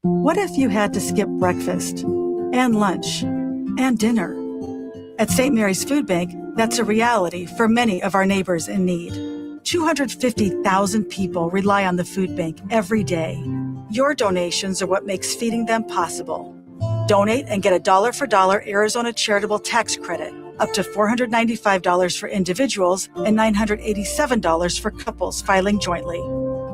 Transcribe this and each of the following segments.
What if you had to skip breakfast and lunch and dinner? At St. Mary's Food Bank, that's a reality for many of our neighbors in need. 250,000 people rely on the food bank every day. Your donations are what makes feeding them possible. Donate and get a dollar-for-dollar Arizona charitable tax credit, up to $495 for individuals and $987 for couples filing jointly.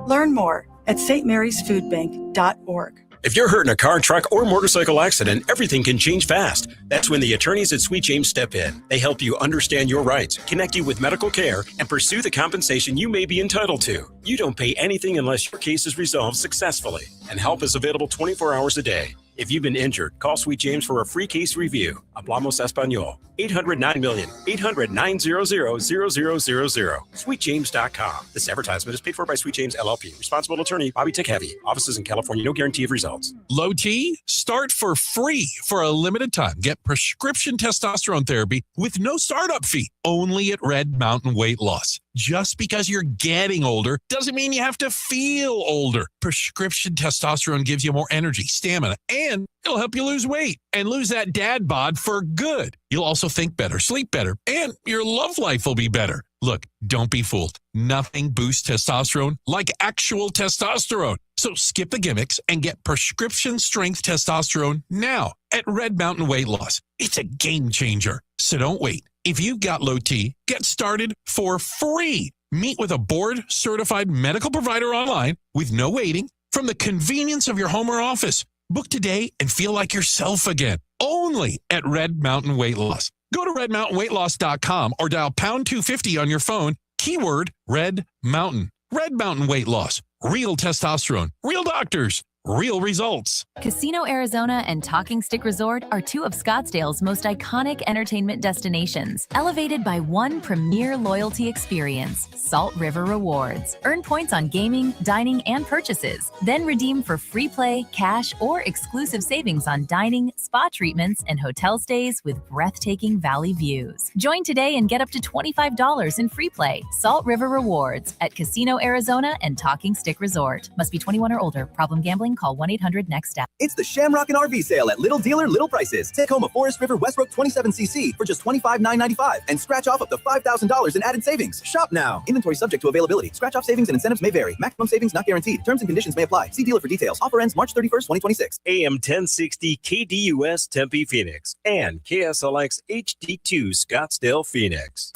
Learn more at stmarysfoodbank.org. If you're hurt in a car, truck, or motorcycle accident, everything can change fast. That's when the attorneys at Sweet James step in. They help you understand your rights, connect you with medical care, and pursue the compensation you may be entitled to. You don't pay anything unless your case is resolved successfully, and help is available 24 hours a day. If you've been injured, call Sweet James for a free case review. Hablamos Español. 800-900-0000. 800-900-0000. SweetJames.com. This advertisement is paid for by Sweet James LLP. Responsible attorney, Bobby Tech-Heavy. Offices in California. No guarantee of results. Low T, start for free for a limited time. Get prescription testosterone therapy with no startup fee. Only at Red Mountain Weight Loss. Just because you're getting older doesn't mean you have to feel older. Prescription testosterone gives you more energy, stamina, and it'll help you lose weight and lose that dad bod for good. You'll also think better, sleep better, and your love life will be better. Look, don't be fooled. Nothing boosts testosterone like actual testosterone. So skip the gimmicks and get prescription strength testosterone now at Red Mountain Weight Loss. It's a game changer. So don't wait. If you've got low T, get started for free. Meet with a board-certified medical provider online with no waiting from the convenience of your home or office. Book today and feel like yourself again. Only at Red Mountain Weight Loss. Go to redmountainweightloss.com or dial pound 250 on your phone. Keyword Red Mountain. Red Mountain Weight Loss. Real testosterone. Real doctors. Real results. Casino Arizona and Talking Stick Resort are two of Scottsdale's most iconic entertainment destinations, elevated by one premier loyalty experience, Salt River Rewards. Earn points on gaming, dining, and purchases. Then redeem for free play, cash, or exclusive savings on dining, spa treatments, and hotel stays with breathtaking valley views. Join today and get up to $25 in free play. Salt River Rewards at Casino Arizona and Talking Stick Resort. Must be 21 or older. Problem gambling? Call 1-800-NEXT-STEP. It's the Shamrock and RV sale at Little Dealer, Little Prices. Take home a Forest River Westbrook 27cc for just $25,995 and scratch off up to $5,000 in added savings. Shop now. Inventory subject to availability. Scratch off savings and incentives may vary. Maximum savings not guaranteed. Terms and conditions may apply. See dealer for details. Offer ends March 31st, 2026. AM 1060 KDUS Tempe, Phoenix, and KSLX HD2 Scottsdale, Phoenix.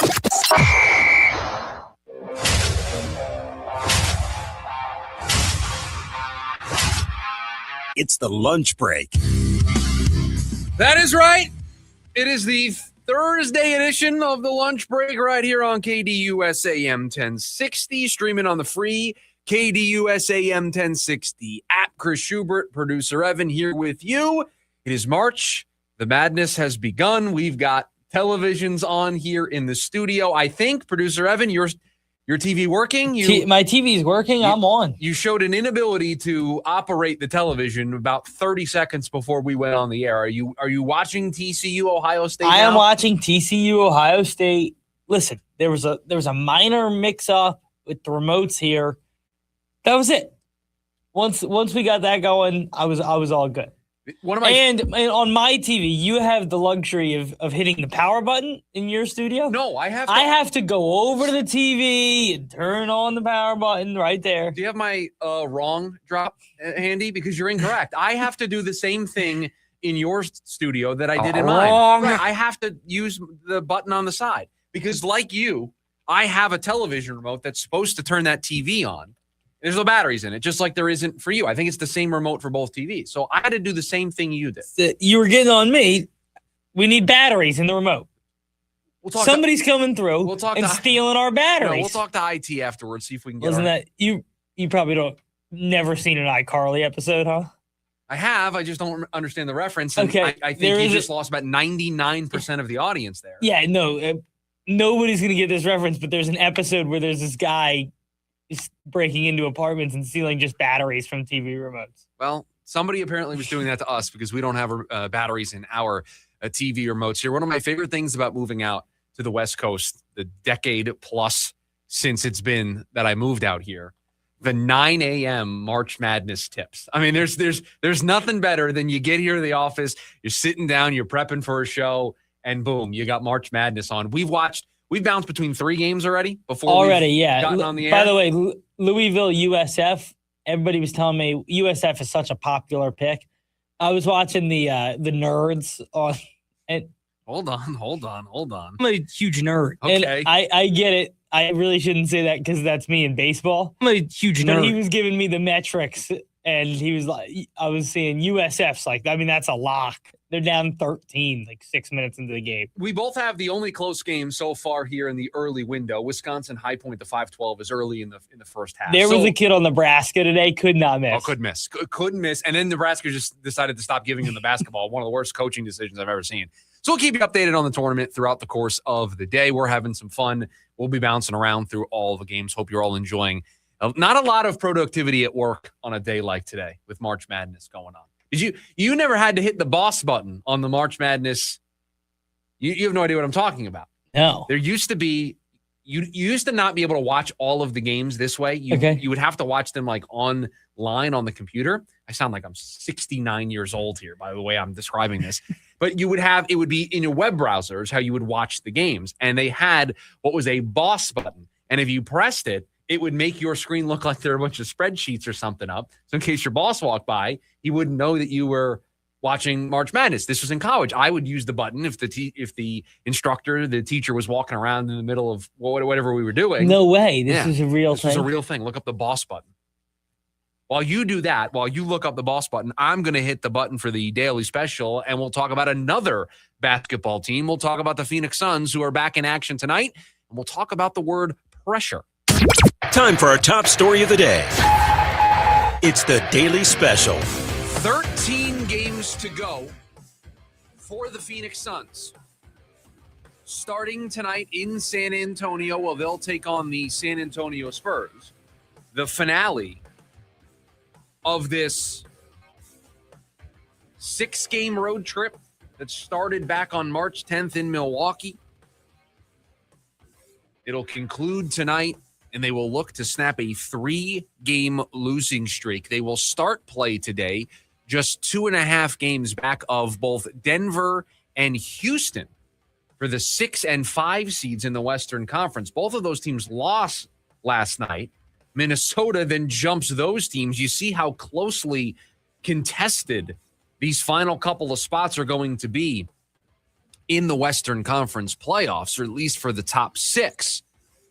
It's the lunch break. That is right. It is the Thursday edition of the lunch break right here on KDUS AM 1060, streaming on the free KDUS AM 1060 app. Chris Schubert, producer Evan here with you. It is March. The madness has begun. We've got televisions on here in the studio. I think, producer Evan, your TV working? My TV is working. I'm on. You showed an inability to operate the television about 30 seconds before we went on the air. Are you watching TCU Ohio State? I am watching TCU Ohio State. Listen, there was a minor mix-up with the remotes here. That was it. Once we got that going, I was all good. And on my TV, you have the luxury of hitting the power button in your studio. No, I have to go over to the TV and turn on the power button right there. Do you have my wrong drop handy? Because you're incorrect. I have to do the same thing in your studio that I did in mine. Right. I have to use the button on the side because, like you, I have a television remote that's supposed to turn that TV on. There's no batteries in it, just like there isn't for you. I think it's the same remote for both TVs. So I had to do the same thing you did. You were getting on me. We need batteries in the remote. Somebody's coming through and stealing our batteries. No, we'll talk to IT afterwards, see if we can get Wasn't that you probably never seen an iCarly episode, huh? I have. I just don't understand the reference. And okay. I think you just lost about 99% of the audience there. Yeah, no. Nobody's going to get this reference, but there's an episode where there's this guy breaking into apartments and stealing just batteries from TV remotes. Well, somebody apparently was doing that to us because we don't have batteries in our TV remotes here. One of my favorite things about moving out to the West Coast, the decade plus since it's been that I moved out here, the 9 a.m. March Madness tips. I mean, there's nothing better than you get here to the office, you're sitting down, you're prepping for a show, and boom, you got March Madness on. We've bounced between 3 games already before gotten on the air. By the way, Louisville, USF, everybody was telling me USF is such a popular pick. I was watching the nerds on. And Hold on. I'm a huge nerd. Okay. And I get it. I really shouldn't say that because that's me in baseball. I'm a huge nerd. But he was giving me the metrics, and he was like, I was saying USF's like, I mean, that's a lock. They're down 13, like 6 minutes into the game. We both have the only close game so far here in the early window. Wisconsin High Point to 5-12 is early in the first half. There was a kid on Nebraska today, could not miss. Oh, couldn't miss. And then Nebraska just decided to stop giving him the basketball. One of the worst coaching decisions I've ever seen. So we'll keep you updated on the tournament throughout the course of the day. We're having some fun. We'll be bouncing around through all the games. Hope you're all enjoying. Not a lot of productivity at work on a day like today with March Madness going on. You never had to hit the boss button on the March Madness. You have no idea what I'm talking about. No. There used to be, you used to not be able to watch all of the games this way. You would have to watch them like online on the computer. I sound like I'm 69 years old here by the way I'm describing this. But it would be in your web browsers how you would watch the games. And they had what was a boss button. And if you pressed it, it would make your screen look like there are a bunch of spreadsheets or something up. So in case your boss walked by, he wouldn't know that you were watching March Madness. This was in college. I would use the button if the instructor, the teacher was walking around in the middle of whatever we were doing. No way. This is a real thing. This is a real thing. Look up the boss button. While you do that, while you look up the boss button, I'm going to hit the button for the daily special, and we'll talk about another basketball team. We'll talk about the Phoenix Suns, who are back in action tonight, and we'll talk about the word pressure. Time for our top story of the day. It's the Daily Special. 13 games to go for the Phoenix Suns. Starting tonight in San Antonio, well, they'll take on the San Antonio Spurs. The finale of this 6-game road trip that started back on March 10th in Milwaukee. It'll conclude tonight, and they will look to snap a 3-game losing streak. They will start play today, just 2.5 games back of both Denver and Houston for the 6 and 5 seeds in the Western Conference. Both of those teams lost last night. Minnesota then jumps those teams. You see how closely contested these final couple of spots are going to be in the Western Conference playoffs, or at least for the top 6.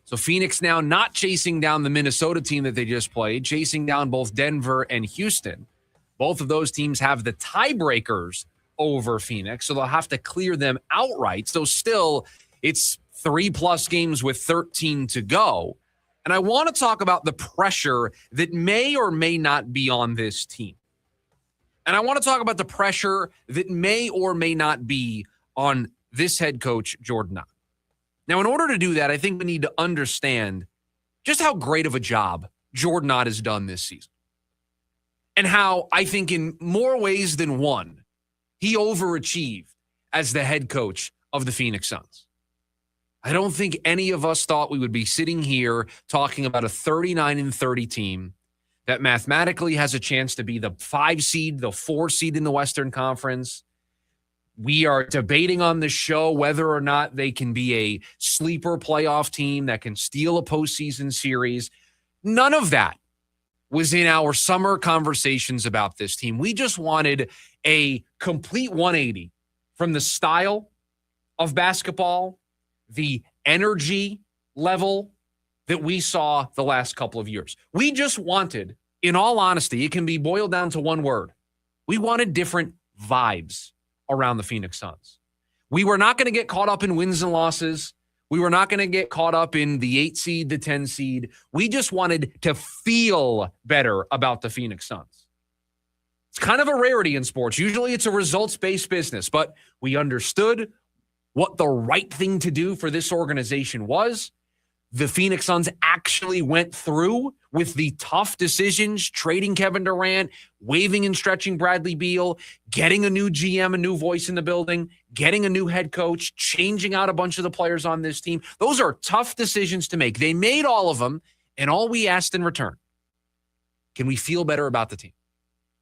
So Phoenix now not chasing down the Minnesota team that they just played, chasing down both Denver and Houston. Both of those teams have the tiebreakers over Phoenix, so they'll have to clear them outright. So still, it's 3+ games with 13 to go. And I want to talk about the pressure that may or may not be on this team. And I want to talk about the pressure that may or may not be on this head coach, Jordan Ott. Now, in order to do that, I think we need to understand just how great of a job Jordan Ott has done this season. And how I think in more ways than one, he overachieved as the head coach of the Phoenix Suns. I don't think any of us thought we would be sitting here talking about a 39-30 team that mathematically has a chance to be the 5 seed, the 4 seed in the Western Conference. We are debating on the show whether or not they can be a sleeper playoff team that can steal a postseason series. None of that was in our summer conversations about this team. We just wanted a complete 180 from the style of basketball, the energy level that we saw the last couple of years. We just wanted, in all honesty, it can be boiled down to one word. We wanted different vibes around the Phoenix Suns. We were not going to get caught up in wins and losses. We were not going to get caught up in the 8 seed, the 10 seed. We just wanted to feel better about the Phoenix Suns. It's kind of a rarity in sports. Usually it's a results-based business, but we understood what the right thing to do for this organization was. The Phoenix Suns actually went through with the tough decisions, trading Kevin Durant, waiving and stretching Bradley Beal, getting a new GM, a new voice in the building, getting a new head coach, changing out a bunch of the players on this team. Those are tough decisions to make. They made all of them, and all we asked in return Can we feel better about the team?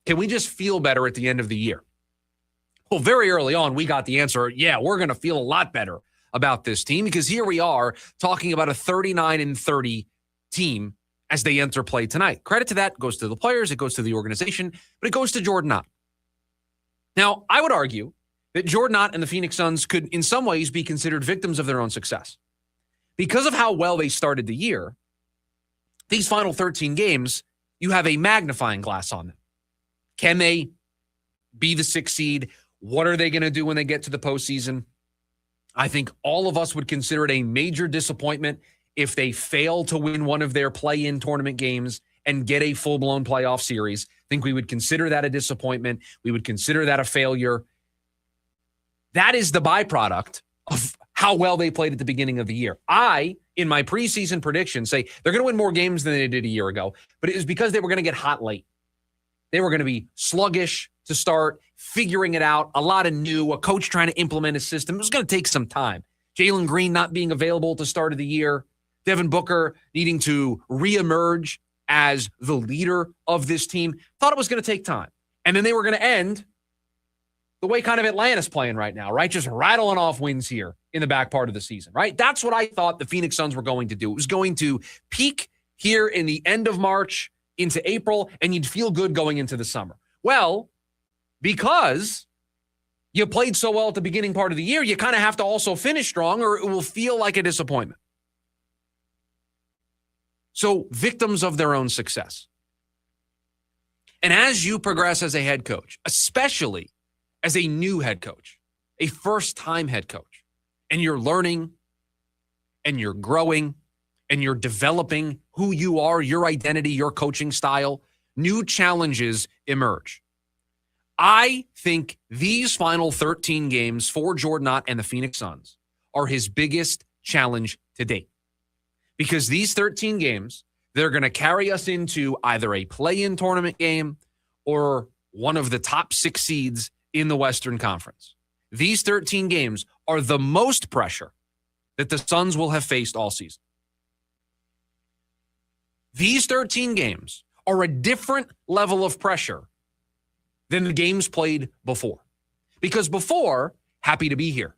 Can we just feel better at the end of the year? Well, very early on, we got the answer. Yeah, we're going to feel a lot better about this team because here we are talking about a 39-30 team as they enter play tonight. Credit to that goes to the players, it goes to the organization, but it goes to Jordan Ott. Now, I would argue that Jordan Ott and the Phoenix Suns could in some ways be considered victims of their own success. Because of how well they started the year, these final 13 games, you have a magnifying glass on them. Can they be the 6th seed? What are they going to do when they get to the postseason? I think all of us would consider it a major disappointment if they fail to win one of their play-in tournament games and get a full-blown playoff series. I think we would consider that a disappointment. We would consider that a failure. That is the byproduct of how well they played at the beginning of the year. I, in my preseason prediction, say they're going to win more games than they did a year ago, but it was because they were going to get hot late. They were going to be sluggish to start, figuring it out, a lot of new, a coach trying to implement a system. It was going to take some time. Jalen Green not being available at the start of the year, Devin Booker needing to reemerge as the leader of this team. Thought it was going to take time. And then they were going to end the way kind of Atlanta's playing right now, right? Just rattling off wins here in the back part of the season, right? That's what I thought the Phoenix Suns were going to do. It was going to peak here in the end of March into April, and you'd feel good going into the summer. Well, because you played so well at the beginning part of the year, you kind of have to also finish strong or it will feel like a disappointment. So, victims of their own success. And as you progress as a head coach, especially as a new head coach, a first-time head coach, and you're learning and you're growing and you're developing who you are, your identity, your coaching style, new challenges emerge. I think these final 13 games for Jordan Ott and the Phoenix Suns are his biggest challenge to date. Because these 13 games, they're going to carry us into either a play-in tournament game or one of the top 6 seeds in the Western Conference. These 13 games are the most pressure that the Suns will have faced all season. These 13 games are a different level of pressure than the games played before. Because before, happy to be here.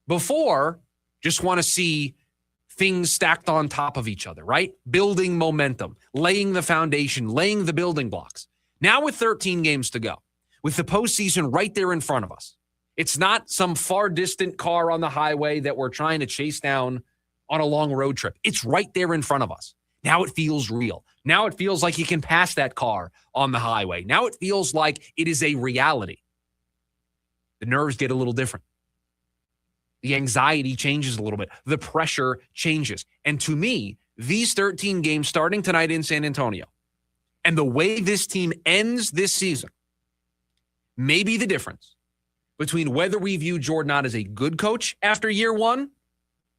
Before, just want to see things stacked on top of each other, right? Building momentum, laying the foundation, laying the building blocks. Now with 13 games to go, with the postseason right there in front of us, it's not some far distant car on the highway that we're trying to chase down on a long road trip. It's right there in front of us. Now it feels real. Now it feels like you can pass that car on the highway. Now it feels like it is a reality. The nerves get a little different. The anxiety changes a little bit. The pressure changes. And to me, these 13 games starting tonight in San Antonio and the way this team ends this season may be the difference between whether we view Jordan Ott as a good coach after year one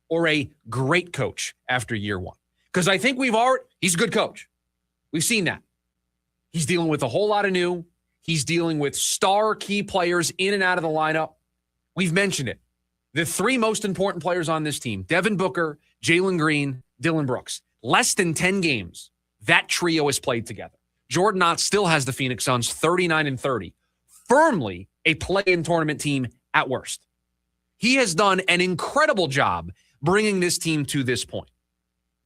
or a great coach after year one. Because I think he's a good coach. We've seen that. He's dealing with a whole lot of new. He's dealing with star key players in and out of the lineup. We've mentioned it. The 3 most important players on this team, Devin Booker, Jalen Green, Dillon Brooks. Less than 10 games, that trio has played together. Jordan Ott still has the Phoenix Suns 39-30, firmly a play-in tournament team at worst. He has done an incredible job bringing this team to this point.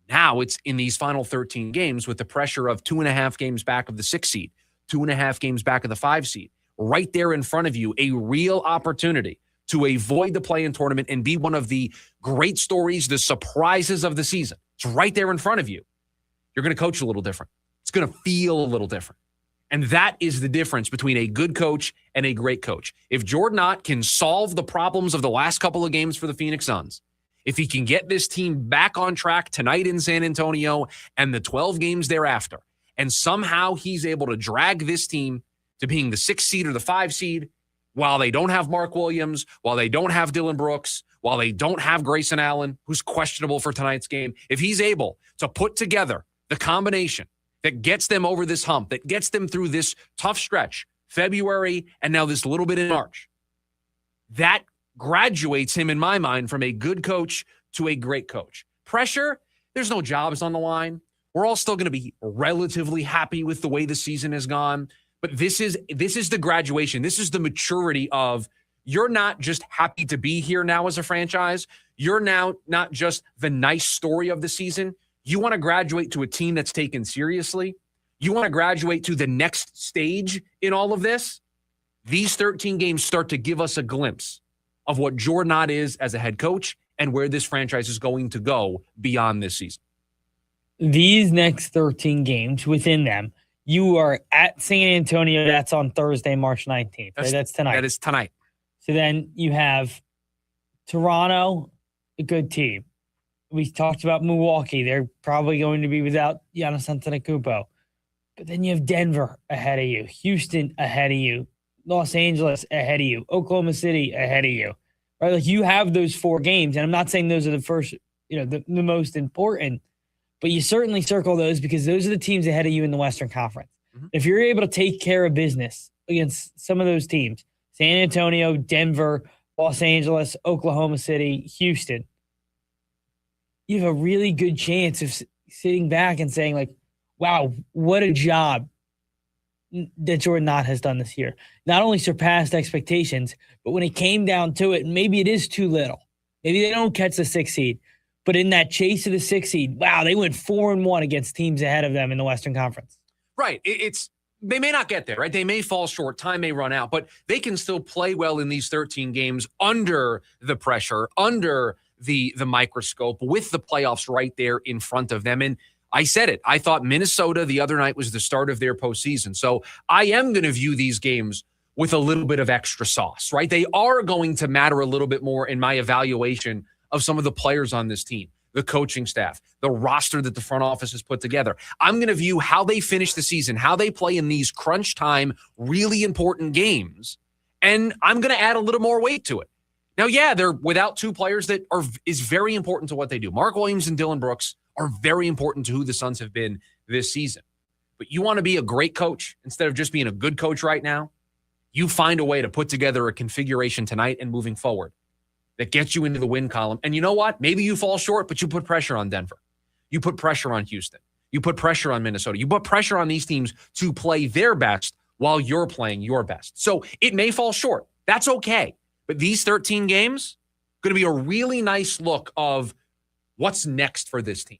Now it's in these final 13 games with the pressure of 2.5 games back of the 6 seed, 2.5 games back of the 5 seed. Right there in front of you, a real opportunity to avoid the play-in tournament and be one of the great stories, the surprises of the season. It's right there in front of you. You're going to coach a little different. It's going to feel a little different. And that is the difference between a good coach and a great coach. If Jordan Ott can solve the problems of the last couple of games for the Phoenix Suns, if he can get this team back on track tonight in San Antonio and the 12 games thereafter, and somehow he's able to drag this team to being the 6 seed or the 5 seed while they don't have Mark Williams, while they don't have Dillon Brooks, while they don't have Grayson Allen, who's questionable for tonight's game, if he's able to put together the combination that gets them over this hump, that gets them through this tough stretch, February and now this little bit in March, that graduates him, in my mind, from a good coach to a great coach. Pressure, there's no jobs on the line. We're all still going to be relatively happy with the way the season has gone. But this is the graduation. This is the maturity of you're not just happy to be here now as a franchise. You're now not just the nice story of the season. You want to graduate to a team that's taken seriously. You want to graduate to the next stage in all of this. These 13 games start to give us a glimpse of what Jordan Ott is as a head coach and where this franchise is going to go beyond this season. These next 13 games, within them, you are at San Antonio. That's on Thursday, March 19th. Right? That's tonight. That is tonight. So then you have Toronto, a good team. We talked about Milwaukee. They're probably going to be without Giannis Antetokounmpo. But then you have Denver ahead of you, Houston ahead of you, Los Angeles ahead of you, Oklahoma City ahead of you. Right? Like you have those 4 games, and I'm not saying those are the first, the most important, but you certainly circle those because those are the teams ahead of you in the Western Conference. Mm-hmm. If you're able to take care of business against some of those teams, San Antonio, Denver, Los Angeles, Oklahoma City, Houston, you have a really good chance of sitting back and saying, like, wow, what a job that Jordan Ott has done this year. Not only surpassed expectations, but when it came down to it, maybe it is too little. Maybe they don't catch the 6th seed. But in that chase of the 6th seed, wow, they went 4-1 against teams ahead of them in the Western Conference. Right. They may not get there, right? They may fall short. Time may run out, but they can still play well in these 13 games under the pressure, under the microscope, with the playoffs right there in front of them. And I said it. I thought Minnesota the other night was the start of their postseason. So I am going to view these games with a little bit of extra sauce, right? They are going to matter a little bit more in my evaluation of some of the players on this team, the coaching staff, the roster that the front office has put together. I'm going to view how they finish the season, how they play in these crunch time, really important games, and I'm going to add a little more weight to it. Now, yeah, they're without 2 players that is very important to what they do. Mark Williams and Dillon Brooks are very important to who the Suns have been this season. But you want to be a great coach instead of just being a good coach right now, you find a way to put together a configuration tonight and moving forward that gets you into the win column. And you know what? Maybe you fall short, but you put pressure on Denver. You put pressure on Houston. You put pressure on Minnesota. You put pressure on these teams to play their best while you're playing your best. So it may fall short. That's okay. But these 13 games, going to be a really nice look of what's next for this team.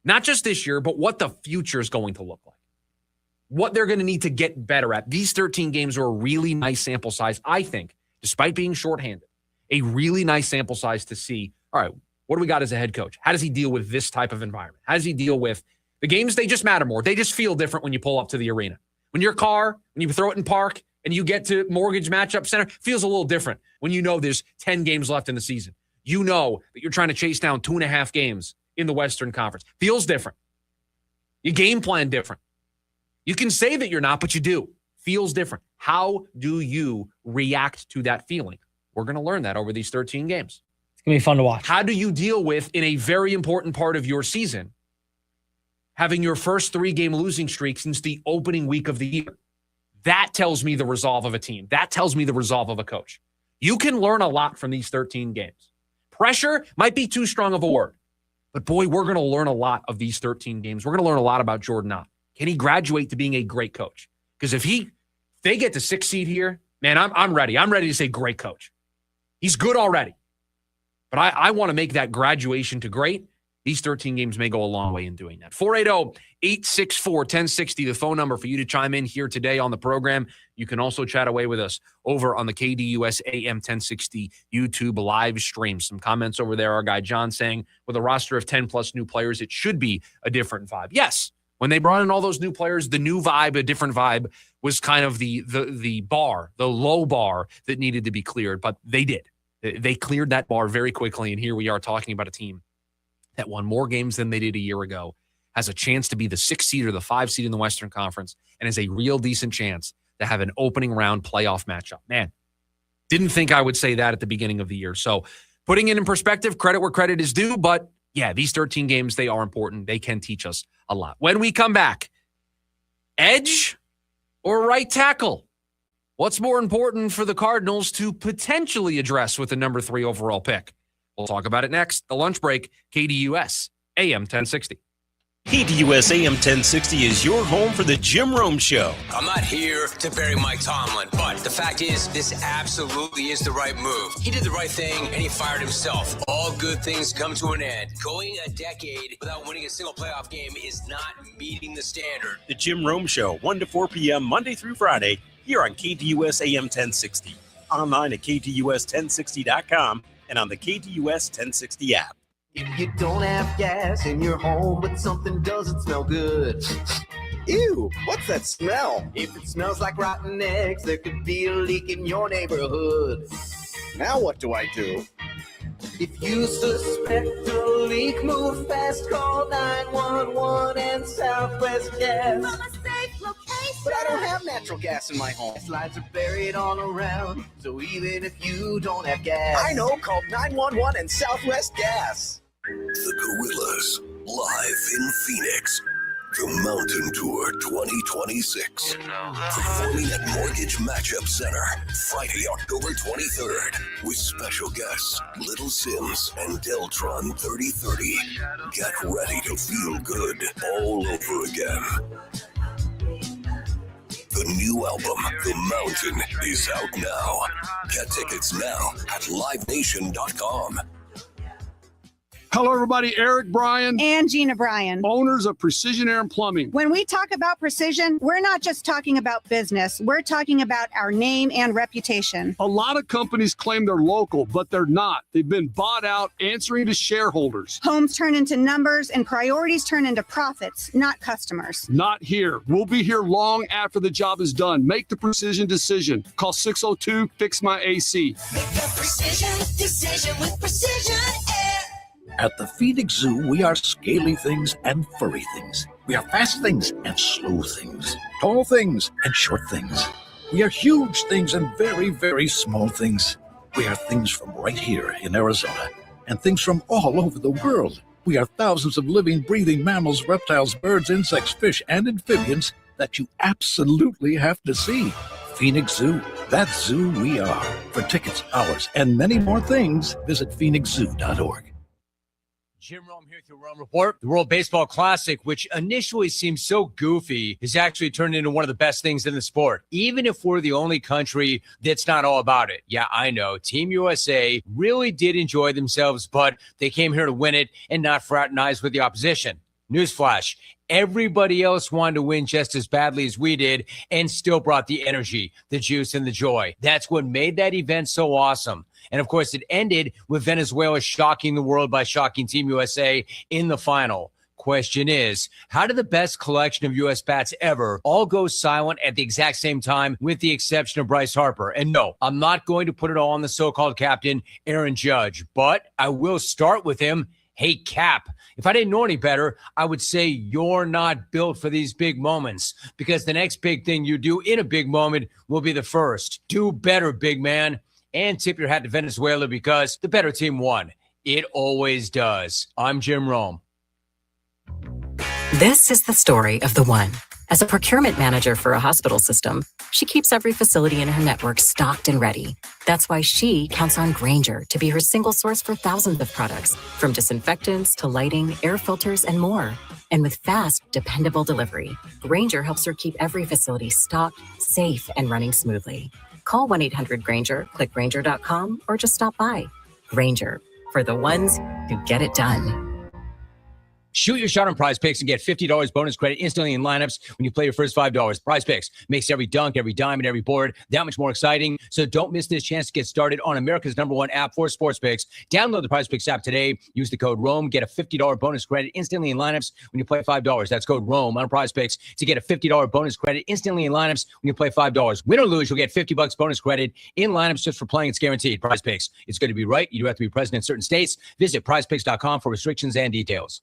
Not just this year, but what the future is going to look like. What they're going to need to get better at. These 13 games are a really nice sample size, I think, despite being shorthanded. A really nice sample size to see, all right, what do we got as a head coach? How does he deal with this type of environment? How does he deal with the games? They just matter more. They just feel different when you pull up to the arena. When your car, when you throw it in park and you get to Mortgage Matchup Center, feels a little different when you know there's 10 games left in the season. You know that you're trying to chase down 2.5 games in the Western Conference. Feels different. You game plan different. You can say that you're not, but you do. Feels different. How do you react to that feeling? We're going to learn that over these 13 games. It's going to be fun to watch. How do you deal with, in a very important part of your season, having your first 3-game losing streak since the opening week of the year? That tells me the resolve of a team. That tells me the resolve of a coach. You can learn a lot from these 13 games. Pressure might be too strong of a word, but boy, we're going to learn a lot of these 13 games. We're going to learn a lot about Jordan Ott. Can he graduate to being a great coach? Because if they get the 6th seed here, man, I'm ready. I'm ready to say great coach. He's good already. But I want to make that graduation to great. These 13 games may go a long way in doing that. 480-864-1060, the phone number for you to chime in here today on the program. You can also chat away with us over on the KDUS AM 1060 YouTube live stream. Some comments over there. Our guy John saying, with a roster of 10-plus new players, it should be a different vibe. Yes, when they brought in all those new players, the new vibe, a different vibe, was kind of the bar, the low bar that needed to be cleared. But they did. They cleared that bar very quickly, and here we are talking about a team that won more games than they did a year ago, has a chance to be the 6th seed or the 5 seed in the Western Conference, and has a real decent chance to have an opening round playoff matchup. Man, didn't think I would say that at the beginning of the year. So putting it in perspective, credit where credit is due, but yeah, these 13 games, they are important. They can teach us a lot. When we come back, edge or right tackle? What's more important for the Cardinals to potentially address with the number 3 overall pick? We'll talk about it next. The lunch break, KDUS, AM 1060. KDUS AM 1060 is your home for the Jim Rome Show. I'm not here to bury Mike Tomlin, but the fact is, this absolutely is the right move. He did the right thing, and he fired himself. All good things come to an end. Going a decade without winning a single playoff game is not meeting the standard. The Jim Rome Show, 1 to 4 p.m. Monday through Friday, here on KDUS AM 1060. Online at KDUS1060.com and on the KDUS 1060 app. If you don't have gas in your home, but something doesn't smell good. Ew, what's that smell? If it smells like rotten eggs, there could be a leak in your neighborhood. Now what do I do? If you suspect a leak, move fast, call 911 and Southwest Gas. From a safe location. But I don't have natural gas in my home. Slides are buried all around, so even if you don't have gas. I know, call 911 and Southwest Gas. The Gorillas, live in Phoenix. The Mountain Tour 2026. Performing at Mortgage Matchup Center, Friday, October 23rd. With special guests, Little Sims and Deltron 3030. Get ready to feel good all over again. The new album, The Mountain, is out now. Get tickets now at livenation.com. Hello, everybody. Eric Bryan. And Gina Bryan. Owners of Precision Air and Plumbing. When we talk about precision, we're not just talking about business. We're talking about our name and reputation. A lot of companies claim they're local, but they're not. They've been bought out, answering to shareholders. Homes turn into numbers and priorities turn into profits, not customers. Not here. We'll be here long after the job is done. Make the precision decision. Call 602-FIX-MY-AC. Make the precision decision with Precision Air. At the Phoenix Zoo, we are scaly things and furry things. We are fast things and slow things. Tall things and short things. We are huge things and very, very small things. We are things from right here in Arizona and things from all over the world. We are thousands of living, breathing mammals, reptiles, birds, insects, fish, and amphibians that you absolutely have to see. Phoenix Zoo, that zoo we are. For tickets, hours, and many more things, visit phoenixzoo.org. Jim Rome here with your Rome Report. The World Baseball Classic, which initially seemed so goofy, has actually turned into one of the best things in the sport, even if we're the only country that's not all about it. Yeah, I know. Team USA really did enjoy themselves, but they came here to win it and not fraternize with the opposition. Newsflash, everybody else wanted to win just as badly as we did and still brought the energy, the juice, and the joy. That's what made that event so awesome. And, of course, it ended with Venezuela shocking the world by shocking Team USA in the final. Question is, how did the best collection of U.S. bats ever all go silent at the exact same time, with the exception of Bryce Harper? And no, I'm not going to put it all on the so-called captain, Aaron Judge, but I will start with him. Hey, Cap, if I didn't know any better, I would say you're not built for these big moments, because the next big thing you do in a big moment will be the first. Do better, big man. And tip your hat to Venezuela, because the better team won. It always does. I'm Jim Rome. This is the story of the one. As a procurement manager for a hospital system, she keeps every facility in her network stocked and ready. That's why she counts on Grainger to be her single source for thousands of products, from disinfectants to lighting, air filters, and more. And with fast, dependable delivery, Grainger helps her keep every facility stocked, safe, and running smoothly. Call 1-800-GRAINGER, click Grainger.com, or just stop by. Grainger, for the ones who get it done. Shoot your shot on Prize Picks and get $50 bonus credit instantly in lineups when you play your first $5. Prize Picks makes every dunk, every dime, and every board that much more exciting. So don't miss this chance to get started on America's #1 app for sports picks. Download the Prize Picks app today. Use the code ROME. Get a $50 bonus credit instantly in lineups when you play $5. That's code ROME on Prize Picks to get a $50 bonus credit instantly in lineups when you play $5. Win or lose, you'll get $50 bonus credit in lineups just for playing. It's guaranteed. Prize Picks. It's going to be right. You do have to be present in certain states. Visit prizepicks.com for restrictions and details.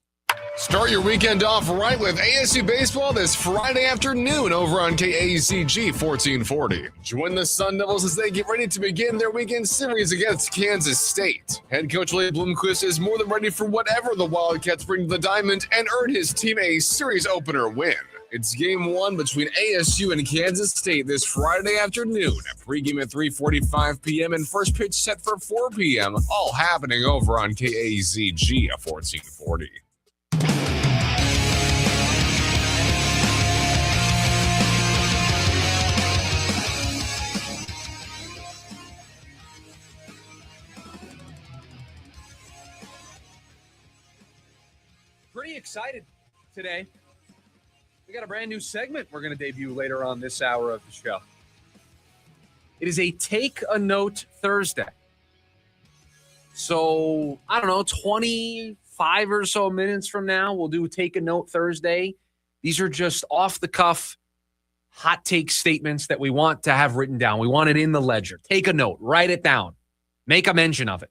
Start your weekend off right with ASU baseball this Friday afternoon over on KACG 1440. Join the Sun Devils as they get ready to begin their weekend series against Kansas State. Head coach Lee Bloomquist is more than ready for whatever the Wildcats bring to the diamond and earn his team a series opener win. It's game one between ASU and Kansas State this Friday afternoon. A pregame at 3:45 p.m. and first pitch set for 4 p.m. All happening over on KACG at 1440. excited today. We got a brand new segment we're going to debut later on this hour of the show. It is a Take a Note Thursday. So, I don't know, 25 or so minutes from now, we'll do Take a Note Thursday. These are just off-the-cuff hot take statements that we want to have written down. We want it in the ledger. Take a note. Write it down. Make a mention of it.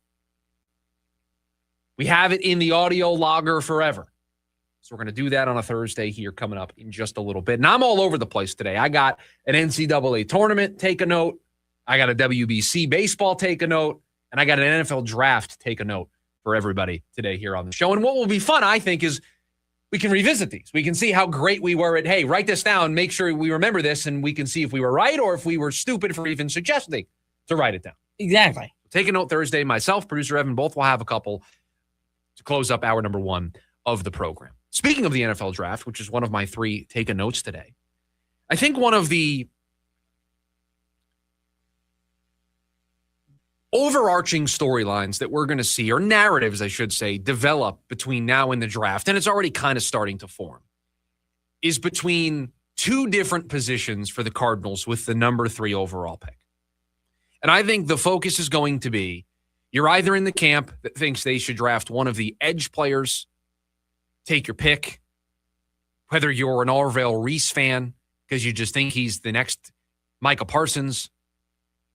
We have it in the audio logger forever. So we're going to do that on a Thursday here coming up in just a little bit. And I'm all over the place today. I got an NCAA tournament, take a note. I got a WBC baseball, take a note. And I got an NFL draft, take a note for everybody today here on the show. And what will be fun, I think, is we can revisit these. We can see how great we were at, hey, write this down, make sure we remember this, and we can see if we were right or if we were stupid for even suggesting to write it down. Exactly. Take a Note Thursday. Myself, producer Evan, both will have a couple to close up hour number one of the program. Speaking of the NFL draft, which is one of my 3 Take a Notes today, I think one of the overarching storylines that we're going to see, or narratives, I should say, develop between now and the draft, and it's already kind of starting to form, is between 2 different positions for the Cardinals with the number 3 overall pick. And I think the focus is going to be, you're either in the camp that thinks they should draft one of the edge players, take your pick, whether you're an Orville Reese fan because you just think he's the next Micah Parsons.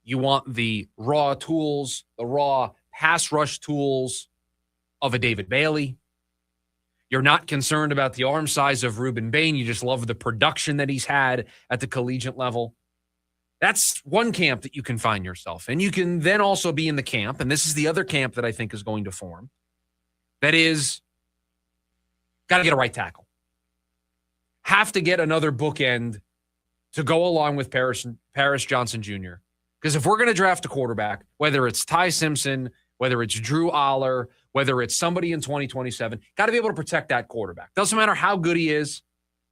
You want the raw tools, the raw pass rush tools of a David Bailey. You're not concerned about the arm size of Reuben Bain. You just love the production that he's had at the collegiate level. That's one camp that you can find yourself in. You can then also be in the camp, and this is the other camp that I think is going to form, that is, got to get a right tackle. Have to get another bookend to go along with Paris Johnson Jr., because if we're going to draft a quarterback, whether it's Ty Simpson, whether it's Drew Aller, whether it's somebody in 2027, got to be able to protect that quarterback. Doesn't matter how good he is.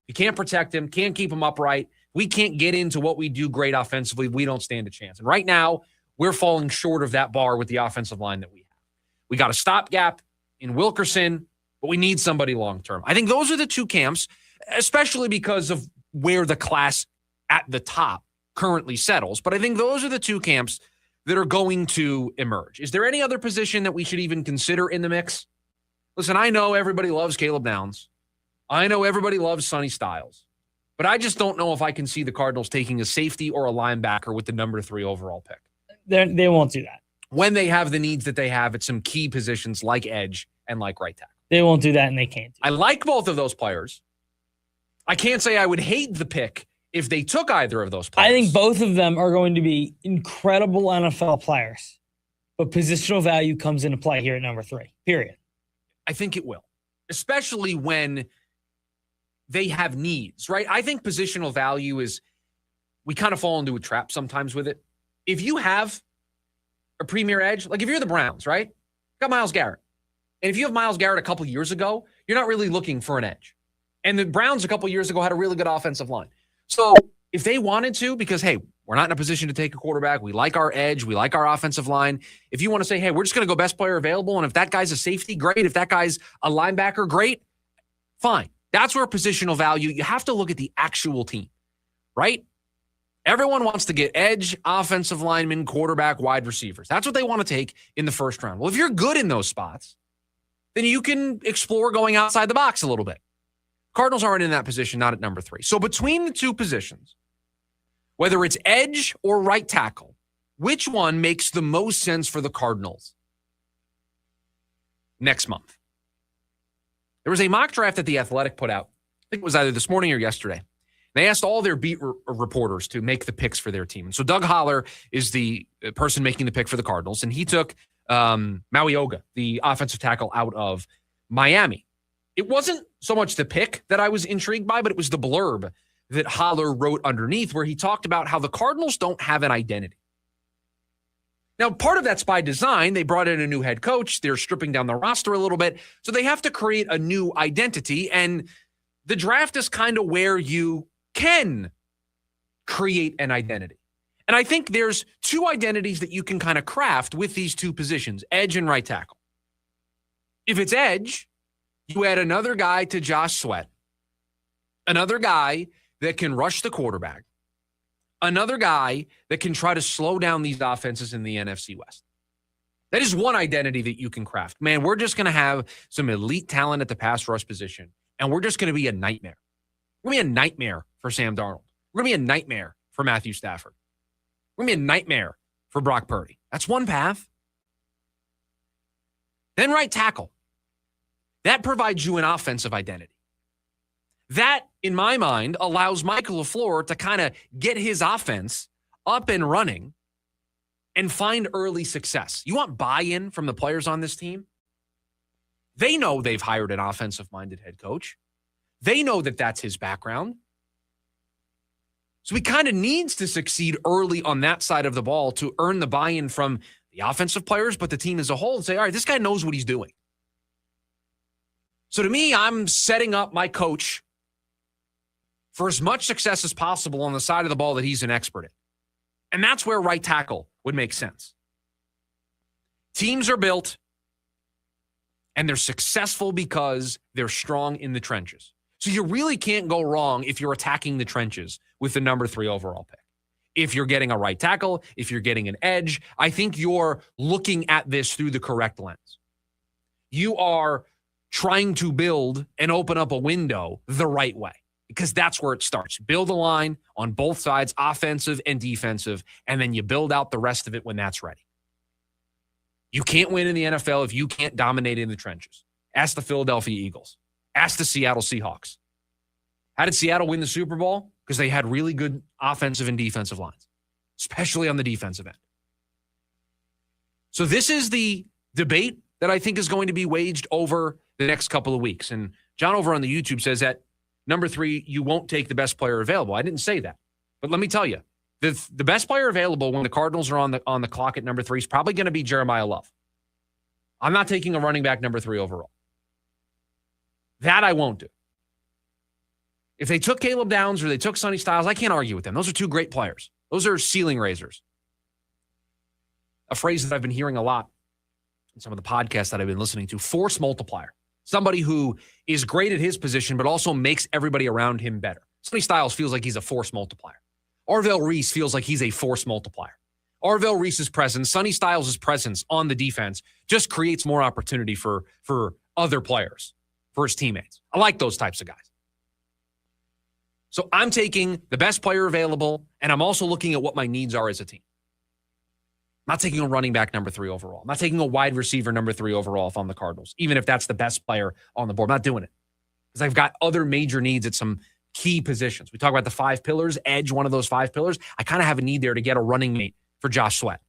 You can't protect him, can't keep him upright. We can't get into what we do great offensively. We don't stand a chance. And right now, we're falling short of that bar with the offensive line that we have. We got a stopgap in Wilkerson, but we need somebody long-term. I think those are the 2 camps, especially because of where the class at the top currently settles. But I think those are the 2 camps that are going to emerge. Is there any other position that we should even consider in the mix? Listen, I know everybody loves Caleb Downs. I know everybody loves Sonny Styles. But I just don't know if I can see the Cardinals taking a safety or a linebacker with the number 3 overall pick. They won't do that. When they have the needs that they have at some key positions like edge and like right tackle. They won't do that, and they can't. I like both of those players. I can't say I would hate the pick if they took either of those players. I think both of them are going to be incredible NFL players, but positional value comes into play here at number 3, period. I think it will, especially when they have needs, right? I think positional value is, we kind of fall into a trap sometimes with it. If you have a premier edge, like if you're the Browns, right? Got Myles Garrett. And if you have Myles Garrett a couple years ago, you're not really looking for an edge. And the Browns a couple years ago had a really good offensive line. So if they wanted to, because, hey, we're not in a position to take a quarterback. We like our edge. We like our offensive line. If you want to say, hey, we're just going to go best player available, and if that guy's a safety, great. If that guy's a linebacker, great. Fine. That's where positional value, you have to look at the actual team, right? Everyone wants to get edge, offensive linemen, quarterback, wide receivers. That's what they want to take in the first round. Well, if you're good in those spots, then you can explore going outside the box a little bit. Cardinals aren't in that position, not at number 3. So between the 2 positions, whether it's edge or right tackle, which one makes the most sense for the Cardinals next month? There was a mock draft that The Athletic put out. I think it was either this morning or yesterday. They asked all their beat reporters to make the picks for their team. And so Doug Holler is the person making the pick for the Cardinals, and he took Maui Oga, the offensive tackle out of Miami. It wasn't so much the pick that I was intrigued by, but it was the blurb that Holler wrote underneath where he talked about how the Cardinals don't have an identity. Now, part of that's by design. They brought in a new head coach. They're stripping down the roster a little bit. So they have to create a new identity. And the draft is kind of where you can create an identity. And I think there's 2 identities that you can kind of craft with these 2 positions, edge and right tackle. If it's edge, You add another guy to Josh Sweat, another guy that can rush the quarterback, another guy that can try to slow down these offenses in the NFC West. That is one identity that you can craft. Man, we're just going to have some elite talent at the pass rush position, and we're just going to be a nightmare. We're going to be a nightmare for Sam Darnold. We're going to be a nightmare for Matthew Stafford. We're going to be a nightmare for Brock Purdy. That's one path. Then right tackle. That provides you an offensive identity. That, in my mind, allows Michael LaFleur to kind of get his offense up and running and find early success. You want buy-in from the players on this team? They know they've hired an offensive-minded head coach. They know that that's his background. So he kind of needs to succeed early on that side of the ball to earn the buy-in from the offensive players, but the team as a whole, and say, all right, this guy knows what he's doing. So to me, I'm setting up my coach for as much success as possible on the side of the ball that he's an expert in. And that's where right tackle would make sense. Teams are built, and they're successful because they're strong in the trenches. So you really can't go wrong if you're attacking the trenches with the number 3 overall pick. If you're getting a right tackle, if you're getting an edge, I think you're looking at this through the correct lens. You are trying to build and open up a window the right way, because that's where it starts. Build a line on both sides, offensive and defensive, and then you build out the rest of it when that's ready. You can't win in the NFL if you can't dominate in the trenches. Ask the Philadelphia Eagles. Ask the Seattle Seahawks. How did Seattle win the Super Bowl? Because they had really good offensive and defensive lines, especially on the defensive end. So this is the debate that I think is going to be waged over the next couple of weeks. And John over on the YouTube says that number 3, you won't take the best player available. I didn't say that. But let me tell you, the best player available when the Cardinals are on the clock at number 3 is probably going to be Jeremiah Love. I'm not taking a running back number 3 overall. That I won't do. If they took Caleb Downs or they took Sonny Styles, I can't argue with them. Those are 2 great players. Those are ceiling raisers. A phrase that I've been hearing a lot in some of the podcasts that I've been listening to, force multiplier. Somebody who is great at his position, but also makes everybody around him better. Sonny Styles feels like he's a force multiplier. Arvell Reese feels like he's a force multiplier. Arvell Reese's presence, Sonny Styles' presence on the defense just creates more opportunity for other players, for his teammates. I like those types of guys. So I'm taking the best player available, and I'm also looking at what my needs are as a team. I'm not taking a running back number 3 overall. I'm not taking a wide receiver number 3 overall if I'm the Cardinals, even if that's the best player on the board. I'm not doing it because I've got other major needs at some key positions. We talk about the 5 pillars, edge, one of those 5 pillars. I kind of have a need there to get a running mate for Josh Sweat.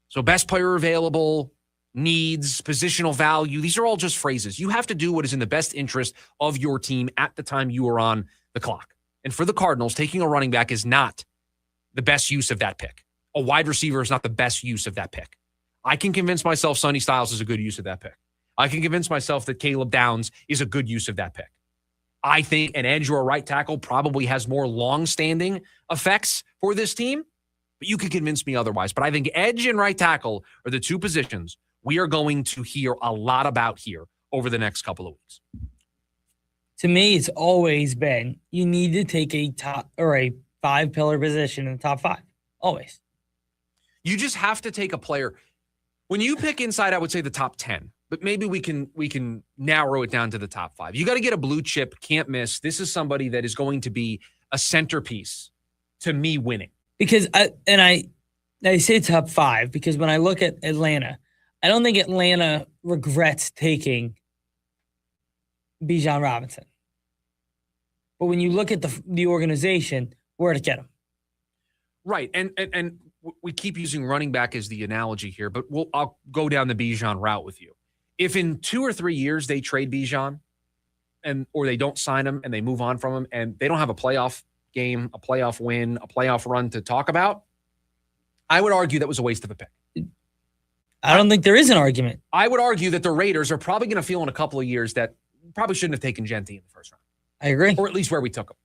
So best player available, needs, positional value, these are all just phrases. You have to do what is in the best interest of your team at the time you are on the clock. And for the Cardinals, taking a running back is not the best use of that pick. A wide receiver is not the best use of that pick. I can convince myself Sonny Styles is a good use of that pick. I can convince myself that Caleb Downs is a good use of that pick. I think an edge or a right tackle probably has more long-standing effects for this team, but you can convince me otherwise. But I think edge and right tackle are the 2 positions we are going to hear a lot about here over the next couple of weeks. To me, it's always been you need to take a top or a 5-pillar position in the top 5. Always. You just have to take a player. When you pick inside, I would say the top 10, but maybe we can narrow it down to the top 5. You got to get a blue chip, can't miss. This is somebody that is going to be a centerpiece to me winning. Because I say top 5 because when I look at Atlanta, I don't think Atlanta regrets taking Bijan Robinson. But when you look at the organization, where to get him? Right. And we keep using running back as the analogy here, but I'll go down the Bijan route with you. If in 2 or 3 years they trade Bijan or they don't sign him and they move on from him and they don't have a playoff game, a playoff win, a playoff run to talk about, I would argue that was a waste of a pick. I don't think there is an argument. I would argue that the Raiders are probably going to feel in a couple of years that probably shouldn't have taken Gentry in the first round. I agree. Or at least where we took him.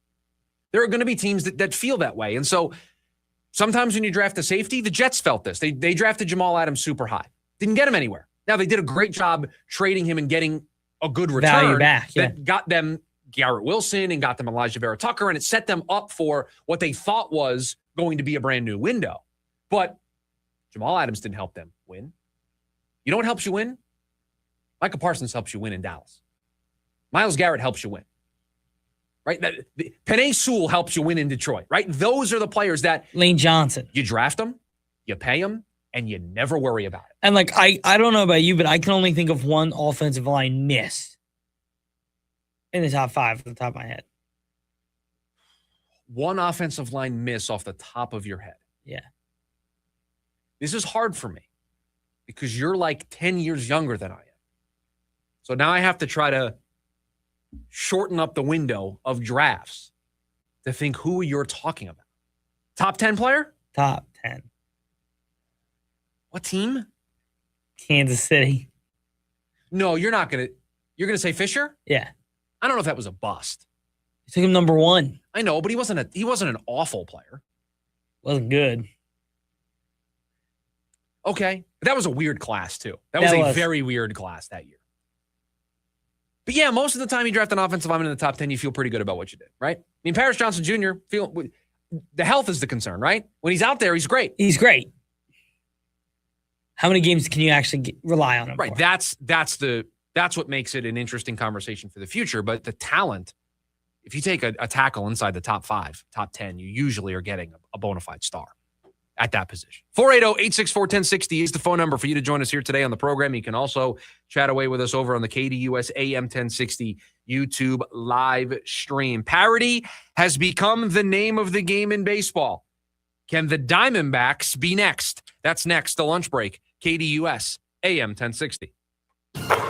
There are going to be teams that feel that way. And so sometimes when you draft a safety, the Jets felt this. They drafted Jamal Adams super high. Didn't get him anywhere. Now, they did a great job trading him and getting a good return value back, that got them Garrett Wilson and got them Elijah Vera Tucker, and it set them up for what they thought was going to be a brand new window. But Jamal Adams didn't help them win. You know what helps you win? Michael Parsons helps you win in Dallas. Myles Garrett helps you win. Right? Penei Sewell helps you win in Detroit, right? Those are the players that Lane Johnson. You draft them, you pay them, and you never worry about it. And like I don't know about you, but I can only think of one offensive line miss in the top 5 off the top of my head. One offensive line miss off the top of your head. Yeah. This is hard for me because you're like 10 years younger than I am. So now I have to try to shorten up the window of drafts to think who you're talking about. Top 10 player? Top 10. What team? Kansas City. No, you're not going to. You're going to say Fisher? Yeah. I don't know if that was a bust. You took him number 1. I know, but he wasn't an awful player. Wasn't good. Okay. But that was a weird class, too. That was a very weird class that year. But yeah, most of the time you draft an offensive lineman in the top 10, you feel pretty good about what you did, right? I mean, Paris Johnson Jr., the health is the concern, right? When he's out there, he's great. He's great. How many games can you actually rely on him Right. for? That's what makes it an interesting conversation for the future. But the talent, if you take a tackle inside the top 5, top 10, you usually are getting a bona fide star at that position. 480-864-1060 is the phone number for you to join us here today on the program. You can also chat away with us over on the KDUS AM 1060 YouTube live stream. Parity has become the name of the game in baseball. Can the Diamondbacks be next? That's next, the lunch break. KDUS AM 1060.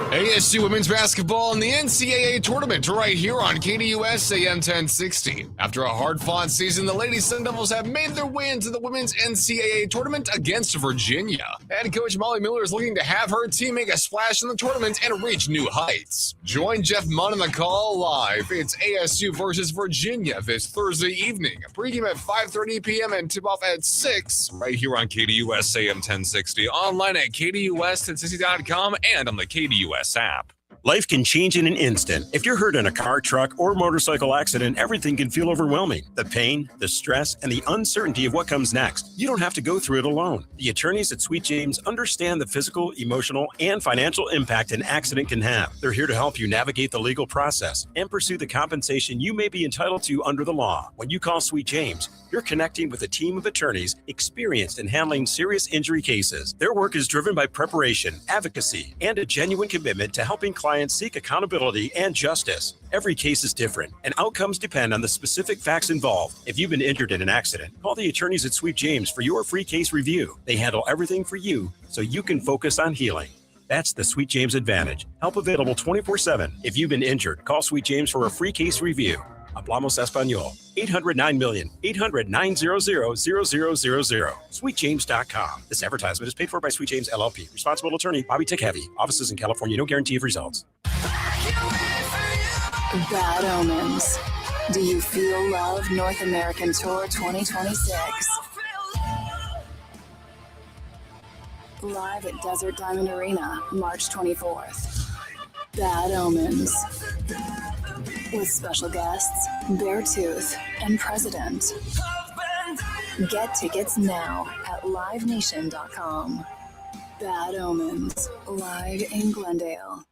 ASU women's basketball in the NCAA tournament right here on KDUS AM 1060. After a hard-fought season, the Lady Sun Devils have made their way into the women's NCAA tournament against Virginia. Head coach Molly Miller is looking to have her team make a splash in the tournament and reach new heights. Join Jeff Munn on the call live. It's ASU versus Virginia this Thursday evening. Pregame at 5:30 p.m. and tip-off at 6 right here on KDUS AM 1060. Online at KDUS1060.com and on the KDUS app. Life can change in an instant. If you're hurt in a car, truck, or motorcycle accident, everything can feel overwhelming. The pain, the stress, and the uncertainty of what comes next. You don't have to go through it alone. The attorneys at Sweet James understand the physical, emotional, and financial impact an accident can have. They're here to help you navigate the legal process and pursue the compensation you may be entitled to under the law. When you call Sweet James, you're connecting with a team of attorneys experienced in handling serious injury cases. Their work is driven by preparation, advocacy, and a genuine commitment to helping clients seek accountability and justice. Every case is different, and outcomes depend on the specific facts involved. If you've been injured in an accident, call the attorneys at Sweet James for your free case review. They handle everything for you so you can focus on healing. That's the Sweet James advantage. Help available 24/7. If you've been injured, call Sweet James for a free case review. Hablamos Español. 800-900-0000. 800-900-0000. SweetJames.com. This advertisement is paid for by Sweet James LLP. Responsible attorney, Bobby Tick Heavy. Offices in California. No guarantee of results. Bad Omens. Do you feel love? North American Tour 2026. Live at Desert Diamond Arena, March 24th. Bad Omens. With special guests, Beartooth and President. Get tickets now at livenation.com. Bad Omens, live in Glendale.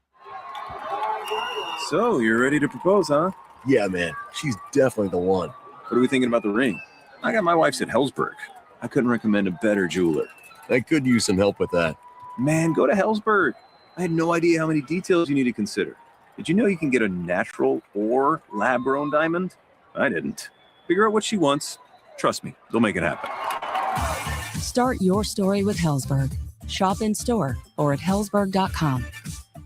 So, you're ready to propose, huh? Yeah, man. She's definitely the one. What are we thinking about the ring? I got my wife's at Hellsberg. I couldn't recommend a better jeweler. I could use some help with that. Man, go to Hellsberg. I had no idea how many details you need to consider. Did you know you can get a natural or lab-grown diamond? I didn't. Figure out what she wants. Trust me, they'll make it happen. Start your story with Hellsberg. Shop in store or at hellsberg.com.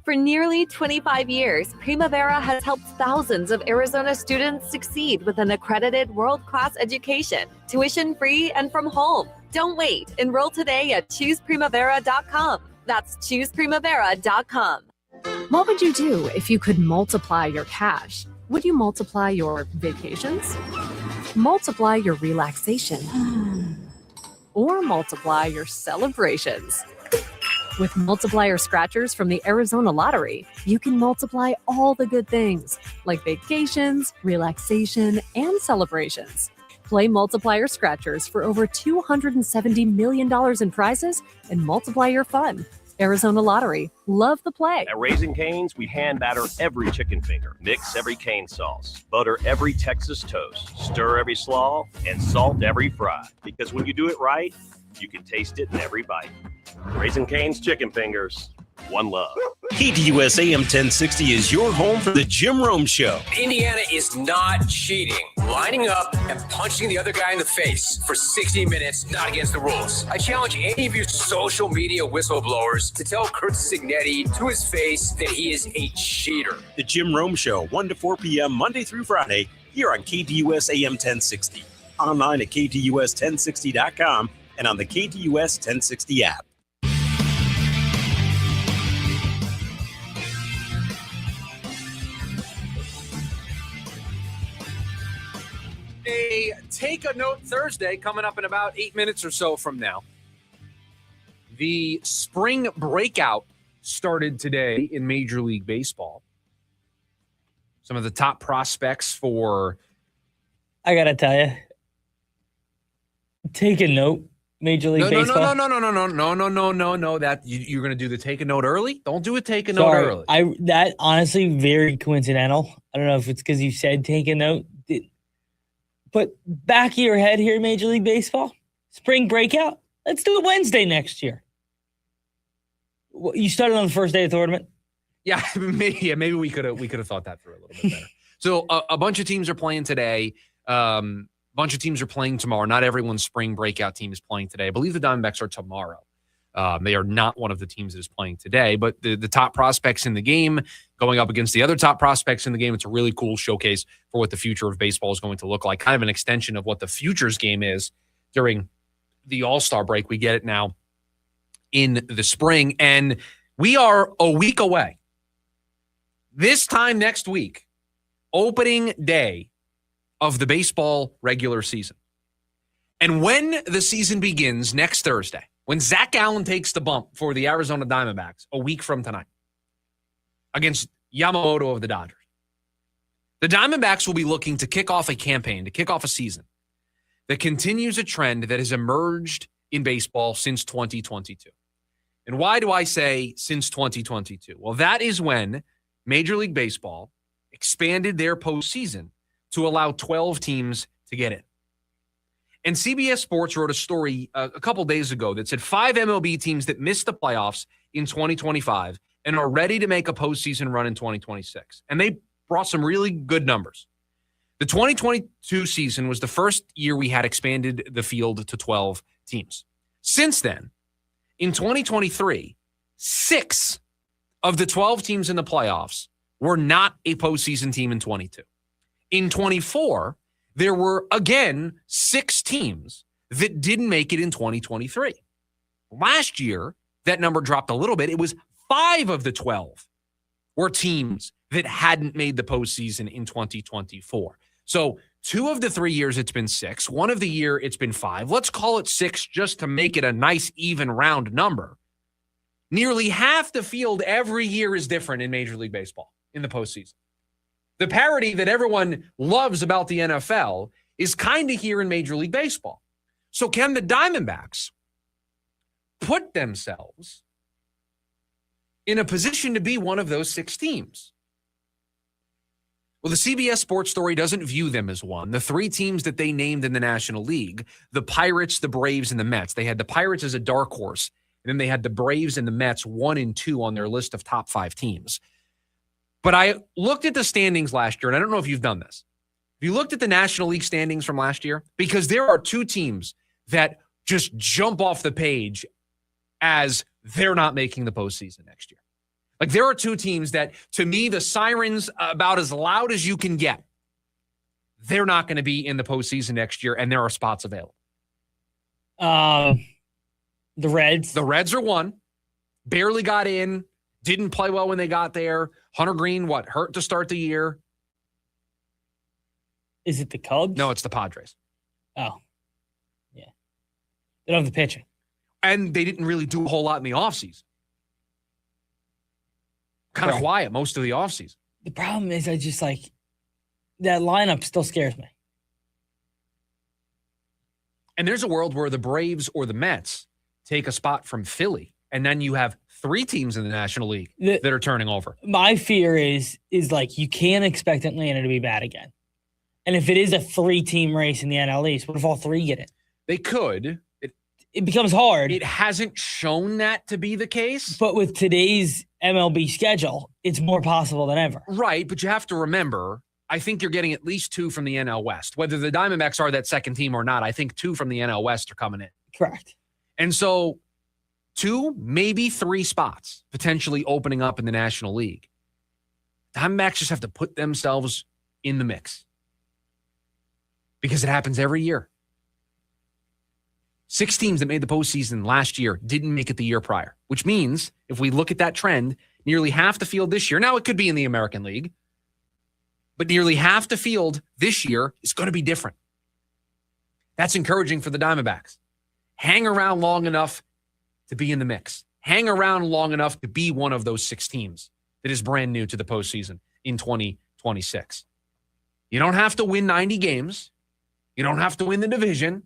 For nearly 25 years, Primavera has helped thousands of Arizona students succeed with an accredited world-class education, tuition-free and from home. Don't wait. Enroll today at chooseprimavera.com. That's chooseprimavera.com. What would you do if you could multiply your cash? Would you multiply your vacations? Multiply your relaxation? Or multiply your celebrations? With multiplier scratchers from the Arizona Lottery, you can multiply all the good things, like vacations, relaxation, and celebrations. Play multiplier scratchers for over $270 million in prizes and multiply your fun. Arizona Lottery. Love the play. At Raising Cane's, we hand batter every chicken finger, mix every cane sauce, butter every Texas toast, stir every slaw, and salt every fry. Because when you do it right, you can taste it in every bite. Raising Cane's chicken fingers. One love. KDUS AM 1060 is your home for the Jim Rome Show. Indiana is not cheating. Lining up and punching the other guy in the face for 60 minutes, not against the rules. I challenge any of you social media whistleblowers to tell Kurt Signetti to his face that he is a cheater. The Jim Rome Show, 1 to 4 p.m. Monday through Friday, here on KDUS AM 1060. Online at KDUS1060.com and on the KDUS 1060 app. A Take a Note Thursday coming up in about 8 minutes or so from now. The spring breakout started today in Major League Baseball. Some of the top prospects for... I got to tell you, take a note, Major League Baseball. No. That you're going to do the Take a Note early? Don't do a Take a Note early. That honestly very coincidental. I don't know if it's because you said take a note. But back of your head here, Major League Baseball, spring breakout. Let's do it Wednesday next year. You started on the first day of the tournament. Yeah, maybe we could have thought that through a little bit better. So a bunch of teams are playing today. A bunch of teams are playing tomorrow. Not everyone's spring breakout team is playing today. I believe the Diamondbacks are tomorrow. They are not one of the teams that is playing today, but the top prospects in the game going up against the other top prospects in the game. It's a really cool showcase for what the future of baseball is going to look like, kind of an extension of what the futures game is during the All-Star break. We get it now in the spring, and we are a week away. This time next week, opening day of the baseball regular season. And when the season begins next Thursday, when Zach Allen takes the bump for the Arizona Diamondbacks a week from tonight against Yamamoto of the Dodgers, the Diamondbacks will be looking to kick off a campaign, to kick off a season that continues a trend that has emerged in baseball since 2022. And why do I say since 2022? Well, that is when Major League Baseball expanded their postseason to allow 12 teams to get in. And CBS Sports wrote a story a couple days ago that said 5 MLB teams that missed the playoffs in 2025 and are ready to make a postseason run in 2026. And they brought some really good numbers. The 2022 season was the first year we had expanded the field to 12 teams. Since then, in 2023, 6 of the 12 teams in the playoffs were not a postseason team in 22. In 24, there were, again, 6 teams that didn't make it in 2023. Last year, that number dropped a little bit. It was 5 of the 12 were teams that hadn't made the postseason in 2024. So 2 of the 3 years, it's been 6. 1 of the year, it's been 5. Let's call it 6 just to make it a nice, even, round number. Nearly half the field every year is different in Major League Baseball in the postseason. The parity that everyone loves about the NFL is kind of here in Major League Baseball. So can the Diamondbacks put themselves in a position to be one of those 6 teams? Well, the CBS Sports story doesn't view them as one. The 3 teams that they named in the National League, the Pirates, the Braves, and the Mets. They had the Pirates as a dark horse, and then they had the Braves and the Mets 1 and 2 on their list of top 5 teams. But I looked at the standings last year, and I don't know if you've done this. If you looked at the National League standings from last year, because there are 2 teams that just jump off the page as they're not making the postseason next year. Like, there are 2 teams that, to me, the sirens about as loud as you can get. They're not going to be in the postseason next year, and there are spots available. The Reds. The Reds are 1. Barely got in. Didn't play well when they got there. Hunter Green, hurt to start the year? Is it the Cubs? No, it's the Padres. Oh. Yeah. They don't have the pitching. And they didn't really do a whole lot in the offseason. Kind of quiet most of the offseason. The problem is I just like that lineup still scares me. And there's a world where the Braves or the Mets take a spot from Philly, and then you have 3 teams in the National League that are turning over. My fear is like you can't expect Atlanta to be bad again. And if it is a 3-team race in the NL East, what if all 3 get it? They could. It becomes hard. It hasn't shown that to be the case. But with today's MLB schedule, it's more possible than ever. Right, but you have to remember, I think you're getting at least 2 from the NL West. Whether the Diamondbacks are that second team or not, I think 2 from the NL West are coming in. Correct. And so 2, maybe 3 spots potentially opening up in the National League. Diamondbacks just have to put themselves in the mix because it happens every year. 6 teams that made the postseason last year didn't make it the year prior, which means if we look at that trend, nearly half the field this year, now it could be in the American League, but nearly half the field this year is going to be different. That's encouraging for the Diamondbacks. Hang around long enough to be in the mix. Hang around long enough to be one of those 6 teams that is brand new to the postseason in 2026. You don't have to win 90 games. You don't have to win the division.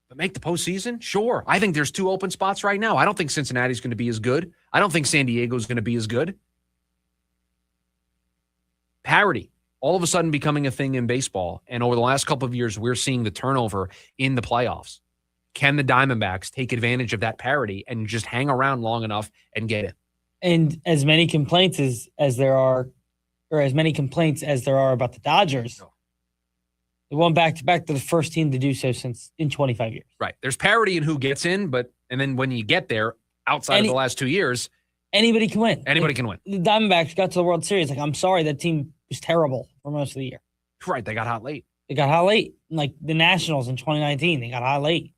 But make the postseason? Sure. I think there's 2 open spots right now. I don't think Cincinnati's going to be as good. I don't think San Diego's going to be as good. Parity, all of a sudden becoming a thing in baseball. And over the last couple of years, we're seeing the turnover in the playoffs. Can the Diamondbacks take advantage of that parity and just hang around long enough and get it? And as many complaints as there are, or as many complaints as there are about the Dodgers, they won back-to-back to the first team to do so since in 25 years. Right. There's parity in who gets in, and then when you get there, outside of the last 2 years, anybody can win. Anybody can win. The Diamondbacks got to the World Series. Like, I'm sorry, that team was terrible for most of the year. Right. They got hot late. Like the Nationals in 2019, they got hot late.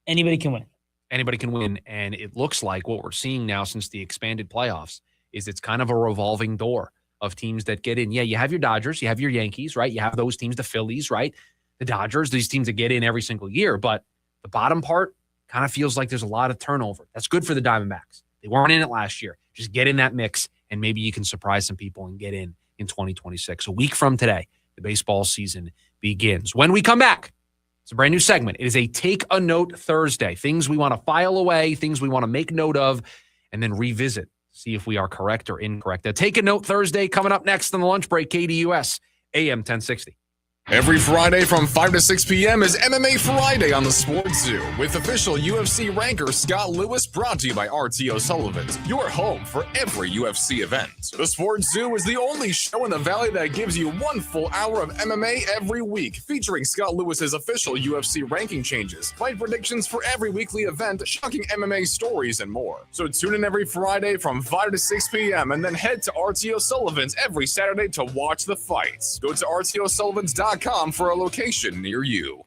Anybody can win. Anybody can win. And it looks like what we're seeing now since the expanded playoffs is it's kind of a revolving door of teams that get in. Yeah, you have your Dodgers, you have your Yankees, right? You have those teams, the Phillies, right? The Dodgers, these teams that get in every single year. But the bottom part kind of feels like there's a lot of turnover. That's good for the Diamondbacks. They weren't in it last year. Just get in that mix, and maybe you can surprise some people and get in 2026. A week from today, the baseball season begins. When we come back, it's a brand new segment. It is a Take a Note Thursday. Things we want to file away, things we want to make note of, and then revisit, see if we are correct or incorrect. A Take a Note Thursday coming up next on the lunch break, KDUS, AM 1060. Every Friday from 5 to 6 p.m. is MMA Friday on the Sports Zoo with official UFC ranker Scott Lewis, brought to you by RTO Sullivan's, your home for every UFC event. The Sports Zoo is the only show in the Valley that gives you 1 full hour of MMA every week, featuring Scott Lewis's official UFC ranking changes, fight predictions for every weekly event, shocking MMA stories, and more. So tune in every Friday from 5 to 6 p.m. and then head to RTO Sullivan's every Saturday to watch the fights. Go to RTOSullivans.com for a location near you.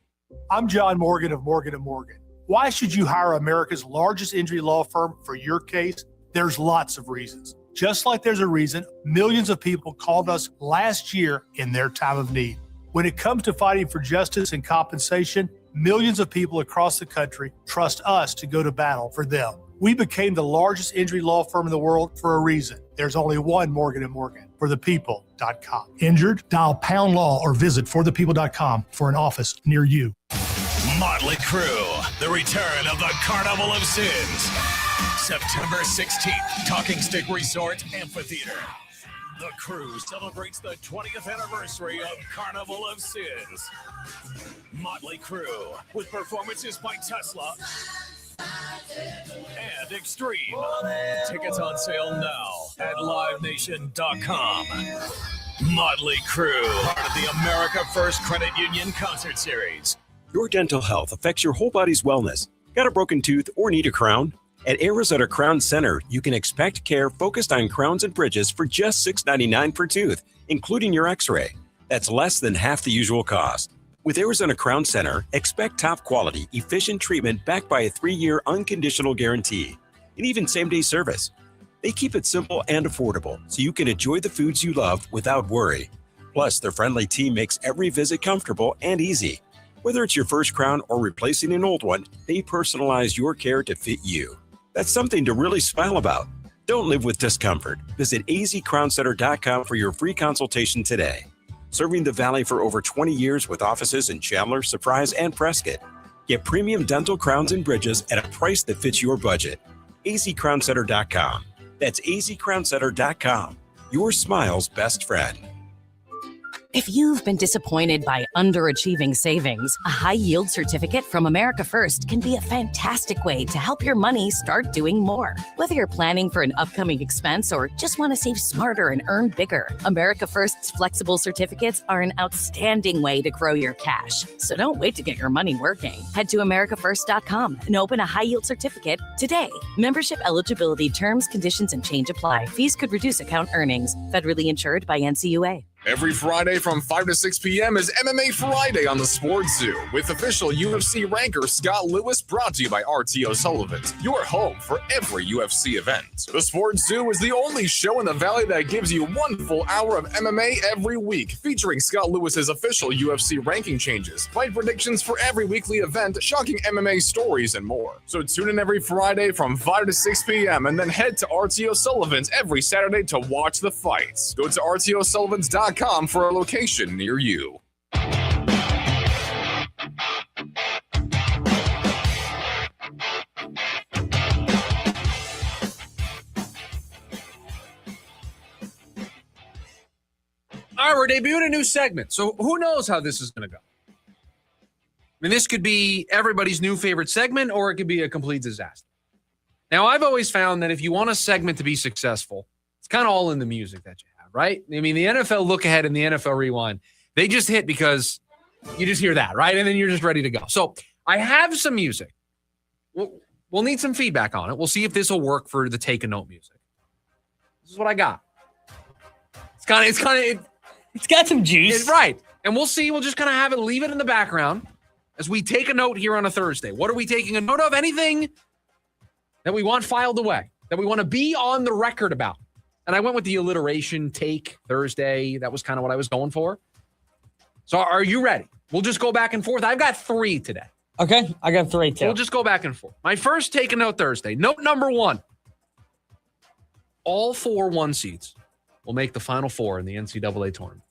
I'm John Morgan of Morgan & Morgan. Why should you hire America's largest injury law firm for your case? There's lots of reasons. Just like there's a reason millions of people called us last year in their time of need. When it comes to fighting for justice and compensation, millions of people across the country trust us to go to battle for them. We became the largest injury law firm in the world for a reason. There's only one Morgan & Morgan, forthepeople.com. Injured? Dial pound law or visit forthepeople.com for an office near you. Motley Crue, the return of the Carnival of Sins. September 16th, Talking Stick Resort Amphitheater. The Crew celebrates the 20th anniversary of Carnival of Sins. Motley Crue, with performances by Tesla and Extreme. Tickets on sale now at livenation.com. Motley Crue, part of the America First Credit Union Concert Series. Your dental health affects your whole body's wellness. Got a broken tooth or need a crown? At Arizona Crown Center, you can expect care focused on crowns and bridges for just $6.99 per tooth, including your x-ray. That's less than half the usual cost. With Arizona Crown Center, expect top quality, efficient treatment backed by a 3-year unconditional guarantee, and even same-day service. They keep it simple and affordable, so you can enjoy the foods you love without worry. Plus, their friendly team makes every visit comfortable and easy. Whether it's your first crown or replacing an old one, they personalize your care to fit you. That's something to really smile about. Don't live with discomfort. Visit azcrowncenter.com for your free consultation today. Serving the Valley for over 20 years with offices in Chandler, Surprise, and Prescott. Get premium dental crowns and bridges at a price that fits your budget. azcrowncenter.com. That's azcrowncenter.com. Your smile's best friend. If you've been disappointed by underachieving savings, a high-yield certificate from America First can be a fantastic way to help your money start doing more. Whether you're planning for an upcoming expense or just want to save smarter and earn bigger, America First's flexible certificates are an outstanding way to grow your cash. So don't wait to get your money working. Head to americafirst.com and open a high-yield certificate today. Membership eligibility, terms, conditions, and change apply. Fees could reduce account earnings. Federally insured by NCUA. Every Friday from 5 to 6 p.m. is MMA Friday on the Sports Zoo with official UFC ranker Scott Lewis, brought to you by RTO Sullivan's, your home for every UFC event. The Sports Zoo is the only show in the Valley that gives you 1 full hour of MMA every week, featuring Scott Lewis's official UFC ranking changes, fight predictions for every weekly event, shocking MMA stories, and more. So tune in every Friday from 5 to 6 p.m. and then head to RTO Sullivan's every Saturday to watch the fights. Go to RTOSullivans.com for a location near you. All right, we're debuting a new segment. So who knows how this is going to go? I mean, this could be everybody's new favorite segment, or it could be a complete disaster. Now, I've always found that if you want a segment to be successful, it's kind of all in the music that you have, right? I mean, the NFL Look Ahead and the NFL Rewind, they just hit because you just hear that, right? And then you're just ready to go. So I have some music. We'll need some feedback on it. We'll see if this will work for the take a note music. This is what I got. It's got some juice. Right. And we'll see. We'll just kind of have it, leave it in the background as we take a note here on a Thursday. What are we taking a note of? Anything that we want filed away, that we want to be on the record about. And I went with the alliteration take Thursday. That was kind of what I was going for. So are you ready? We'll just go back and forth. I've got 3 today. Okay. I got 3 too. We'll just go back and forth. My first take a note Thursday. Note number 1. All 4 1 seeds will make the Final Four in the NCAA tournament.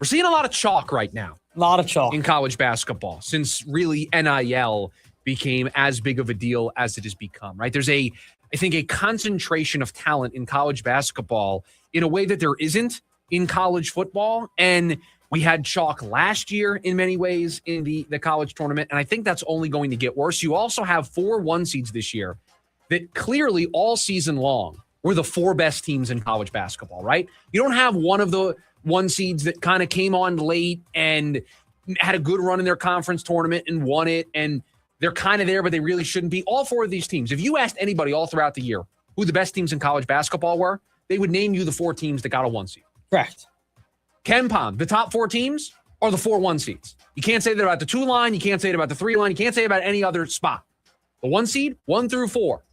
We're seeing a lot of chalk right now. A lot of chalk. In college basketball, since really NIL became as big of a deal as it has become, right? There's I think a concentration of talent in college basketball in a way that there isn't in college football. And we had chalk last year in many ways in the college tournament. And I think that's only going to get worse. You also have 4 1 seeds this year that clearly all season long were the 4 best teams in college basketball, right? You don't have one of the 1 seeds that kind of came on late and had a good run in their conference tournament and won it. And they're kind of there, but they really shouldn't be. All 4 of these teams, if you asked anybody all throughout the year who the best teams in college basketball were, they would name you the 4 teams that got a 1 seed. Correct. KenPom, the top 4 teams are the 4 1 seeds. You can't say that about the 2 line. You can't say it about the 3 line. You can't say it about any other spot. The 1 seed, 1 through 4,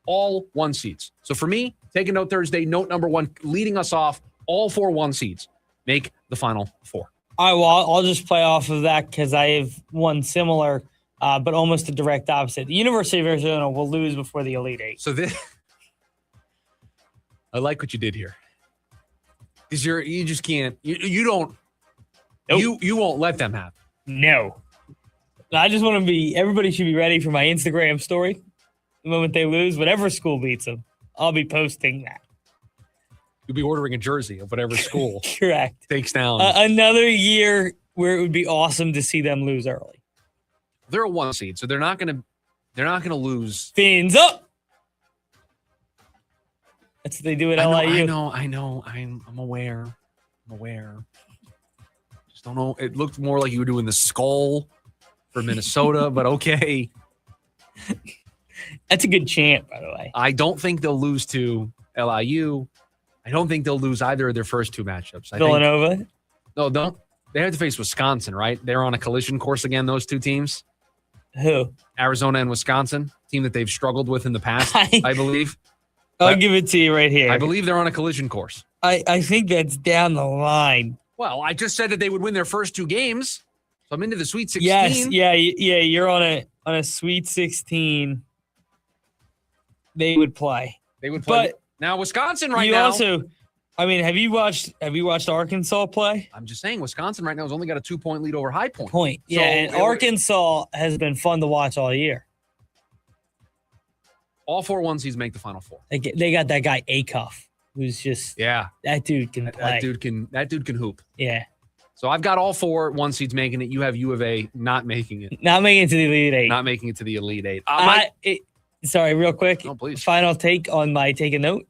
all 1 seeds. So for me, take a note Thursday, note number 1, leading us off, all 4 1 seeds make the Final Four. All right, well, I'll just play off of that because I have one similar, but almost a direct opposite. The University of Arizona will lose before the Elite Eight. So I like what you did here. Because you just can't, you don't, nope. you won't let them happen. No. I just want to everybody should be ready for my Instagram story. The moment they lose, whatever school beats them, I'll be posting that. You'll be ordering a jersey of whatever school Correct. takes down. Another year where it would be awesome to see them lose early. They're a 1 seed, so they're not going to lose. Fins up. That's what they do at LIU. I know. I'm aware. Just don't know. It looked more like you were doing the skull for Minnesota, but okay. That's a good chant, by the way. I don't think they'll lose to LIU. I don't think they'll lose either of their first 2 matchups. Villanova? No, don't. They have to face Wisconsin, right? They're on a collision course again, those 2 teams. Who? Arizona and Wisconsin, team that they've struggled with in the past, I believe. I'll give it to you right here. I believe they're on a collision course. I think that's down the line. Well, I just said that they would win their first 2 games. So I'm into the Sweet 16. Yes, yeah, you're on a Sweet 16. They would play. They would play. But now Wisconsin right you now. also, I mean, have you watched Arkansas play? I'm just saying, Wisconsin right now has only got a 2-point lead over High Point. Yeah, and Arkansas has been fun to watch all year. All 4 1-seeds make the Final Four. They got that guy Acuff, who's just that dude can play. That dude can hoop. Yeah. So I've got all 4 1-seeds making it. You have U of A not making it. Not making it to the Elite Eight. Not making it to the Elite Eight. Sorry, real quick. No, please. Final take on my take a note.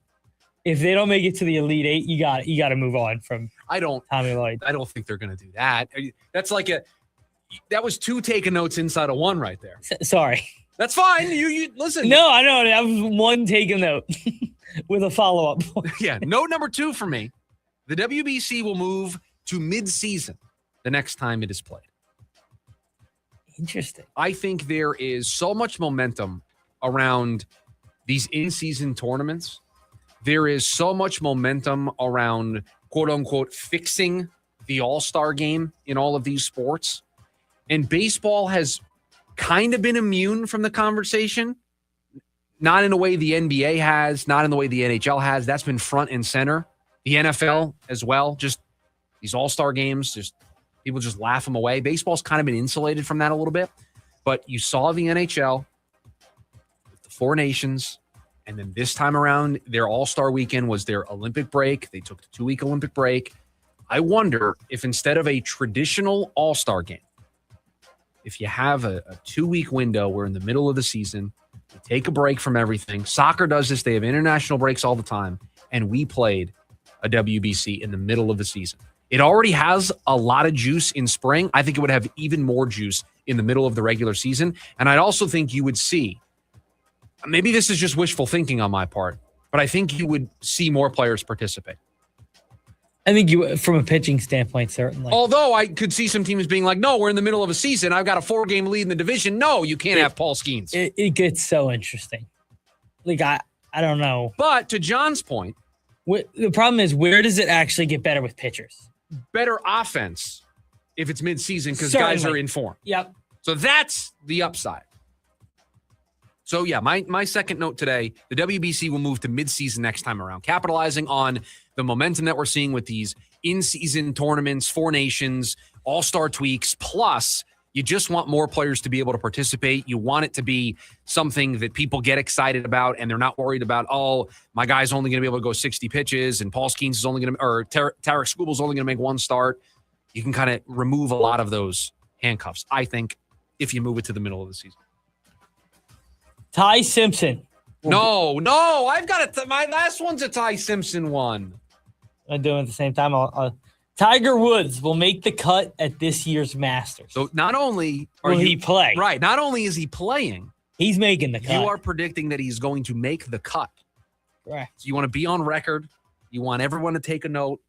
If they don't make it to the Elite Eight, you got to move on from Tommy Lloyd. I don't think they're going to do that. That's like that was 2 taking notes inside of 1 right there. Sorry. That's fine. You listen. No, I know. That was 1 taking note with a follow-up. Yeah. Note number 2 for me. The WBC will move to mid-season the next time it is played. Interesting. I think there is so much momentum around these in-season tournaments. There is so much momentum around, quote-unquote, fixing the all-star game in all of these sports. And baseball has kind of been immune from the conversation. Not in the way the NBA has, not in the way the NHL has. That's been front and center. The NFL as well. Just these all-star games, just people just laugh them away. Baseball's kind of been insulated from that a little bit. But you saw the NHL with the 4 nations. And then this time around, their all-star weekend was their Olympic break. They took the 2-week Olympic break. I wonder if instead of a traditional all-star game, if you have a 2-week window, we're in the middle of the season, you take a break from everything. Soccer does this. They have international breaks all the time. And we played a WBC in the middle of the season. It already has a lot of juice in spring. I think it would have even more juice in the middle of the regular season. And I'd also think you would see, maybe this is just wishful thinking on my part, but I think you would see more players participate. I think you, from a pitching standpoint, certainly. Although I could see some teams being like, no, we're in the middle of a season. I've got a 4-game lead in the division. No, you can't have Paul Skeens. It gets so interesting. Like, I don't know. But to John's point, the problem is, where does it actually get better with pitchers? Better offense if it's midseason because guys are in form. Yep. So that's the upside. So, yeah, my second note today, the WBC will move to midseason next time around, capitalizing on the momentum that we're seeing with these in-season tournaments, 4 nations, all-star tweaks, plus you just want more players to be able to participate. You want it to be something that people get excited about, and they're not worried about, oh, my guy's only going to be able to go 60 pitches, and Paul Skeens is only going to, or Tarek Skubal's only going to make 1 start. You can kind of remove a lot of those handcuffs, I think, if you move it to the middle of the season. Ty Simpson. No, I've got it. My last one's a Ty Simpson one. I'm doing it at the same time. Tiger Woods will make the cut at this year's Masters. So not only will he play, right? Not only is he playing, he's making the cut. You are predicting that he's going to make the cut. Correct. So you want to be on record. You want everyone to take a note.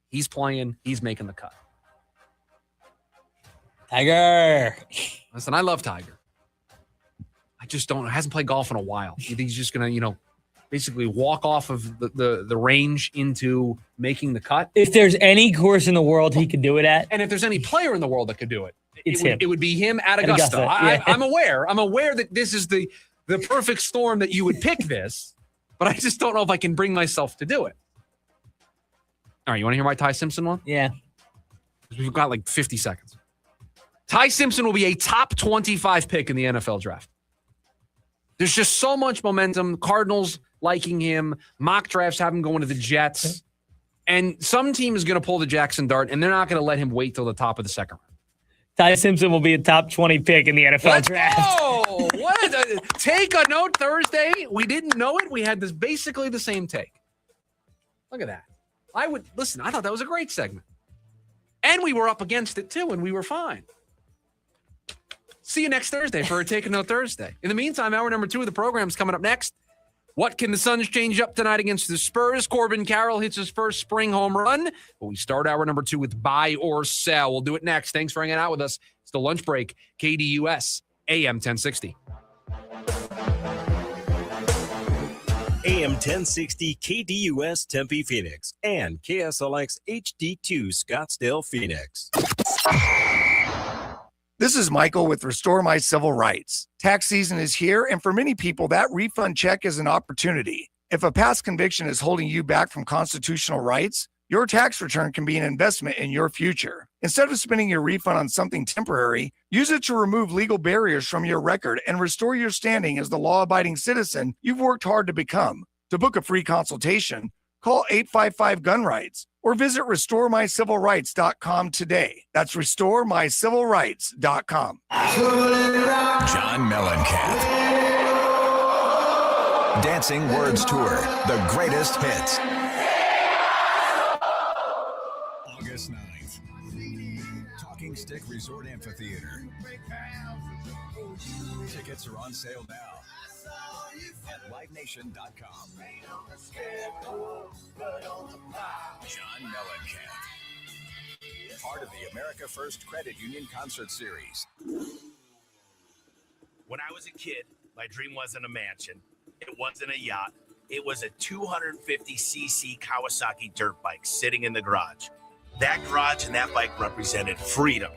He's playing. He's making the cut. Tiger. Listen, I love Tiger. I just don't. Hasn't played golf in a while. You think he's just gonna, basically walk off of the range into making the cut? If there's any course in the world he could do it at, and if there's any player in the world that could do it, it would be him at Augusta. Yeah. I'm aware that this is the perfect storm that you would pick this, but I just don't know if I can bring myself to do it. All right, you want to hear my Ty Simpson one? Yeah. We've got like 50 seconds. Ty Simpson will be a top 25 pick in the NFL draft. There's just so much momentum. Cardinals liking him. Mock drafts have him going to the Jets. And some team is going to pull the Jackson Dart, and they're not going to let him wait till the top of the second round. Ty Simpson will be a top 20 pick in the NFL draft. Oh, take a note Thursday. We didn't know it. We had this basically the same take. Look at that. I thought that was a great segment. And we were up against it too, and we were fine. See you next Thursday for a Take a Note Thursday. In the meantime, hour number 2 of the program is coming up next. What can the Suns change up tonight against the Spurs? Corbin Carroll hits his first spring home run. But we start hour number 2 with buy or sell. We'll do it next. Thanks for hanging out with us. It's the lunch break. KDUS AM 1060. AM 1060 KDUS Tempe Phoenix and KSLX HD2 Scottsdale Phoenix. This is Michael with Restore My Civil Rights. Tax season is here, and for many people, that refund check is an opportunity. If a past conviction is holding you back from constitutional rights, your tax return can be an investment in your future. Instead of spending your refund on something temporary, use it to remove legal barriers from your record and restore your standing as the law-abiding citizen you've worked hard to become. To book a free consultation, call 855-GUN-RIGHTS or visit RestoreMyCivilRights.com today. That's RestoreMyCivilRights.com. John Mellencamp. Dancing Words Tour, the greatest hits. August 9th. Talking Stick Resort Amphitheater. Tickets are on sale now at livenation.com. John Mellencamp, part of the America First Credit Union Concert Series. When I was a kid, my dream wasn't a mansion. It wasn't a yacht. It was a 250cc Kawasaki dirt bike sitting in the garage. That garage and that bike represented freedom.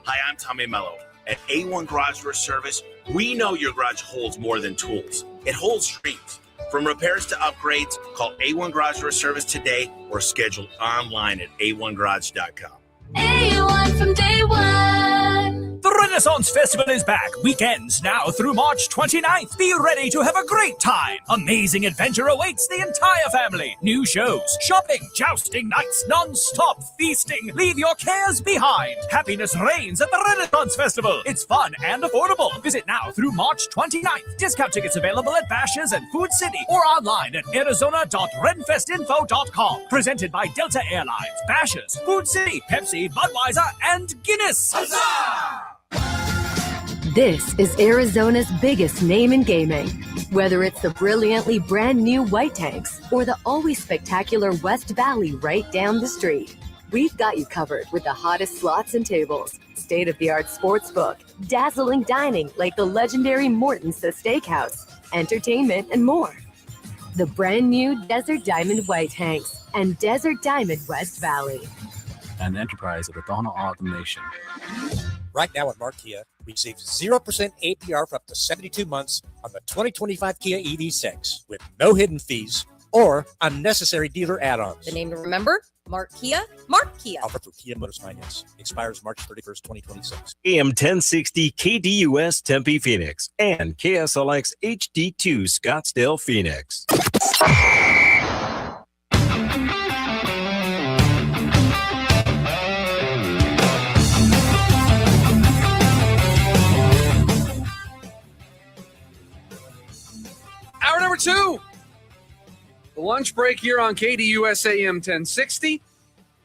Hi, I'm Tommy Mello. At A1 Garage Door Service, we know your garage holds more than tools. It holds dreams. From repairs to upgrades, call A1 Garage Door Service today or schedule online at a1garage.com. A1 from day one. The Renaissance Festival is back. Weekends now through March 29th. Be ready to have a great time. Amazing adventure awaits the entire family. New shows, shopping, jousting nights, non-stop feasting. Leave your cares behind. Happiness reigns at the Renaissance Festival. It's fun and affordable. Visit now through March 29th. Discount tickets available at Bashas' and Food City or online at arizona.renfestinfo.com. Presented by Delta Airlines, Bashas', Food City, Pepsi, Budweiser, and Guinness. Huzzah! This is Arizona's biggest name in gaming. Whether it's the brilliantly brand new White Tanks or the always spectacular West Valley right down the street, we've got you covered with the hottest slots and tables, state-of-the-art sports book, dazzling dining like the legendary Morton's The Steakhouse, entertainment, and more. The brand new Desert Diamond White Tanks and Desert Diamond West Valley. An enterprise of the Jordan Ott Nation. Right now at Mark Kia, receive 0% APR for up to 72 months on the 2025 Kia EV6 with no hidden fees or unnecessary dealer add-ons. The name to remember? Mark Kia. Mark Kia. Offer through Kia Motors Finance. Expires March 31st, 2026. AM 1060 KDUS Tempe Phoenix and KSLX HD2 Scottsdale Phoenix. Hour number 2. The lunch break here on KDUS AM 1060.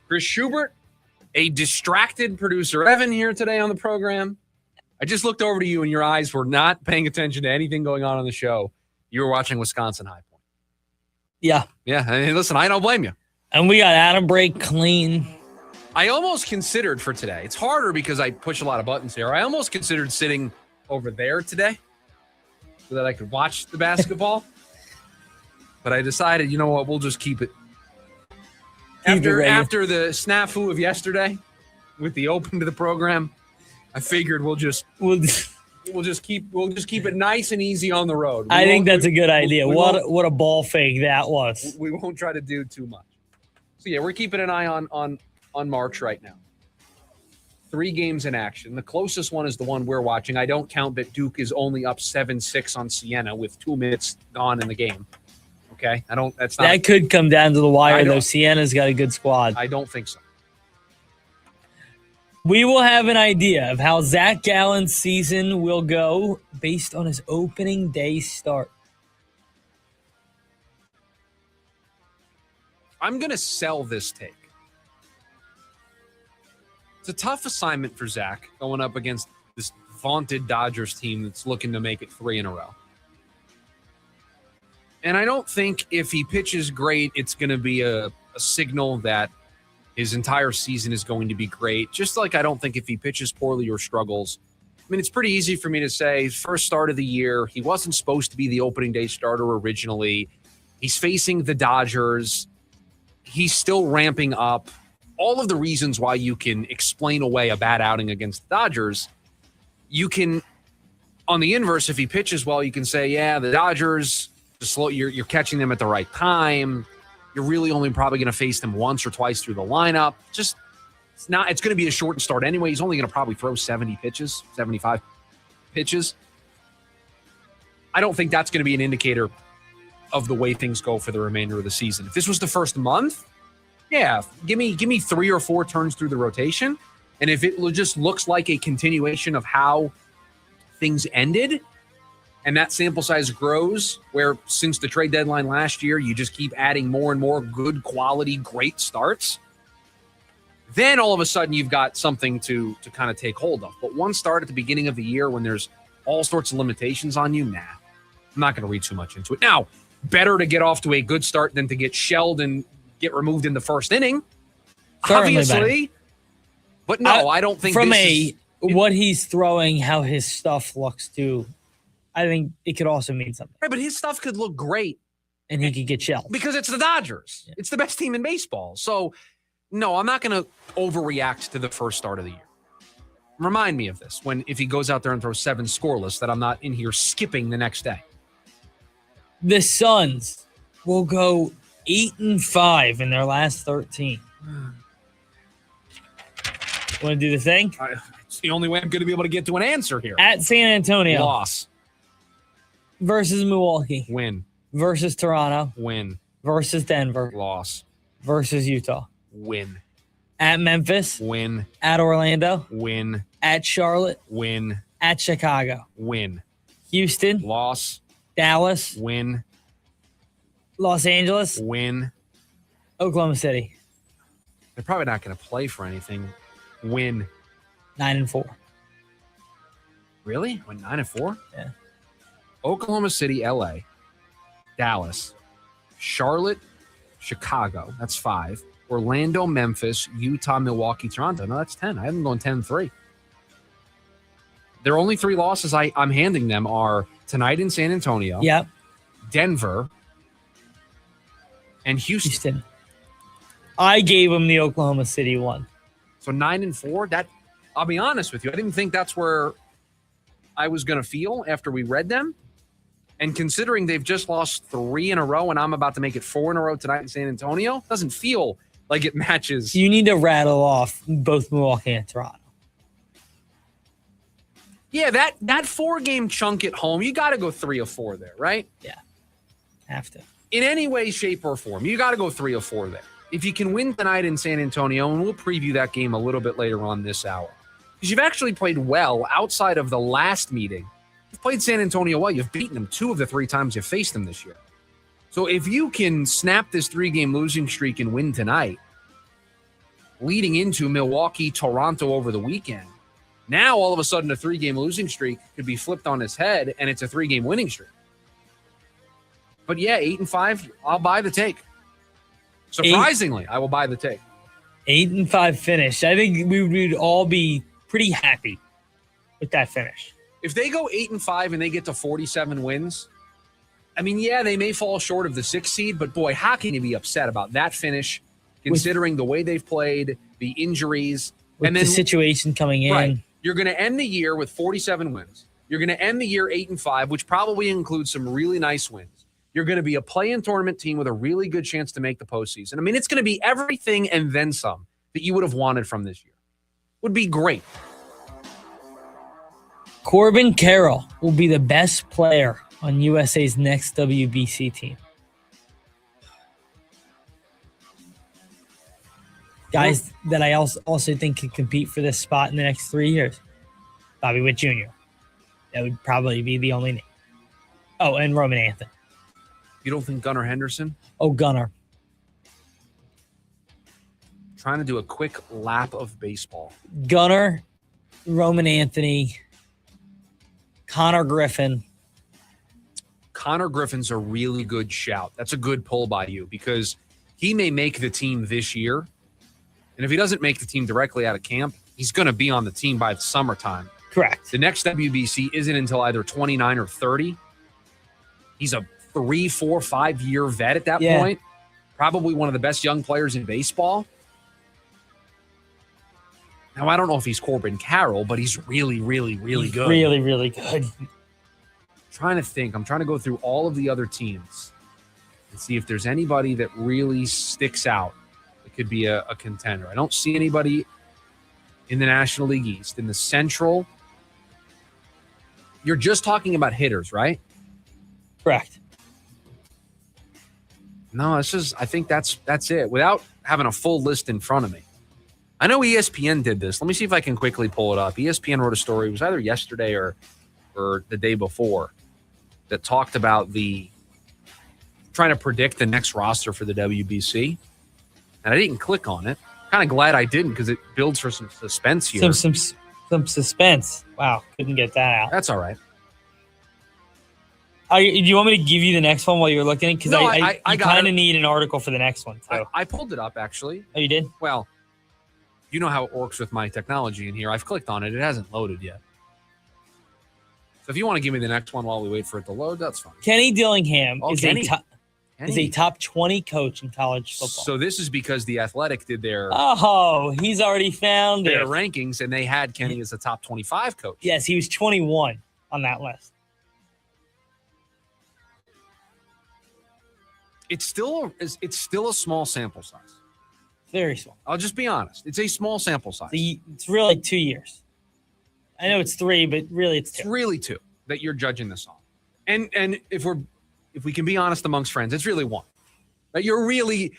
Chris Schubert, a distracted producer Evan here today on the program. I just looked over to you and your eyes were not paying attention to anything going on the show. You were watching Wisconsin High Point. Yeah. Yeah. And listen, I don't blame you. And we got Adam break clean. I almost considered for today. It's harder because I push a lot of buttons here. I almost considered sitting over there today so that I could watch the basketball. But I decided, you know what, we'll just keep it. After the snafu of yesterday with the open to the program, I figured we'll just keep it nice and easy on the road. I think that's a good idea. What a ball fake that was. We won't try to do too much. So yeah, we're keeping an eye on March right now. 3 games in action. The closest one is the one we're watching. I don't count that Duke is only up 7-6 on Siena with 2 minutes gone in the game. Okay, that could come down to the wire, though. Siena's got a good squad. I don't think so. We will have an idea of how Zach Gallen's season will go based on his opening day start. I'm going to sell this take. It's a tough assignment for Zach going up against this vaunted Dodgers team that's looking to make it 3 in a row. And I don't think if he pitches great, it's going to be a signal that his entire season is going to be great. Just like I don't think if he pitches poorly or struggles. I mean, it's pretty easy for me to say first start of the year, he wasn't supposed to be the opening day starter originally. He's facing the Dodgers. He's still ramping up. All of the reasons why you can explain away a bad outing against the Dodgers. you can, on the inverse, if he pitches well, you can say, yeah, the Dodgers, you're catching them at the right time. You're really only probably going to face them once or twice through the lineup. Just it's going to be a shortened start anyway. He's only going to probably throw 70 pitches, 75 pitches. I don't think that's going to be an indicator of the way things go for the remainder of the season. If this was the first month, yeah, give me 3 or 4 turns through the rotation. And if it just looks like a continuation of how things ended, and that sample size grows, where since the trade deadline last year, you just keep adding more and more good quality, great starts, then all of a sudden you've got something to kind of take hold of. But one start at the beginning of the year when there's all sorts of limitations on you, nah, I'm not going to read too much into it. Now, better to get off to a good start than to get shelled and get removed in the first inning, Certainly obviously. better. But no, I don't think from what he's throwing, how his stuff looks too, I think it could also mean something. Right, but his stuff could look great. And he could get shelled. Because it's the Dodgers. Yeah. It's the best team in baseball. So, no, I'm not going to overreact to the first start of the year. Remind me of this if he goes out there and throws 7 scoreless, that I'm not in here skipping the next day. The Suns will go 8-5 in their last 13. Want to do the thing? It's the only way I'm going to be able to get to an answer here. At San Antonio. Loss. Versus Milwaukee. Win. Versus Toronto. Win. Versus Denver. Loss. Versus Utah. Win. At Memphis. Win. At Orlando. Win. At Charlotte. Win. At Chicago. Win. Houston. Loss. Dallas. Win. Los Angeles. Win. Oklahoma City. They're probably not going to play for anything. Win. 9-4. Really? Went 9-4? Yeah. Oklahoma City, LA, Dallas, Charlotte, Chicago. That's 5. Orlando, Memphis, Utah, Milwaukee, Toronto. No, that's 10. I have them going 10-3. Their only 3 losses I'm handing them are tonight in San Antonio. Yep. Denver, and Houston. I gave them the Oklahoma City one. So 9-4. That, I'll be honest with you, I didn't think that's where I was going to feel after we read them. And considering they've just lost 3 in a row and I'm about to make it 4 in a row tonight in San Antonio, doesn't feel like it matches. You need to rattle off both Milwaukee and Toronto. Yeah, that 4-game chunk at home, you got to go 3 or 4 there, right? Yeah, have to. In any way, shape, or form, you got to go 3 or 4 there. If you can win tonight in San Antonio, and we'll preview that game a little bit later on this hour, because you've actually played well outside of the last meeting. You've played San Antonio well. You've beaten them 2 of the 3 times you've faced them this year. So if you can snap this 3-game losing streak and win tonight, leading into Milwaukee, Toronto over the weekend, now all of a sudden a 3-game losing streak could be flipped on its head, and it's a 3-game winning streak. But yeah, 8-5, I'll buy the take. Surprisingly, I will buy the take. 8-5 finish. I think we would all be pretty happy with that finish. If they go 8-5 and they get to 47 wins, I mean, yeah, they may fall short of the 6th seed, but boy, how can you be upset about that finish, considering the way they've played, the injuries, and then the situation coming in. Right, you're going to end the year with 47 wins. You're going to end the year 8-5, which probably includes some really nice wins. You're going to be a play-in tournament team with a really good chance to make the postseason. I mean, it's going to be everything and then some that you would have wanted from this year. Would be great. Corbin Carroll will be the best player on USA's next WBC team. Guys that I also think could compete for this spot in the next 3 years. Bobby Witt Jr. That would probably be the only name. Oh, and Roman Anthony. You don't think Gunnar Henderson? Oh, Gunnar. Trying to do a quick lap of baseball. Gunnar, Roman Anthony, Connor Griffin. Connor Griffin's a really good shout. That's a good pull by you because he may make the team this year. And if he doesn't make the team directly out of camp, he's going to be on the team by the summertime. Correct. The next WBC isn't until either 29 or 30. He's a 3, 4, 5-year vet at that point. Probably one of the best young players in baseball. Now, I don't know if he's Corbin Carroll, but he's really, really, really good. Really, really good. Trying to think. I'm trying to go through all of the other teams and see if there's anybody that really sticks out that could be a contender. I don't see anybody in the National League East. In the Central, you're just talking about hitters, right? Correct. No, I think that's it. Without having a full list in front of me. I know ESPN did this. Let me see if I can quickly pull it up. ESPN wrote a story. It was either yesterday or the day before that talked about trying to predict the next roster for the WBC. And I didn't click on it. Kind of glad I didn't because it builds for some suspense here. Some suspense. Wow, couldn't get that out. That's all right. Do you want me to give you the next one while you're looking? Because No, I got kind it. of need an article for the next one. So. I pulled it up, actually. Oh, you did? Well, you know how it works with my technology in here. I've clicked on it. It hasn't loaded yet. So if you want to give me the next one while we wait for it to load, that's fine. Kenny Dillingham is Kenny. a top 20 coach in college football. So this is because The Athletic did their he's already found their it. rankings, and they had Kenny as a top 25 coach. Yes, he was 21 on that list. It's still a small sample size. Very small. I'll just be honest. It's a small sample size. It's really 2 years. I know it's 3, but really it's 2. It's really 2 that you're judging this on. And if we can be honest amongst friends, it's really 1. Right? You're really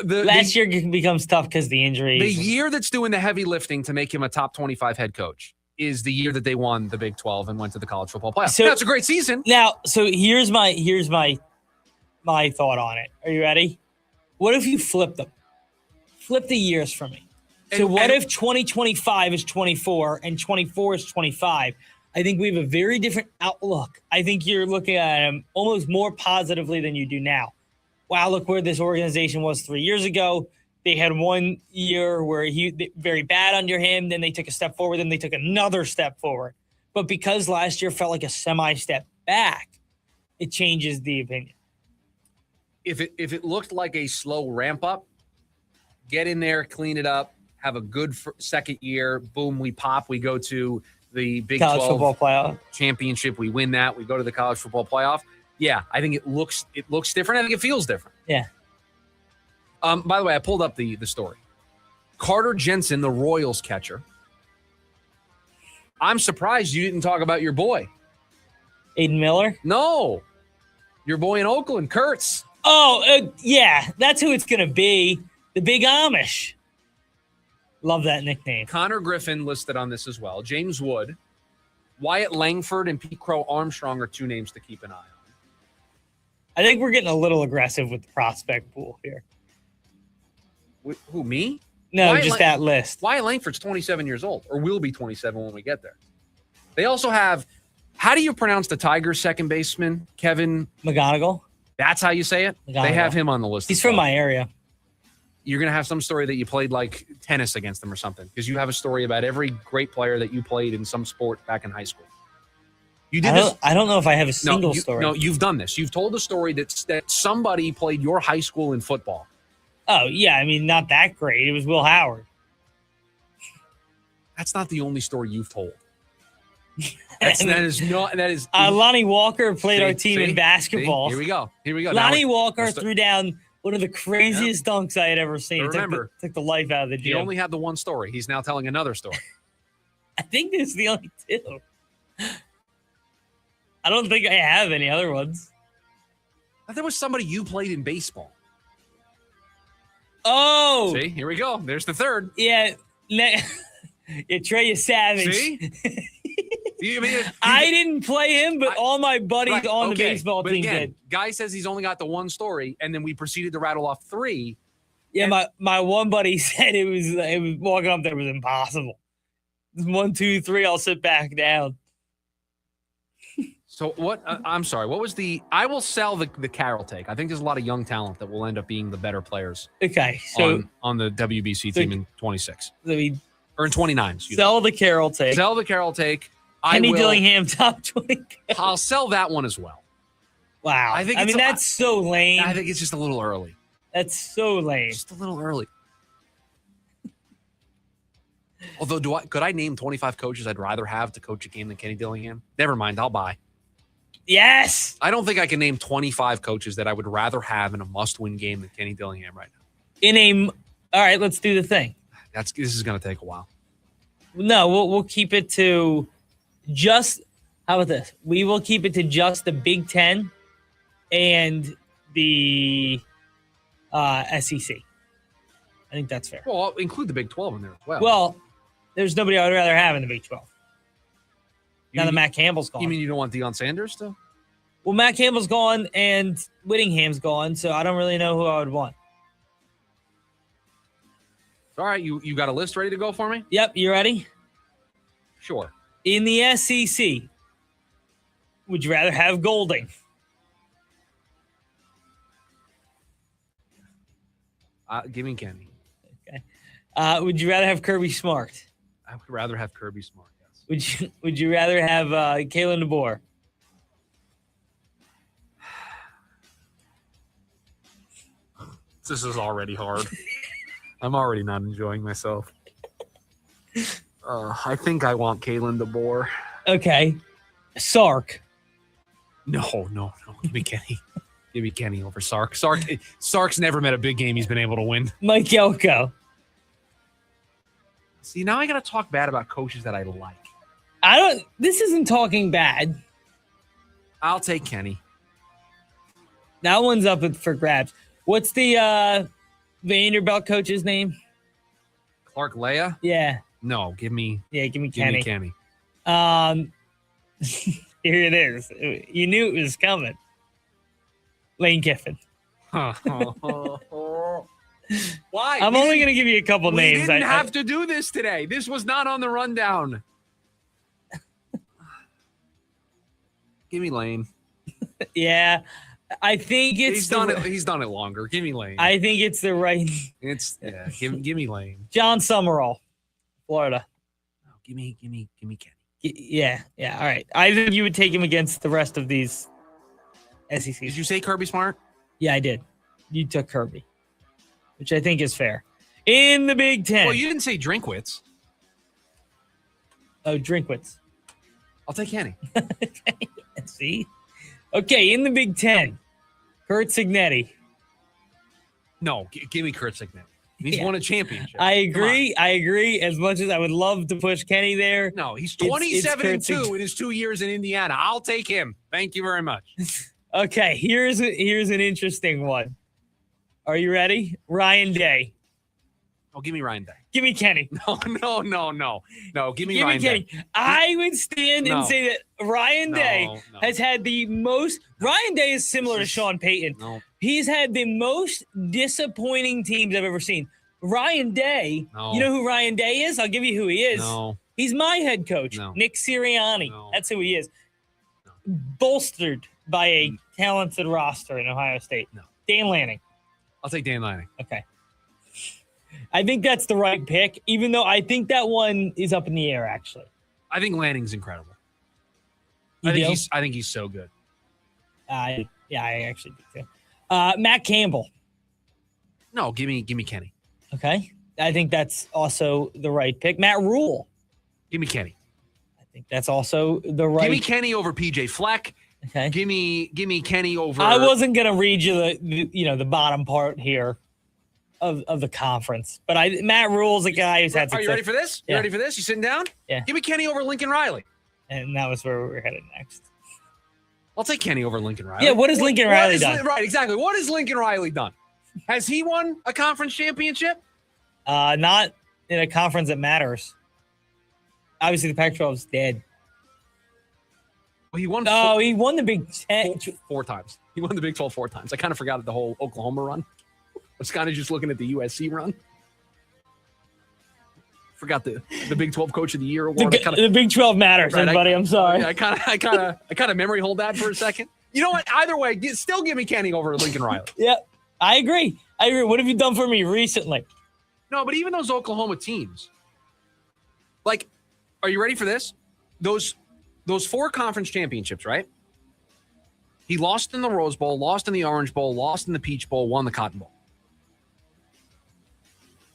last year becomes tough because the injuries. The year that's doing the heavy lifting to make him a top 25 head coach is the year that they won the Big 12 and went to the college football playoff. So that's a great season. Now, so here's my thought on it. Are you ready? What if you flip them? Flip the years for me. So what if 2025 is 24 and 24 is 25? I think we have a very different outlook. I think you're looking at him almost more positively than you do now. Wow, look where this organization was 3 years ago. They had 1 year where he very bad under him. Then they took a step forward. Then they took another step forward. But because last year felt like a semi-step back, it changes the opinion. If it looked like a slow ramp up, get in there, clean it up, have a good second year. Boom, we pop. We go to the Big College 12 football playoff championship. We win that. We go to the college football playoff. Yeah, I think it looks different. I think it feels different. Yeah. By the way, I pulled up the story. Carter Jensen, the Royals catcher. I'm surprised you didn't talk about your boy. Aiden Miller? No. Your boy in Oakland, Kurtz. Oh, yeah. That's who it's going to be. The Big Amish. Love that nickname. Connor Griffin listed on this as well. James Wood. Wyatt Langford and Pete Crow Armstrong are 2 names to keep an eye on. I think we're getting a little aggressive with the prospect pool here. Who, me? No, just that list. Wyatt Langford's 27 years old, or will be 27 when we get there. They also have, how do you pronounce the Tigers' second baseman? Kevin McGonigal. That's how you say it? McGonigal. They have him on the list. He's from my area. You're going to have some story that you played like tennis against them or something, because you have a story about every great player that you played in some sport back in high school. You did this. I don't know if I have a single story. No, you've done this. You've told a story that somebody played your high school in football. Oh, yeah. I mean, not that great. It was Will Howard. That's not the only story you've told. That is. Lonnie Walker played our team in basketball. Here we go. Lonnie Walker threw down one of the craziest dunks I had ever seen. Remember, took the life out of the gym. He only had the one story. He's now telling another story. I think this is the only 2. I don't think I have any other ones. There was somebody you played in baseball. Oh! See, here we go. There's the third. Yeah. Trey Savage. See? I didn't play him, but all my buddies on the baseball team did. Guy says he's only got the one story, and then we proceeded to rattle off 3. Yeah, my one buddy said it was walking up there was impossible. 1, 2, 3, I'll sit back down. So what? I'm sorry. What was the? I will sell the Carroll take. I think there's a lot of young talent that will end up being the better players. Okay, so on the WBC team in 26 or in 29. Sell the Carroll take. Sell the Carroll take. Kenny Dillingham top 20. I'll sell that one as well. Wow. I mean that's so lame. I think it's just a little early. That's so lame. Just a little early. Although, could I name 25 coaches I'd rather have to coach a game than Kenny Dillingham? Never mind, I'll buy. Yes. I don't think I can name 25 coaches that I would rather have in a must-win game than Kenny Dillingham right now. All right, let's do the thing. This is going to take a while. No, we'll keep it to just. How about this? We will keep it to just the Big Ten and the SEC. I think that's fair. Well, I'll include the Big 12 in there as well. Well, there's nobody I would rather have in the Big 12. Now that Matt Campbell's gone. You mean you don't want Deion Sanders still? Well, Matt Campbell's gone and Whittingham's gone, so I don't really know who I would want. All right, you got a list ready to go for me? Yep, you ready? Sure. In the SEC, would you rather have Golding? Give me Kenny. Okay. Would you rather have Kirby Smart? I would rather have Kirby Smart, yes. Would you rather have Kalen DeBoer? This is already hard. I'm already not enjoying myself. I think I want Kalen DeBoer. Okay. Sark. No. Give me Kenny. Give me Kenny over Sark. Sark's never met a big game he's been able to win. Mike Elko. See, now I got to talk bad about coaches that I like. This isn't talking bad. I'll take Kenny. That one's up for grabs. What's the Vanderbilt coach's name? Clark Leah? Yeah. No, give me Kenny. Give me Kenny. Here it is. You knew it was coming. Lane Kiffin. Why? I'm only going to give you a couple names. We didn't have to do this today. This was not on the rundown. Give me Lane. Yeah. I think he's done it longer. Give me Lane. I think it's the right. Give me Lane. John Summerall, Florida. No, give me Kenny. Yeah. All right. I think you would take him against the rest of these SECs. Did you say Kirby Smart? Yeah, I did. You took Kirby, which I think is fair. In the Big Ten. Well, you didn't say Drinkwitz. Oh, Drinkwitz. I'll take Kenny. See? Okay, in the Big Ten, Kurt Signetti. No, give me Kurt Signetti. He's won a championship. I agree. As much as I would love to push Kenny there. No, he's 27-2 in his 2 years in Indiana. I'll take him. Thank you very much. Okay, here's an interesting one. Are you ready? Ryan Day. Oh, give me Ryan Day. Give me Kenny. No. Give me Ryan Day. I would stand and say that Ryan Day has had the most. Ryan Day is similar to Sean Payton. No. He's had the most disappointing teams I've ever seen. Ryan Day, you know who Ryan Day is? I'll give you who he is. No. He's my head coach, Nick Sirianni. That's who he is. Bolstered by a talented roster in Ohio State. No. Dan Lanning. I'll take Dan Lanning. Okay. I think that's the right pick, even though I think that one is up in the air, actually. I think Lanning's incredible. I think he's so good. I actually do too. Matt Campbell. No, give me Kenny. Okay. I think that's also the right pick. Matt Rule. Give me Kenny. I think that's also the right. Give me Kenny over PJ Fleck. Okay. Give me Kenny over. I wasn't gonna read you the bottom part here of the conference, but Matt Rule's a guy who's had success. Are you ready for this? You ready for this? You sitting down? Yeah. Give me Kenny over Lincoln Riley. And that was where we were headed next. I'll take Kenny over Lincoln Riley. Yeah, what has Lincoln Riley done? Right, exactly. What has Lincoln Riley done? Has he won a conference championship? Not in a conference that matters. Obviously, the Pac-12 is dead. Well, he won. He won the Big Ten 4 times. He won the Big 12 4 times. I kind of forgot the whole Oklahoma run. I was kind of just looking at the USC run. Forgot the Big 12 Coach of the Year award. The Big 12 matters, right, everybody. I'm sorry. I kind of memory hold that for a second. You know what? Either way, still give me Kenny over Lincoln Riley. Yeah, I agree. What have you done for me recently? No, but even those Oklahoma teams, like, are you ready for this? Those 4 conference championships, right? He lost in the Rose Bowl, lost in the Orange Bowl, lost in the Peach Bowl, won the Cotton Bowl.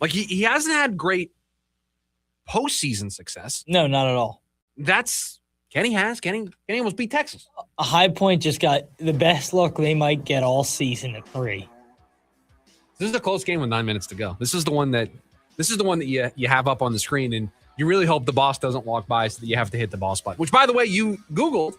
Like, he hasn't had great postseason success. No, not at all. That's Kenny almost beat Texas. A High Point just got the best luck they might get all season at 3. This is a close game with 9 minutes to go. This is the one that you have up on the screen, and you really hope the boss doesn't walk by so that you have to hit the boss button. Which, by the way, you Googled.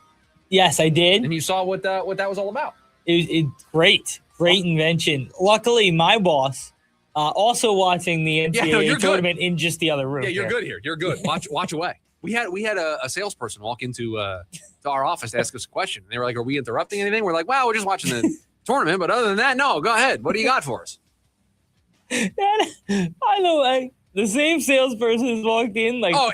Yes, I did. And you saw what that was all about. It's great invention. Luckily, my boss also watching the NCAA tournament in just the other room. Yeah, you're good here. You're good. Watch away. We had a salesperson walk into to our office to ask us a question. They were like, "Are we interrupting anything?" We're like, "Wow, we're just watching the tournament." But other than that, no. Go ahead. What do you got for us? By the way, the same salesperson has walked in like 4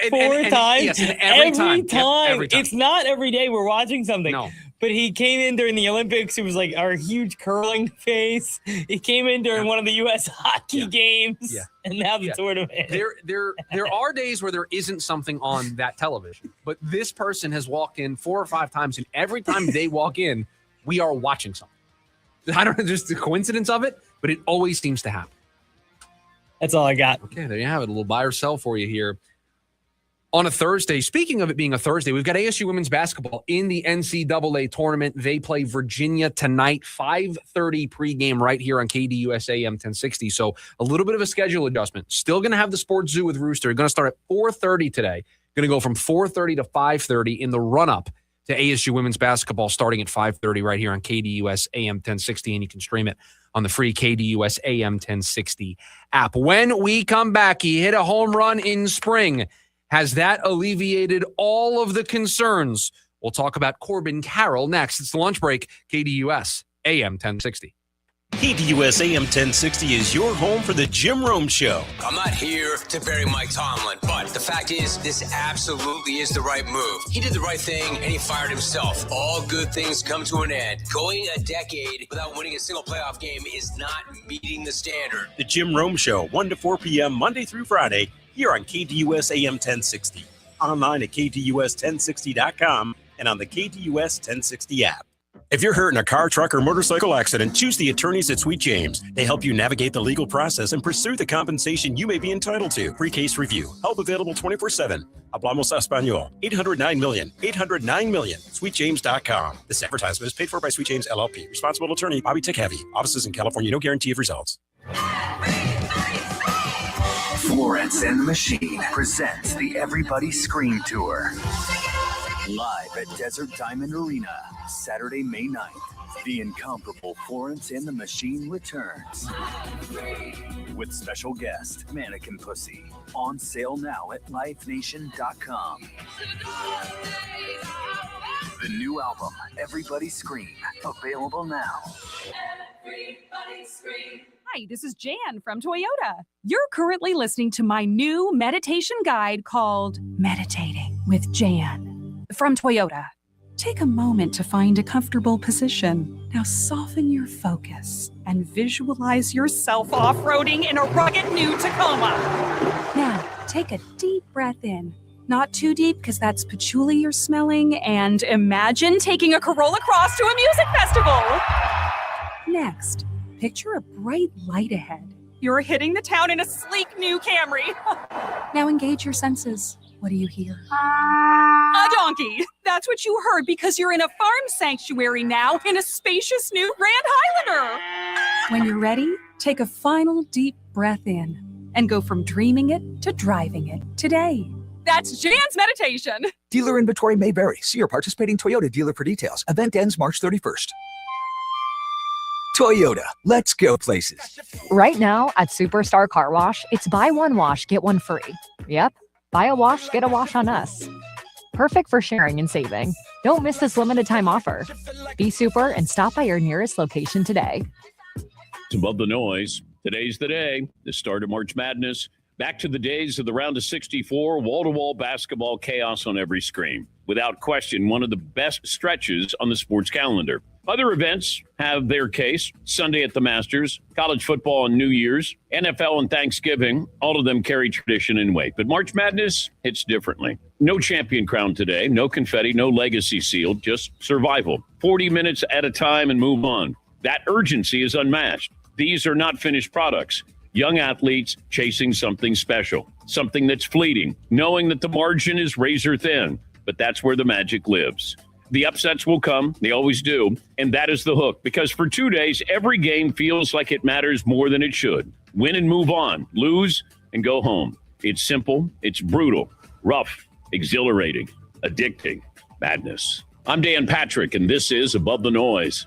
times. Yes, every time. Yep, every time. It's not every day we're watching something. No. But he came in during the Olympics. It was like our huge curling face. He came in during one of the U.S. hockey games. Yeah. And now the tournament. There are days where there isn't something on that television. But this person has walked in 4 or 5 times, and every time they walk in, we are watching something. I don't know, just the coincidence of it, but it always seems to happen. That's all I got. Okay, there you have it. A little buy or sell for you here. On a Thursday, speaking of it being a Thursday, we've got ASU women's basketball in the NCAA tournament. They play Virginia tonight, 5:30 pregame right here on KDUS AM 1060. So a little bit of a schedule adjustment. Still going to have the Sports Zoo with Rooster. Going to start at 4:30 today. Going to go from 4:30 to 5:30 in the run-up to ASU women's basketball starting at 5:30 right here on KDUS AM 1060, and you can stream it on the free KDUS AM 1060 app. When we come back, he hit a home run in spring. Has that alleviated all of the concerns? We'll talk about Corbin Carroll next. It's the lunch break, KDUS AM 1060. KDUS AM 1060 is your home for the Jim Rome Show. I'm not here to bury Mike Tomlin, but the fact is, this absolutely is the right move. He did the right thing, and he fired himself. All good things come to an end. Going a decade without winning a single playoff game is not meeting the standard. The Jim Rome Show, 1 to 4 p.m. Monday through Friday, here on KDUS AM 1060. Online at KDUS1060.com and on the KDUS 1060 app. If you're hurt in a car, truck, or motorcycle accident, choose the attorneys at Sweet James. They help you navigate the legal process and pursue the compensation you may be entitled to. Free case review. Help available 24/7. Hablamos Español. 809 million. 809 million. SweetJames.com. This advertisement is paid for by Sweet James LLP. Responsible attorney, Bobby Tickheavy. Offices in California. No guarantee of results. Florence and the Machine presents the Everybody Scream Tour. Live at Desert Diamond Arena, Saturday, May 9th. The incomparable Florence and the Machine returns. With special guest, Mannequin Pussy. On sale now at livenation.com. The new album, Everybody Scream, available now. Everybody Scream. Hi, this is Jan from Toyota. You're currently listening to my new meditation guide called Meditating with Jan from Toyota. Take a moment to find a comfortable position. Now soften your focus and visualize yourself off-roading in a rugged new Tacoma. Now, take a deep breath in. Not too deep because that's patchouli you're smelling, and imagine taking a Corolla Cross to a music festival. Next, picture a bright light ahead. You're hitting the town in a sleek new Camry. Now engage your senses. What do you hear? A donkey. That's what you heard because you're in a farm sanctuary now in a spacious new Grand Highlander. When you're ready, take a final deep breath in and go from dreaming it to driving it today. That's Jan's meditation. Dealer inventory may vary. See your participating Toyota dealer for details. Event ends March 31st. Toyota, let's go places. Right now at Superstar Car Wash, it's buy one wash, get one free. Yep, buy a wash, get a wash on us. Perfect for sharing and saving. Don't miss this limited time offer. Be super and stop by your nearest location today. Above the noise, today's the day, the start of March Madness. Back to the days of the round of 64, wall-to-wall basketball chaos on every screen. Without question, one of the best stretches on the sports calendar. Other events have their case. Sunday at the Masters, college football on New Year's, NFL on Thanksgiving. All of them carry tradition and weight. But March Madness hits differently. No champion crown today, no confetti, no legacy sealed, just survival. 40 minutes at a time and move on. That urgency is unmatched. These are not finished products. Young athletes chasing something special, something that's fleeting, knowing that the margin is razor thin, but that's where the magic lives. The upsets will come, they always do, and that is the hook, because for 2 days, every game feels like it matters more than it should. Win and move on, lose and go home. It's simple, it's brutal, rough, exhilarating, addicting, madness. I'm Dan Patrick, and this is Above the Noise.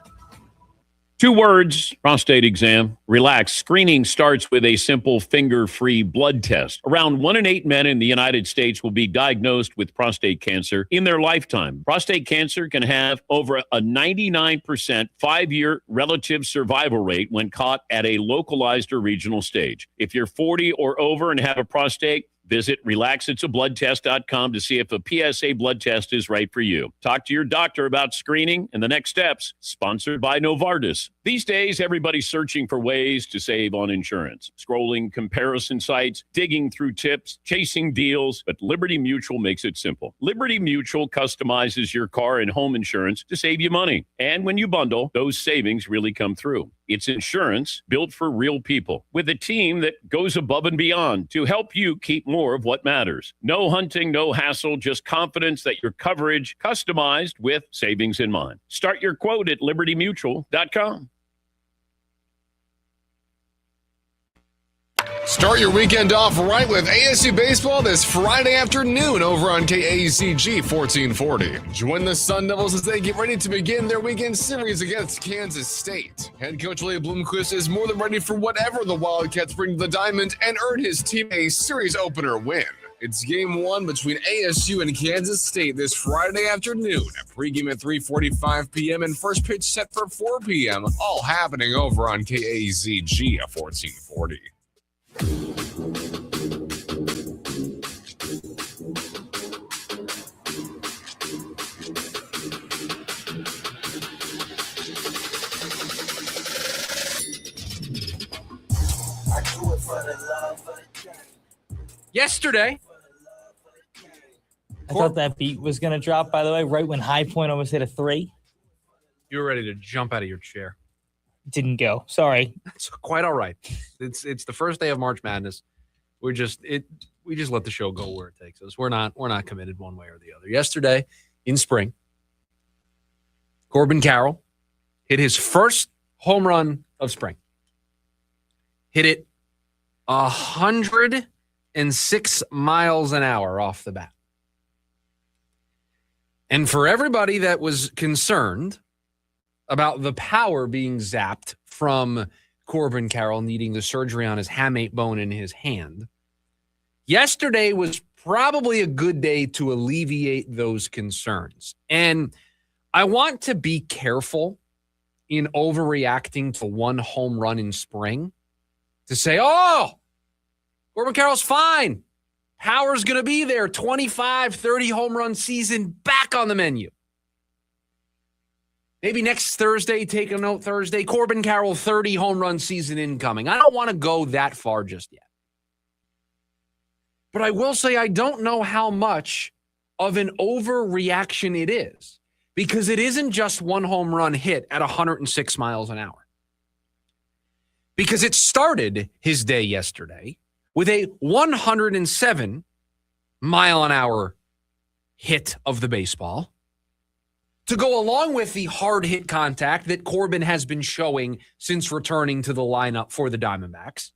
2 words, prostate exam. Relax. Screening starts with a simple finger-free blood test. Around 1 in 8 men in the United States will be diagnosed with prostate cancer in their lifetime. Prostate cancer can have over a 99% 5-year relative survival rate when caught at a localized or regional stage. If you're 40 or over and have a prostate, visit relaxitsabloodtest.com to see if a PSA blood test is right for you. Talk to your doctor about screening and the next steps. Sponsored by Novartis. These days, everybody's searching for ways to save on insurance. Scrolling comparison sites, digging through tips, chasing deals, but Liberty Mutual makes it simple. Liberty Mutual customizes your car and home insurance to save you money. And when you bundle, those savings really come through. It's insurance built for real people with a team that goes above and beyond to help you keep more of what matters. No hunting, no hassle, just confidence that your coverage customized with savings in mind. Start your quote at libertymutual.com. Start your weekend off right with ASU baseball this Friday afternoon over on KACG 1440. Join the Sun Devils as they get ready to begin their weekend series against Kansas State. Head coach Leah Bloomquist is more than ready for whatever the Wildcats bring to the diamond and earn his team a series opener win. It's game 1 between ASU and Kansas State this Friday afternoon. A pregame at 3:45 p.m. and first pitch set for 4 p.m. All happening over on KACG at 1440. Yesterday, I thought that beat was going to drop, by the way, right when High Point almost hit a 3. You were ready to jump out of your chair. Didn't go. Sorry. It's quite all right. It's the first day of March Madness. We just let the show go where it takes us. We're not committed one way or the other. Yesterday in spring, Corbin Carroll hit his first home run of spring. Hit it 106 miles an hour off the bat. And for everybody that was concerned about the power being zapped from Corbin Carroll needing the surgery on his hamate bone in his hand, yesterday was probably a good day to alleviate those concerns. And I want to be careful in overreacting to one home run in spring to say, oh, Corbin Carroll's fine. Power's going to be there. 25, 30 home run season back on the menu. Maybe next Thursday, take a note Thursday, Corbin Carroll 30 home run season incoming. I don't want to go that far just yet. But I will say I don't know how much of an overreaction it is, because it isn't just one home run hit at 106 miles an hour. Because it started his day yesterday with a 107 mile an hour hit of the baseball to go along with the hard hit contact that Corbin has been showing since returning to the lineup for the Diamondbacks,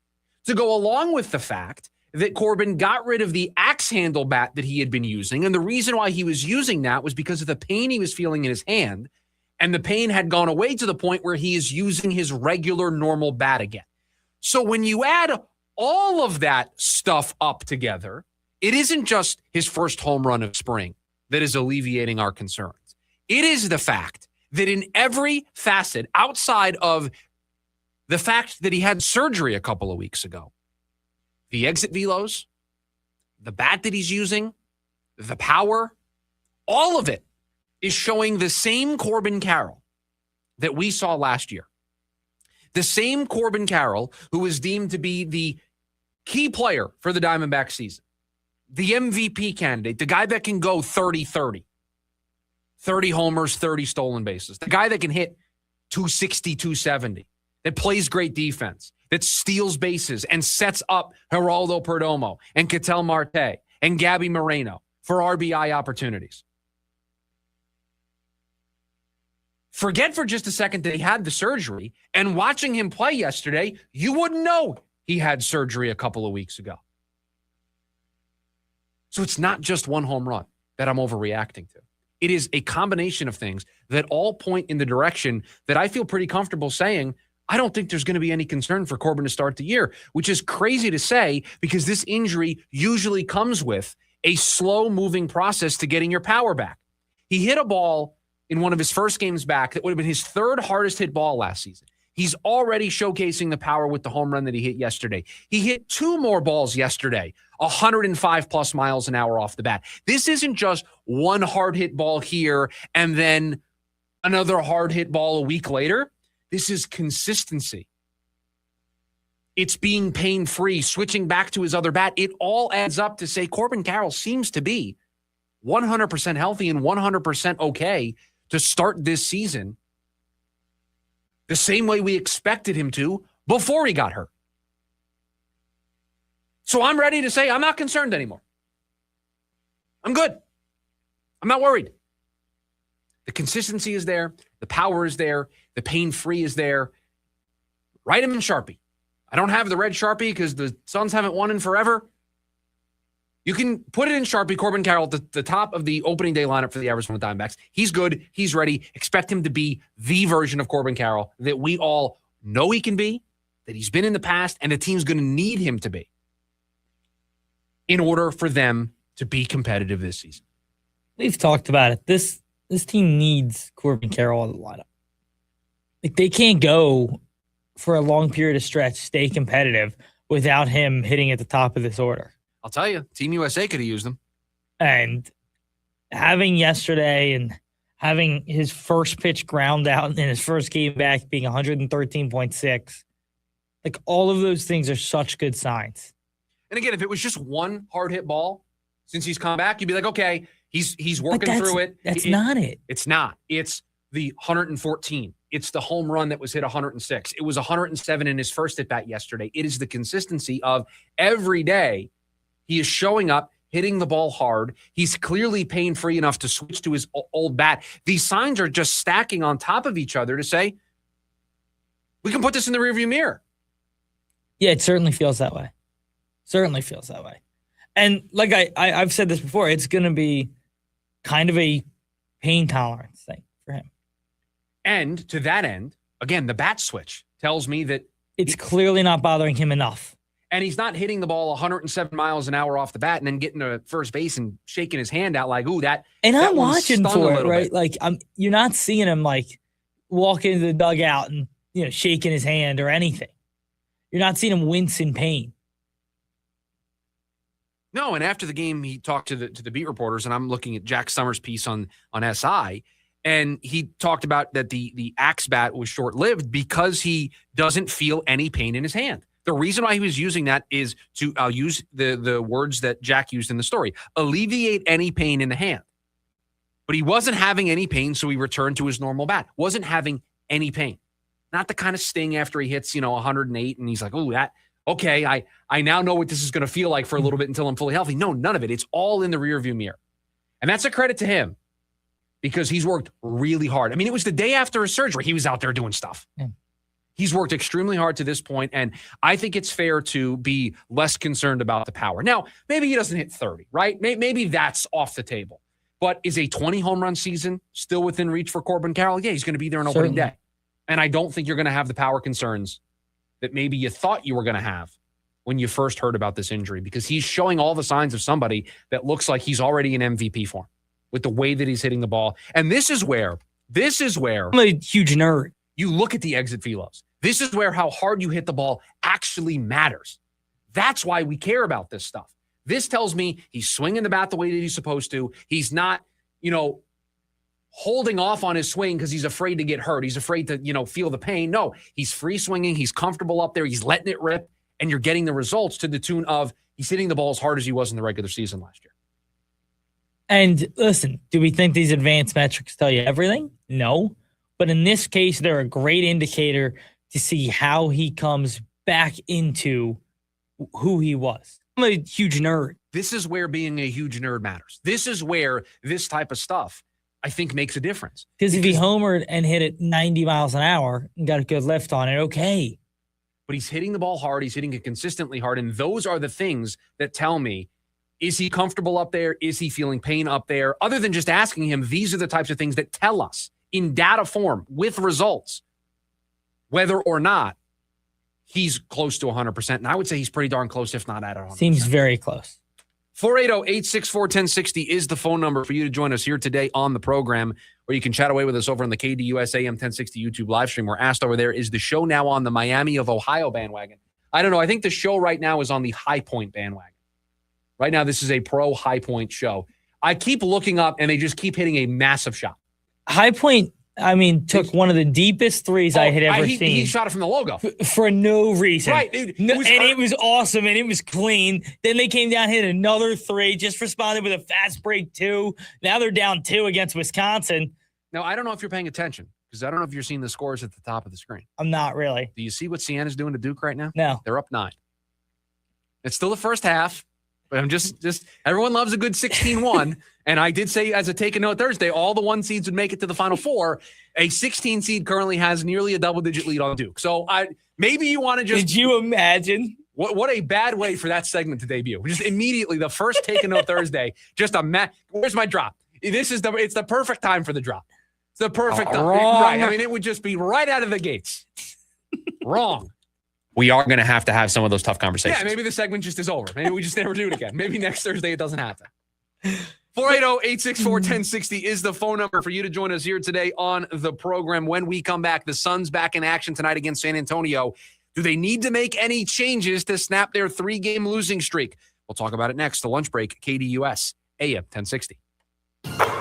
to go along with the fact that Corbin got rid of the axe handle bat that he had been using. And the reason why he was using that was because of the pain he was feeling in his hand. And the pain had gone away to the point where he is using his regular normal bat again. So when you add all of that stuff up together, it isn't just his first home run of spring that is alleviating our concerns. It is the fact that in every facet, outside of the fact that he had surgery a couple of weeks ago, the exit velos, the bat that he's using, the power, all of it is showing the same Corbin Carroll that we saw last year. The same Corbin Carroll who was deemed to be the key player for the Diamondback season, the MVP candidate, the guy that can go 30-30, 30 homers, 30 stolen bases, the guy that can hit 260, 270, that plays great defense, that steals bases and sets up Geraldo Perdomo and Ketel Marte and Gabby Moreno for RBI opportunities. Forget for just a second that he had the surgery, and watching him play yesterday, you wouldn't know he had surgery a couple of weeks ago. So it's not just one home run that I'm overreacting to. It is a combination of things that all point in the direction that I feel pretty comfortable saying, I don't think there's going to be any concern for Corbin to start the year, which is crazy to say because this injury usually comes with a slow-moving process to getting your power back. He hit a ball in one of his first games back that would have been his third hardest hit ball last season. He's already showcasing the power with the home run that he hit yesterday. He hit 2 more balls yesterday, 105 plus miles an hour off the bat. This isn't just one hard hit ball here and then another hard hit ball a week later. This is consistency. It's being pain-free, switching back to his other bat. It all adds up to say Corbin Carroll seems to be 100% healthy and 100% okay to start this season the same way we expected him to before he got hurt. So I'm ready to say I'm not concerned anymore. I'm good. I'm not worried. The consistency is there. The power is there. The pain-free is there. Write him in Sharpie. I don't have the red Sharpie because the Suns haven't won in forever. You can put it in Sharpie, Corbin Carroll, at the top of the opening day lineup for the Arizona Diamondbacks. He's good. He's ready. Expect him to be the version of Corbin Carroll that we all know he can be, that he's been in the past, and the team's going to need him to be in order for them to be competitive this season. We've talked about it. This team needs Corbin Carroll in the lineup. Like, they can't go for a long period of stretch, stay competitive without him hitting at the top of this order. I'll tell you, Team USA could have used him. And having yesterday and having his first pitch ground out in his first game back being 113.6, like, all of those things are such good signs. And again, if it was just one hard hit ball since he's come back, you'd be like, okay, he's working through it. That's not it. It's not. It's the 114. It's the home run that was hit 106. It was 107 in his first at bat yesterday. It is the consistency of every day he is showing up, hitting the ball hard. He's clearly pain-free enough to switch to his old bat. These signs are just stacking on top of each other to say, we can put this in the rearview mirror. Yeah, it certainly feels that way. Certainly feels that way. And like I've said this before, it's going to be kind of a pain tolerance thing for him. And to that end, again, the bat switch tells me that it's clearly not bothering him enough. And he's not hitting the ball 107 miles an hour off the bat and then getting to first base and shaking his hand out like, ooh, that. And that I'm watching for it, right? Bit. Like, you're not seeing him like walk into the dugout and, shaking his hand or anything. You're not seeing him wince in pain. No, and after the game, he talked to the beat reporters, and I'm looking at Jack Summers' piece on SI, and he talked about that the axe bat was short-lived because he doesn't feel any pain in his hand. The reason why he was using that is to, I'll use the words that Jack used in the story, alleviate any pain in the hand. But he wasn't having any pain, so he returned to his normal bat. Wasn't having any pain. Not the kind of sting after he hits, 108, and he's like, oh, that, okay, I now know what this is going to feel like for a little bit until I'm fully healthy. No, none of it. It's all in the rearview mirror. And that's a credit to him because he's worked really hard. I mean, it was the day after his surgery. He was out there doing stuff. Yeah. He's worked extremely hard to this point, and I think it's fair to be less concerned about the power. Now, maybe he doesn't hit 30, right? Maybe that's off the table. But is a 20 home run season still within reach for Corbin Carroll? Yeah, he's going to be there on opening day. And I don't think you're going to have the power concerns that maybe you thought you were going to have when you first heard about this injury, because he's showing all the signs of somebody that looks like he's already in MVP form with the way that he's hitting the ball. And this is where I'm a huge nerd. You look at the exit velos. This is where how hard you hit the ball actually matters. That's why we care about this stuff. This tells me he's swinging the bat the way that he's supposed to. He's not, holding off on his swing because he's afraid to get hurt. He's afraid to, feel the pain. No, he's free swinging. He's comfortable up there. He's letting it rip, and you're getting the results to the tune of he's hitting the ball as hard as he was in the regular season last year. And listen, do we think these advanced metrics tell you everything? No. But in this case, they're a great indicator to see how he comes back into who he was. I'm a huge nerd. This is where being a huge nerd matters. This is where this type of stuff, I think, makes a difference. Because if he homered and hit it 90 miles an hour and got a good lift on it, okay. But he's hitting the ball hard. He's hitting it consistently hard. And those are the things that tell me, is he comfortable up there? Is he feeling pain up there? Other than just asking him, these are the types of things that tell us in data form with results, whether or not he's close to 100%. And I would say he's pretty darn close, if not at 100%. Seems very close. 480-864-1060 is the phone number for you to join us here today on the program, or you can chat away with us over on the KDUS AM 1060 YouTube live stream. We're asked over there, is the show now on the Miami of Ohio bandwagon? I don't know. I think the show right now is on the High Point bandwagon. Right now, this is a pro High Point show. I keep looking up, and they just keep hitting a massive shot. High Point, I mean, took one of the deepest threes I had ever seen. He shot it from the logo. For no reason. Right. It was awesome, and it was clean. Then they came down, hit another three, just responded with a fast break 2. Now they're down 2 against Wisconsin. Now, I don't know if you're paying attention, because I don't know if you're seeing the scores at the top of the screen. I'm not really. Do you see what Sienna's doing to Duke right now? No. They're up 9. It's still the first half. But I'm just everyone loves a good 16-1. And I did say, as a take a note Thursday, all the 1 seeds would make it to the Final Four. A 16 seed currently has nearly a double-digit lead on Duke. So maybe you want to just... Did you imagine? What a bad way for that segment to debut. Just immediately, the first take a note Thursday, just where's my drop? It's the perfect time for the drop. It's the perfect time. Wrong. Right. I mean, it would just be right out of the gates. Wrong. We are going to have some of those tough conversations. Yeah, maybe the segment just is over. Maybe we just never do it again. Maybe next Thursday it doesn't happen. 480-864-1060 is the phone number for you to join us here today on the program. When we come back, the Suns back in action tonight against San Antonio. Do they need to make any changes to snap their 3-game losing streak? We'll talk about it next. The lunch break, KDUS, AM 1060.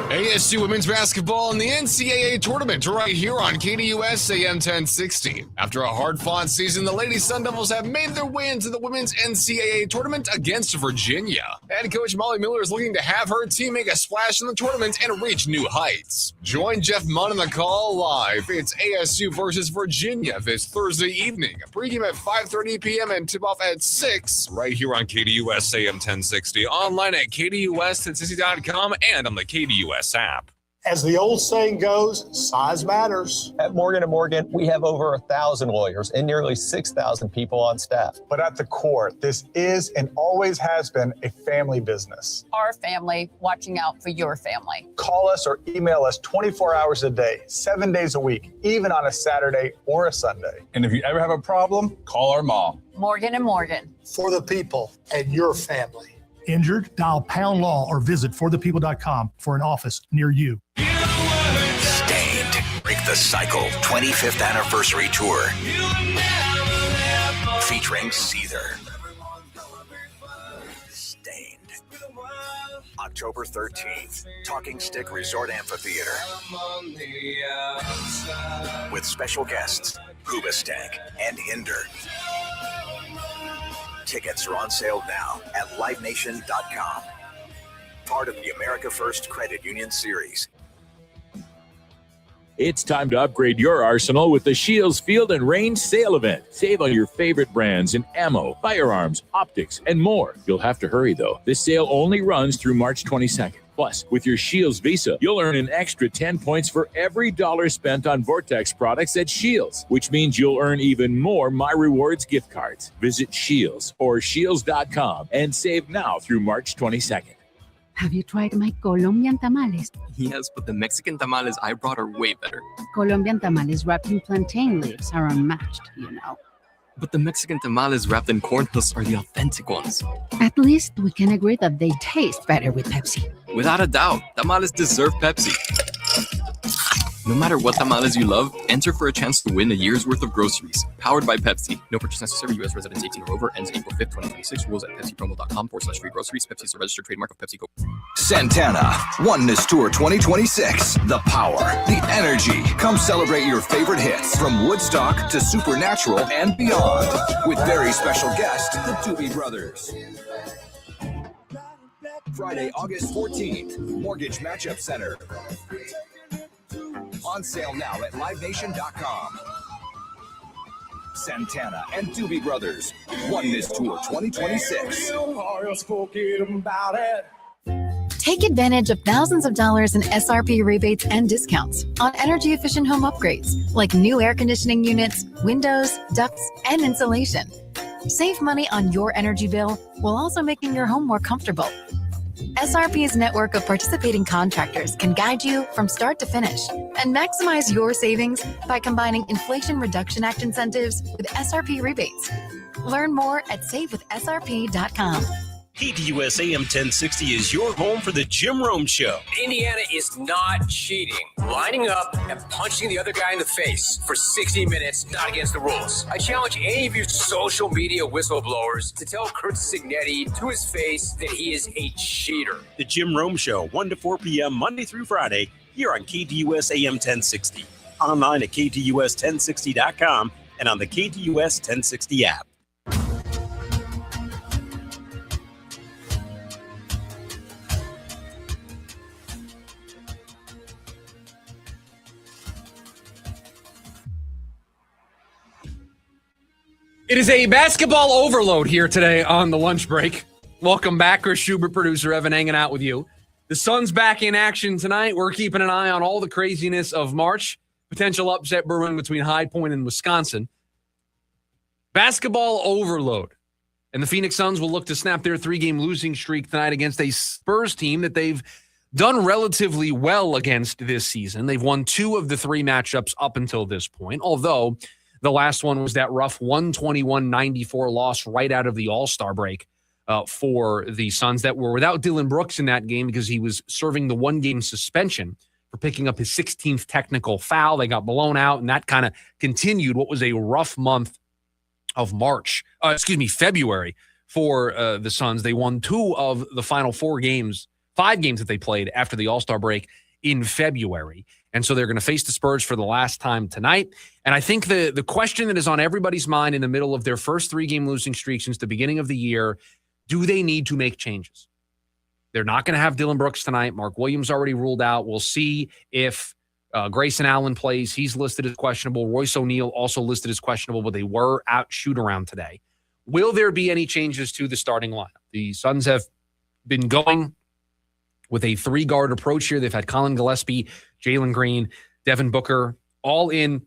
ASU women's basketball in the NCAA tournament right here on KDUS AM 1060. After a hard-fought season, the Lady Sun Devils have made their way into the women's NCAA tournament against Virginia. Head coach Molly Miller is looking to have her team make a splash in the tournament and reach new heights. Join Jeff Munn on the call live. It's ASU versus Virginia this Thursday evening. A pregame at 5:30 p.m. and tip-off at 6 right here on KDUS AM 1060. Online at KDUS1060.com and on the KDUS app. As the old saying goes, size matters. At Morgan & Morgan, we have over 1,000 lawyers and nearly 6,000 people on staff. But at the core, this is and always has been a family business. Our family watching out for your family. Call us or email us 24 hours a day, 7 days a week, even on a Saturday or a Sunday. And if you ever have a problem, call our mom. Morgan & Morgan. For the people and your family. Injured? Dial Pound Law or visit forthepeople.com for an office near you. Stained. Break the Cycle 25th Anniversary Tour. Featuring Seether. Stained. October 13th. Talking Stick Resort Amphitheater. With special guests, Hoobastank and Hinder. Tickets are on sale now at livenation.com. Part of the America First Credit Union Series. It's time to upgrade your arsenal with the Shields Field and Range Sale Event. Save on your favorite brands in ammo, firearms, optics, and more. You'll have to hurry, though. This sale only runs through March 22nd. Plus, with your Shields Visa, you'll earn an extra 10 points for every $1 spent on Vortex products at Shields, which means you'll earn even more My Rewards gift cards. Visit Shields or shields.com and save now through March 22nd. Have you tried my Colombian tamales? Yes, but the Mexican tamales I brought are way better. Colombian tamales wrapped in plantain leaves are unmatched, you know. But the Mexican tamales wrapped in corn husks are the authentic ones. At least we can agree that they taste better with Pepsi. Without a doubt, tamales deserve Pepsi. No matter what tamales you love, enter for a chance to win a year's worth of groceries. Powered by Pepsi. No purchase necessary. U.S. residents 18 or over. Ends April 5th, 2026. Rules at PepsiPromo.com/free groceries. Pepsi is a registered trademark of PepsiCo. Santana Oneness Tour 2026. The power, the energy. Come celebrate your favorite hits from Woodstock to Supernatural and beyond. With very special guest, the Doobie Brothers. Friday, August 14th. Mortgage Matchup Center. On sale now at livenation.com. Santana and Doobie Brothers. One Miss Tour 2026. Take advantage of thousands of dollars in SRP rebates and discounts on energy-efficient home upgrades like new air conditioning units, windows, ducts, and insulation. Save money on your energy bill while also making your home more comfortable. SRP's network of participating contractors can guide you from start to finish and maximize your savings by combining Inflation Reduction Act incentives with SRP rebates. Learn more at savewithsrp.com. KDUS AM 1060 is your home for the Jim Rome Show. Indiana is not cheating. Lining up and punching the other guy in the face for 60 minutes, not against the rules. I challenge any of you social media whistleblowers to tell Kurt Signetti to his face that he is a cheater. The Jim Rome Show, 1 to 4 p.m. Monday through Friday, here on KDUS AM 1060. Online at KDUS1060.com and on the KDUS 1060 app. It is a basketball overload here today on the lunch break. Welcome back. Chris Schubert, producer Evan, hanging out with you. The Suns back in action tonight. We're keeping an eye on all the craziness of March. Potential upset brewing between High Point and Wisconsin. Basketball overload. And the Phoenix Suns will look to snap their 3-game losing streak tonight against a Spurs team that they've done relatively well against this season. They've won 2 of the 3 matchups up until this point, although the last one was that rough 121-94 loss right out of the All-Star break for the Suns that were without Dillon Brooks in that game because he was serving the 1-game suspension for picking up his 16th technical foul. They got blown out, and that kind of continued what was a rough month of February for the Suns. They won 2 of the final 5 games that they played after the All-Star break in February. And so they're going to face the Spurs for the last time tonight. And I think the question that is on everybody's mind in the middle of their first 3-game losing streak since the beginning of the year, do they need to make changes? They're not going to have Dillon Brooks tonight. Mark Williams already ruled out. We'll see if Grayson Allen plays. He's listed as questionable. Royce O'Neal also listed as questionable, but they were out shoot-around today. Will there be any changes to the starting lineup? The Suns have been going with a 3-guard approach here. They've had Colin Gillespie, Jalen Green, Devin Booker, all in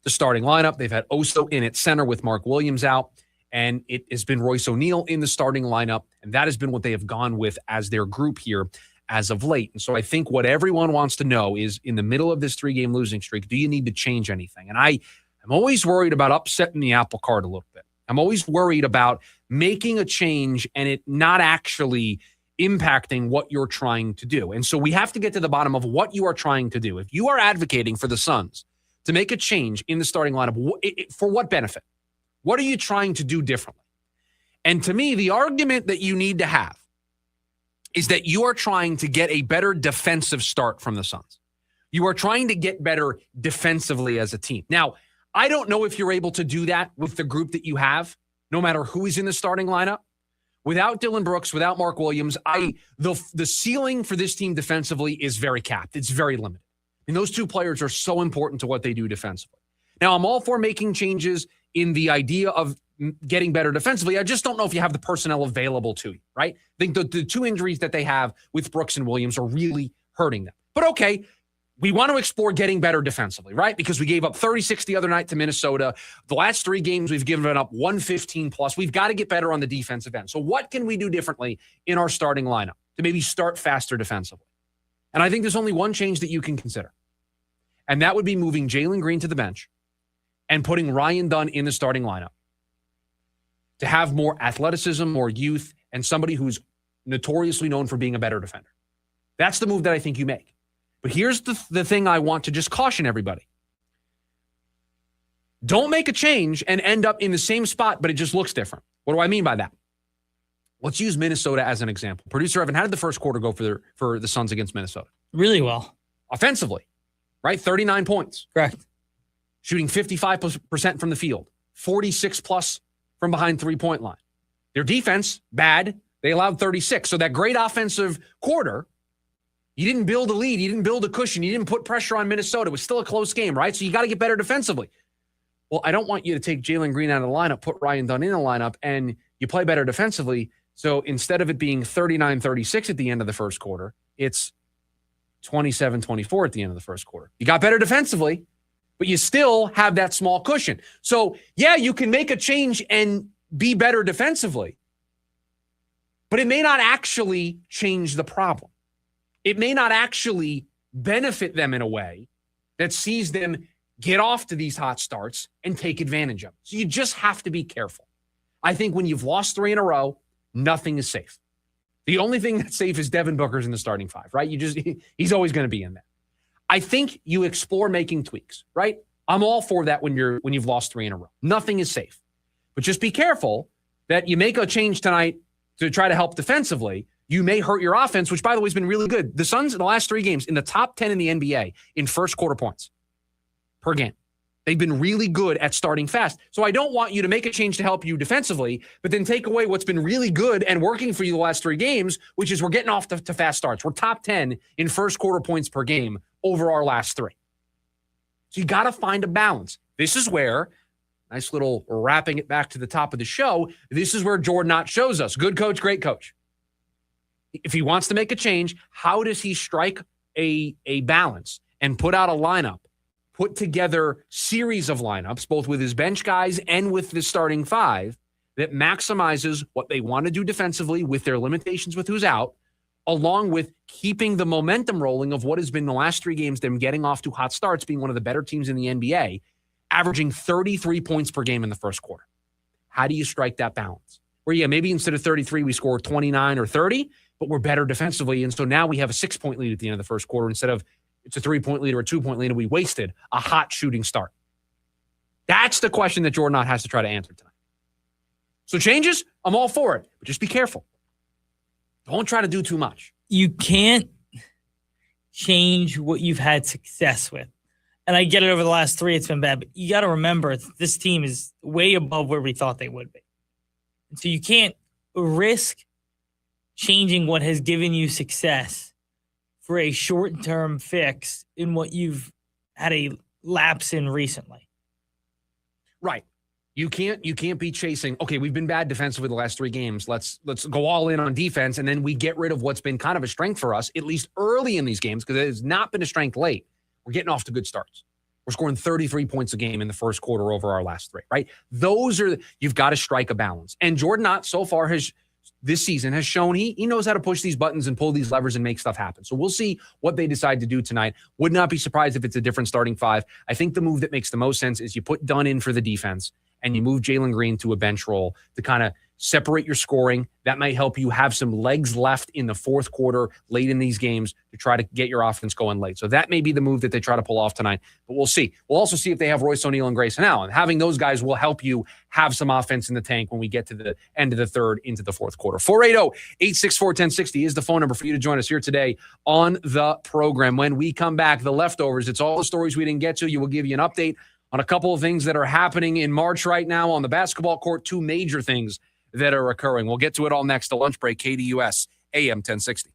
the starting lineup. They've had Oso in at center with Mark Williams out, and it has been Royce O'Neal in the starting lineup, and that has been what they have gone with as their group here as of late. And so I think what everyone wants to know is, in the middle of this 3-game losing streak, do you need to change anything? And I'm always worried about upsetting the apple cart a little bit. I'm always worried about making a change and it not actually impacting what you're trying to do. And so we have to get to the bottom of what you are trying to do. If you are advocating for the Suns to make a change in the starting lineup, for what benefit? What are you trying to do differently? And to me, the argument that you need to have is that you are trying to get a better defensive start from the Suns. You are trying to get better defensively as a team. Now, I don't know if you're able to do that with the group that you have, no matter who is in the starting lineup. Without Dillon Brooks, without Mark Williams, the ceiling for this team defensively is very capped. It's very limited. And those 2 players are so important to what they do defensively. Now, I'm all for making changes in the idea of getting better defensively. I just don't know if you have the personnel available to you, right? I think the 2 injuries that they have with Brooks and Williams are really hurting them. But okay, we want to explore getting better defensively, right? Because we gave up 36 the other night to Minnesota. The last 3 games, we've given up 115 plus. We've got to get better on the defensive end. So what can we do differently in our starting lineup to maybe start faster defensively? And I think there's only one change that you can consider. And that would be moving Jalen Green to the bench and putting Ryan Dunn in the starting lineup to have more athleticism, more youth, and somebody who's notoriously known for being a better defender. That's the move that I think you make. But here's the thing I want to just caution everybody. Don't make a change and end up in the same spot, but it just looks different. What do I mean by that? Let's use Minnesota as an example. Producer Evan, how did the first quarter go for the Suns against Minnesota? Really well. Offensively, right? 39 points. Correct. Shooting 55% from the field. 46 plus from behind 3-point line. Their defense, bad. They allowed 36. So that great offensive quarter, you didn't build a lead. You didn't build a cushion. You didn't put pressure on Minnesota. It was still a close game, right? So you got to get better defensively. Well, I don't want you to take Jalen Green out of the lineup, put Ryan Dunn in the lineup, and you play better defensively. So instead of it being 39-36 at the end of the first quarter, it's 27-24 at the end of the first quarter. You got better defensively, but you still have that small cushion. So, yeah, you can make a change and be better defensively, but it may not actually change the problem. It may not actually benefit them in a way that sees them get off to these hot starts and take advantage of it. So you just have to be careful. I think when you've lost 3 in a row, nothing is safe. The only thing that's safe is Devin Booker's in the starting 5, right? He's always going to be in there. I think you explore making tweaks, right? I'm all for that when you've lost 3 in a row. Nothing is safe. But just be careful that you make a change tonight to try to help defensively. You may hurt your offense, which, by the way, has been really good. The Suns in the last 3 games in the top 10 in the NBA in first quarter points per game. They've been really good at starting fast. So I don't want you to make a change to help you defensively, but then take away what's been really good and working for you the last 3 games, which is we're getting off to fast starts. We're top 10 in first quarter points per game over our last 3. So you got to find a balance. This is where, nice little wrapping it back to the top of the show, this is where Jordan Ott shows us. Good coach, great coach. If he wants to make a change, how does he strike a balance and put out a lineup, put together series of lineups, both with his bench guys and with the starting 5, that maximizes what they want to do defensively with their limitations with who's out, along with keeping the momentum rolling of what has been the last 3 games, them getting off to hot starts, being one of the better teams in the NBA, averaging 33 points per game in the first quarter. How do you strike that balance? Where, yeah, maybe instead of 33, we score 29 or 30, but we're better defensively. And so now we have a 6-point lead at the end of the first quarter instead of it's a 3-point lead or a 2-point lead, and we wasted a hot shooting start. That's the question that Jordan Ott has to try to answer tonight. So changes, I'm all for it, but just be careful. Don't try to do too much. You can't change what you've had success with. And I get it, over the last 3, it's been bad, but you got to remember this team is way above where we thought they would be. And so you can't risk changing what has given you success for a short-term fix in what you've had a lapse in recently. Right. You can't be chasing, okay, we've been bad defensively the last 3 games. Let's go all in on defense, and then we get rid of what's been kind of a strength for us, at least early in these games, because it has not been a strength late. We're getting off to good starts. We're scoring 33 points a game in the first quarter over our last 3, right? You've got to strike a balance. And Jordan Ott so far this season has shown he knows how to push these buttons and pull these levers and make stuff happen. So we'll see what they decide to do tonight. Would not be surprised if it's a different starting 5. I think the move that makes the most sense is you put Dunn in for the defense and you move Jalen Green to a bench role to kind of separate your scoring. That might help you have some legs left in the fourth quarter late in these games to try to get your offense going late. So that may be the move that they try to pull off tonight, but we'll see. We'll also see if they have Royce O'Neal and Grayson Allen. Having those guys will help you have some offense in the tank when we get to the end of the third into the fourth quarter. 480-864-1060 is the phone number for you to join us here today on the program. When we come back, the leftovers, it's all the stories we didn't get to. You will give you an update on a couple of things that are happening in March right now on the basketball court, 2 major things that are occurring. We'll get to it all next. The lunch break, KDUS, AM 1060.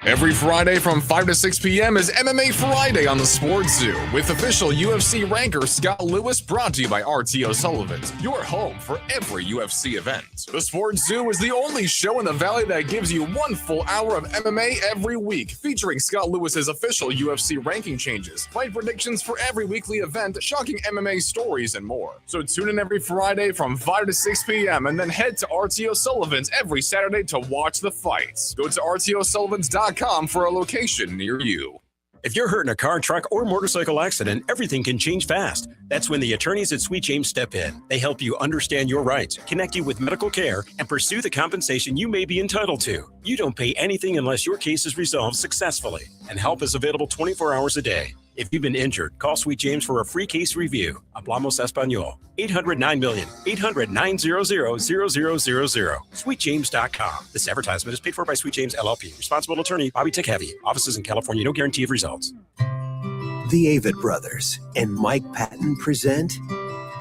Every Friday from 5 to 6 p.m. is MMA Friday on the Sports Zoo with official UFC ranker Scott Lewis, brought to you by RT O'Sullivan's, your home for every UFC event. The Sports Zoo is the only show in the Valley that gives you 1 full hour of MMA every week, featuring Scott Lewis's official UFC ranking changes, fight predictions for every weekly event, shocking MMA stories, and more. So tune in every Friday from 5 to 6 p.m. and then head to RT O'Sullivan's every Saturday to watch the fights. Go to RTO'Sullivans.com for a location near you. If you're hurt in a car, truck, or motorcycle accident, everything can change fast. That's when the attorneys at Sweet James step in. They help you understand your rights, connect you with medical care, and pursue the compensation you may be entitled to. You don't pay anything unless your case is resolved successfully, and help is available 24 hours a day. If you've been injured, call Sweet James for a free case review. Hablamos Español. 800-900-0000. 800-900-0000. SweetJames.com. This advertisement is paid for by Sweet James LLP. Responsible attorney, Bobby Tech-Heavy. Offices in California. No guarantee of results. The Avett Brothers and Mike Patton present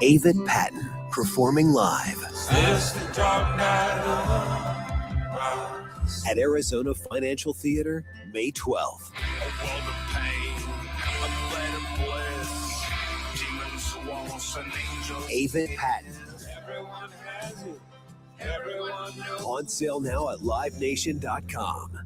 Avett Patton Performing Live at Arizona Financial Theater, May 12th. Avid Patent. On sale now at livenation.com.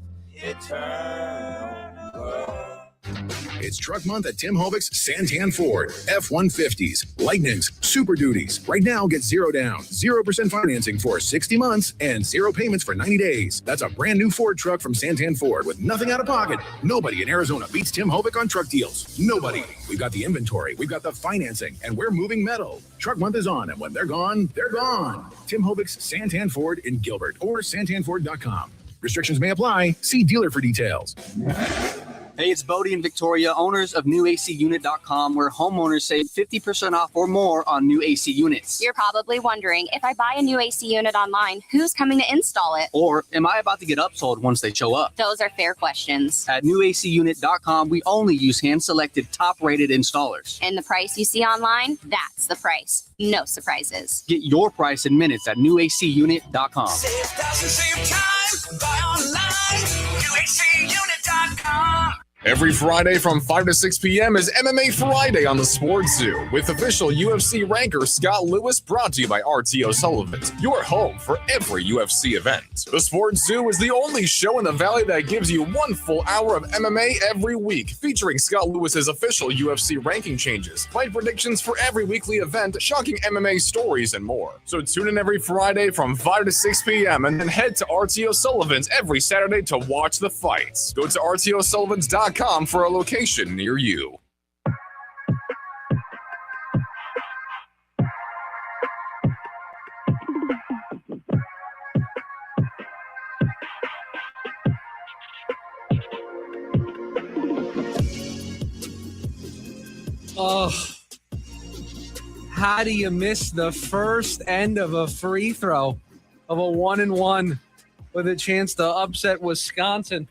It's Truck Month at Tim Hovic's Santan Ford. F-150s, Lightnings, Super Duties. Right now, get 0 down, 0% financing for 60 months, and 0 payments for 90 days. That's a brand new Ford truck from Santan Ford with nothing out of pocket. Nobody in Arizona beats Tim Hovic on truck deals. Nobody. We've got the inventory, we've got the financing, and we're moving metal. Truck Month is on, and when they're gone, they're gone. Tim Hovic's Santan Ford in Gilbert or santanford.com. Restrictions may apply. See dealer for details. Hey, it's Bodie and Victoria, owners of NewACUnit.com, where homeowners save 50% off or more on new AC units. You're probably wondering, if I buy a new AC unit online, who's coming to install it? Or am I about to get upsold once they show up? Those are fair questions. At NewACUnit.com, we only use hand-selected, top-rated installers. And the price you see online, that's the price. No surprises. Get your price in minutes at NewACUnit.com. Save thousands, save time. Buy online. NewACUnit.com. Every Friday from 5 to 6 p.m. is MMA Friday on the Sports Zoo with official UFC ranker Scott Lewis, brought to you by RTO Sullivan's, your home for every UFC event. The Sports Zoo is the only show in the Valley that gives you 1 full hour of MMA every week, featuring Scott Lewis's official UFC ranking changes, fight predictions for every weekly event, shocking MMA stories, and more. So tune in every Friday from 5 to 6 p.m. and then head to RTO Sullivan's every Saturday to watch the fights. Go to RTOSullivans.com for a location near you. Oh, how do you miss the first end of a free throw of a 1-and-1 with a chance to upset Wisconsin?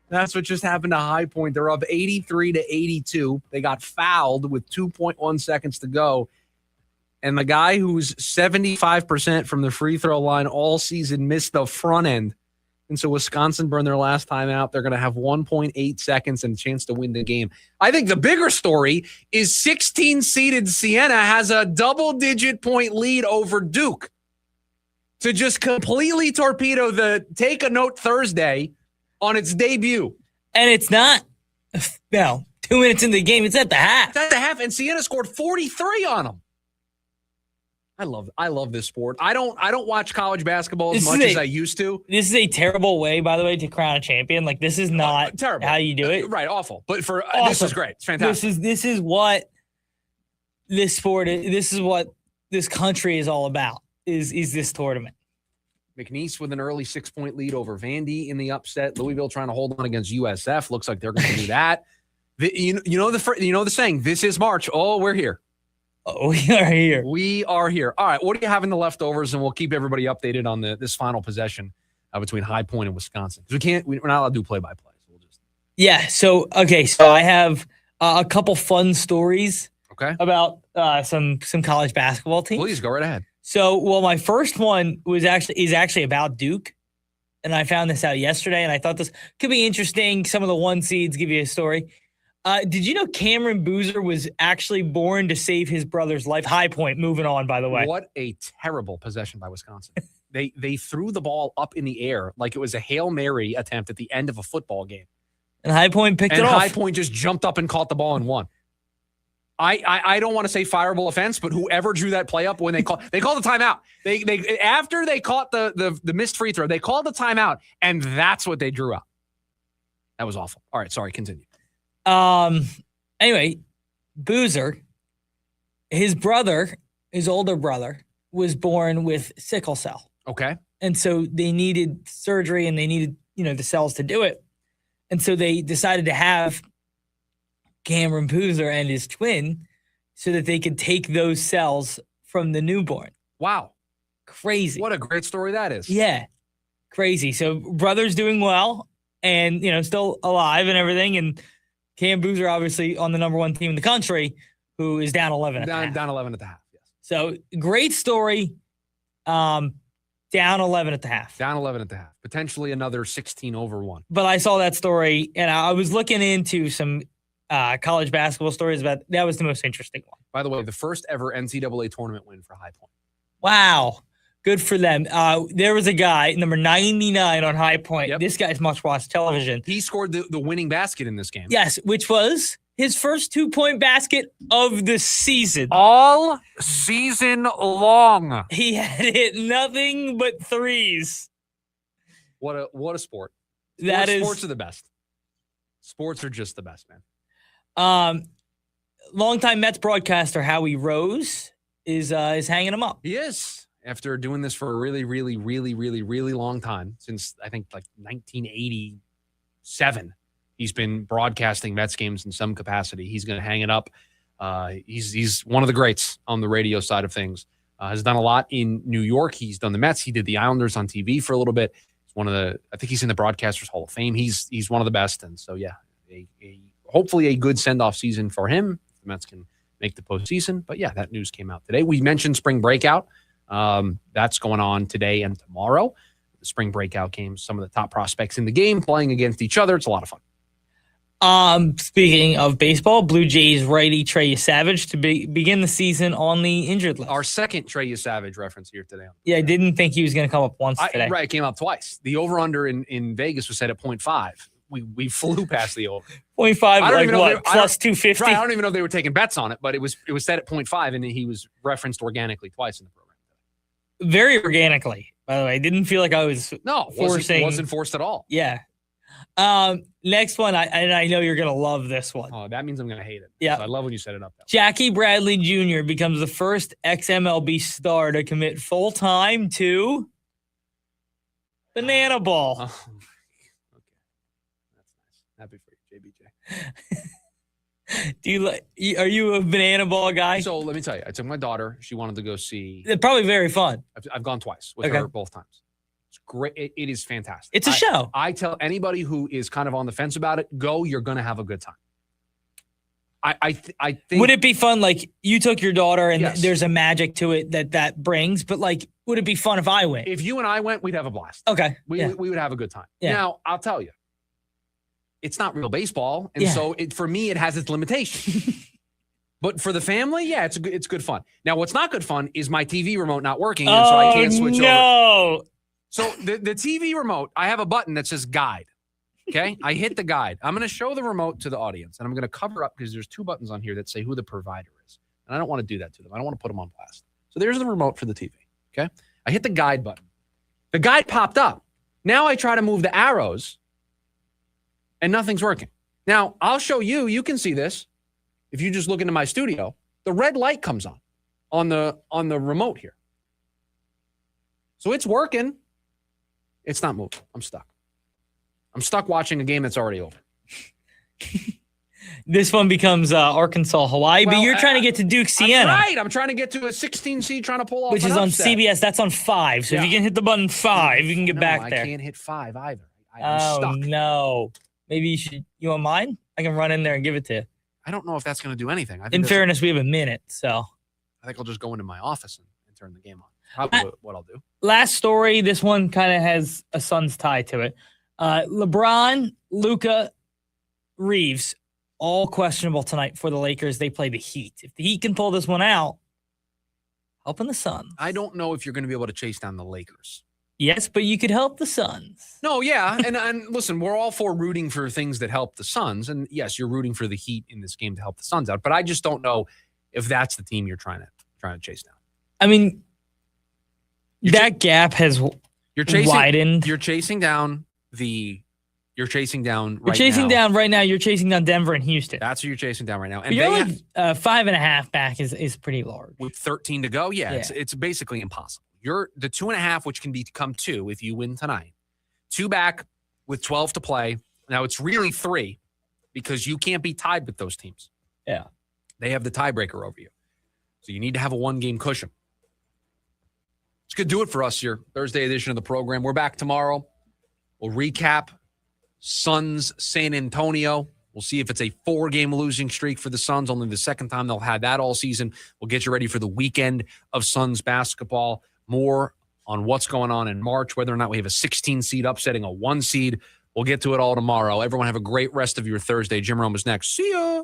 That's what just happened to High Point. They're up 83-82. They got fouled with 2.1 seconds to go. And the guy who's 75% from the free throw line all season missed the front end. And so Wisconsin burned their last time out. They're going to have 1.8 seconds and a chance to win the game. I think the bigger story is 16-seeded Siena has a double-digit point lead over Duke to just completely torpedo the Take a Note Thursday on its debut. And it's not, 2 minutes into the game. It's at the half. It's at the half, and Siena scored 43 on them. I love this sport. I don't watch college basketball as much as I used to. This is a terrible way, by the way, to crown a champion. Like, this is not terrible. How you do it. Right, awful. But for awesome. This is great. It's fantastic. This is what this sport is. This is what this country is all about. Is this tournament? McNeese with an early 6-point lead over Vandy in the upset. Louisville trying to hold on against USF. Looks like they're going to do that. You know the saying. This is March. Oh, we're here. Oh, we are here. We are here. All right. What do you have in the leftovers? And we'll keep everybody updated on this final possession between High Point and Wisconsin. Because we're not allowed to do play-by-play. So I have a couple fun stories. Okay. About some college basketball teams. Please go right ahead. So, my first one is actually about Duke, and I found this out yesterday, and I thought this could be interesting. Some of the 1 seeds give you a story. Did you know Cameron Boozer was actually born to save his brother's life? High Point, moving on, by the way. What a terrible possession by Wisconsin. They threw the ball up in the air like it was a Hail Mary attempt at the end of a football game. And High Point picked it off. High Point just jumped up and caught the ball and won. I don't want to say fireable offense, but whoever drew that play up when they called the timeout. They after they caught the missed free throw, they called the timeout, and that's what they drew up. That was awful. All right, sorry, continue. Anyway, Boozer, his older brother, was born with sickle cell. Okay. And so they needed surgery and they needed, the cells to do it. And so they decided to have Cameron Boozer and his twin so that they could take those cells from the newborn. Wow. Crazy. What a great story that is. Yeah. Crazy. So brother's doing well and, still alive and everything. And Cam Boozer obviously on the number 1 team in the country who is down 11 at the half. Down 11 at the half, yes. So great story. Down 11 at the half. Down 11 at the half. Potentially another 16 over 1. But I saw that story and I was looking into some college basketball stories about that was the most interesting one. By the way, the first ever NCAA tournament win for High Point. Wow. Good for them. There was a guy, number 99 on High Point. Yep. This guy's must-watch television. He scored the winning basket in this game. Yes, which was his first 2-point basket of the season. All season long. He had hit nothing but threes. What a sport. Sports are the best. Sports are just the best, man. Longtime Mets broadcaster Howie Rose is hanging him up. He is. After doing this for a really, really, really, really, really long time, since I think like 1987, he's been broadcasting Mets games in some capacity. He's going to hang it up. He's one of the greats on the radio side of things. Has done a lot in New York. He's done the Mets. He did the Islanders on TV for a little bit. I think he's in the Broadcasters Hall of Fame. He's one of the best. And so, yeah, hopefully a good send-off season for him. The Mets can make the postseason. But, yeah, that news came out today. We mentioned spring breakout. That's going on today and tomorrow. The spring breakout games, some of the top prospects in the game playing against each other. It's a lot of fun. Speaking of baseball, Blue Jays righty Trey Savage to begin the season on the injured list. Our second Trey Savage reference here today. Yeah, I didn't think he was going to come up once today. Right, it came up twice. The over-under in Vegas was set at 0.5. We flew past the over. 0.5, like what, plus 250? Right, I don't even know if they were taking bets on it, but it was set at 0.5, and he was referenced organically twice in the program. Very organically, by the way. I didn't feel like I was forcing. Wasn't forced at all. Yeah. Next one, I know you're going to love this one. Oh, that means I'm going to hate it. Yeah. So I love when you set it up. Jackie Bradley Jr. becomes the first ex-MLB star to commit full-time to Banana Ball. Oh, okay. That's nice. Happy for you, JBJ. Are you a Banana Ball guy? So let me tell you, I took my daughter. She wanted to go see. They're probably very fun. I've gone twice with her both times. It's great. It is fantastic. It's a show. I tell anybody who is kind of on the fence about it, go. You're going to have a good time. I think. Would it be fun? Like you took your daughter, and Yes. there's a magic to it that brings. But like, would it be fun if I went? If you and I went, we'd have a blast. Okay. We would have a good time. Yeah. Now I'll tell you, it's not real baseball, and Yeah. so for me, it has its limitations. But for the family, yeah, it's good fun. Now, what's not good fun is my TV remote not working, and so I can't switch over. So the TV remote, I have a button that says guide. Okay, I hit the guide. I'm going to show the remote to the audience, and I'm going to cover up because there's two buttons on here that say who the provider is, and I don't want to do that to them. I don't want to put them on blast. So there's the remote for the TV. Okay, I hit the guide button. The guide popped up. Now I try to move the arrows, and nothing's working. Now I'll show you. You can see this if you just look into my studio. The red light comes on the remote here. So it's working. It's not moving. I'm stuck. I'm stuck watching a game that's already over. This one becomes Arkansas, Hawaii, but you're trying to get to Duke, Siena. That's right. I'm trying to get to a 16 seed, trying to pull off Which an is on upset. CBS. That's on 5. So if you can hit the button 5, you can get back there. I can't hit 5 either. I'm stuck. No. Maybe you want mine? I can run in there and give it to you. I don't know if that's going to do anything. In fairness, we have a minute, so. I think I'll just go into my office and turn the game on. Probably what I'll do. Last story. This one kind of has a Suns tie to it. LeBron, Luka, Reeves, all questionable tonight for the Lakers. They play the Heat. If the Heat can pull this one out, helping the Suns. I don't know if you're going to be able to chase down the Lakers. Yes, but you could help the Suns. No, yeah. And listen, we're all for rooting for things that help the Suns. And yes, you're rooting for the Heat in this game to help the Suns out. But I just don't know if that's the team you're trying to chase down. I mean, that gap has widened. You're chasing down You're chasing down right now. You're chasing down Denver and Houston. That's what you're chasing down right now. But And you're they like 5.5 back is pretty large. with 13 to go, it's basically impossible. You're the 2.5, which can become 2 if you win tonight. 2 back with 12 to play. Now it's really 3 because you can't be tied with those teams. Yeah. They have the tiebreaker over you. So you need to have a 1-game cushion. It's going to do it for us here. Thursday edition of the program. We're back tomorrow. We'll recap Suns San Antonio. We'll see if it's a 4-game losing streak for the Suns. Only the second time they'll have that all season. We'll get you ready for the weekend of Suns basketball. More on what's going on in March, whether or not we have a 16 seed upsetting a 1 seed. We'll get to it all tomorrow. Everyone have a great rest of your Thursday. Jim Rome is next. See ya.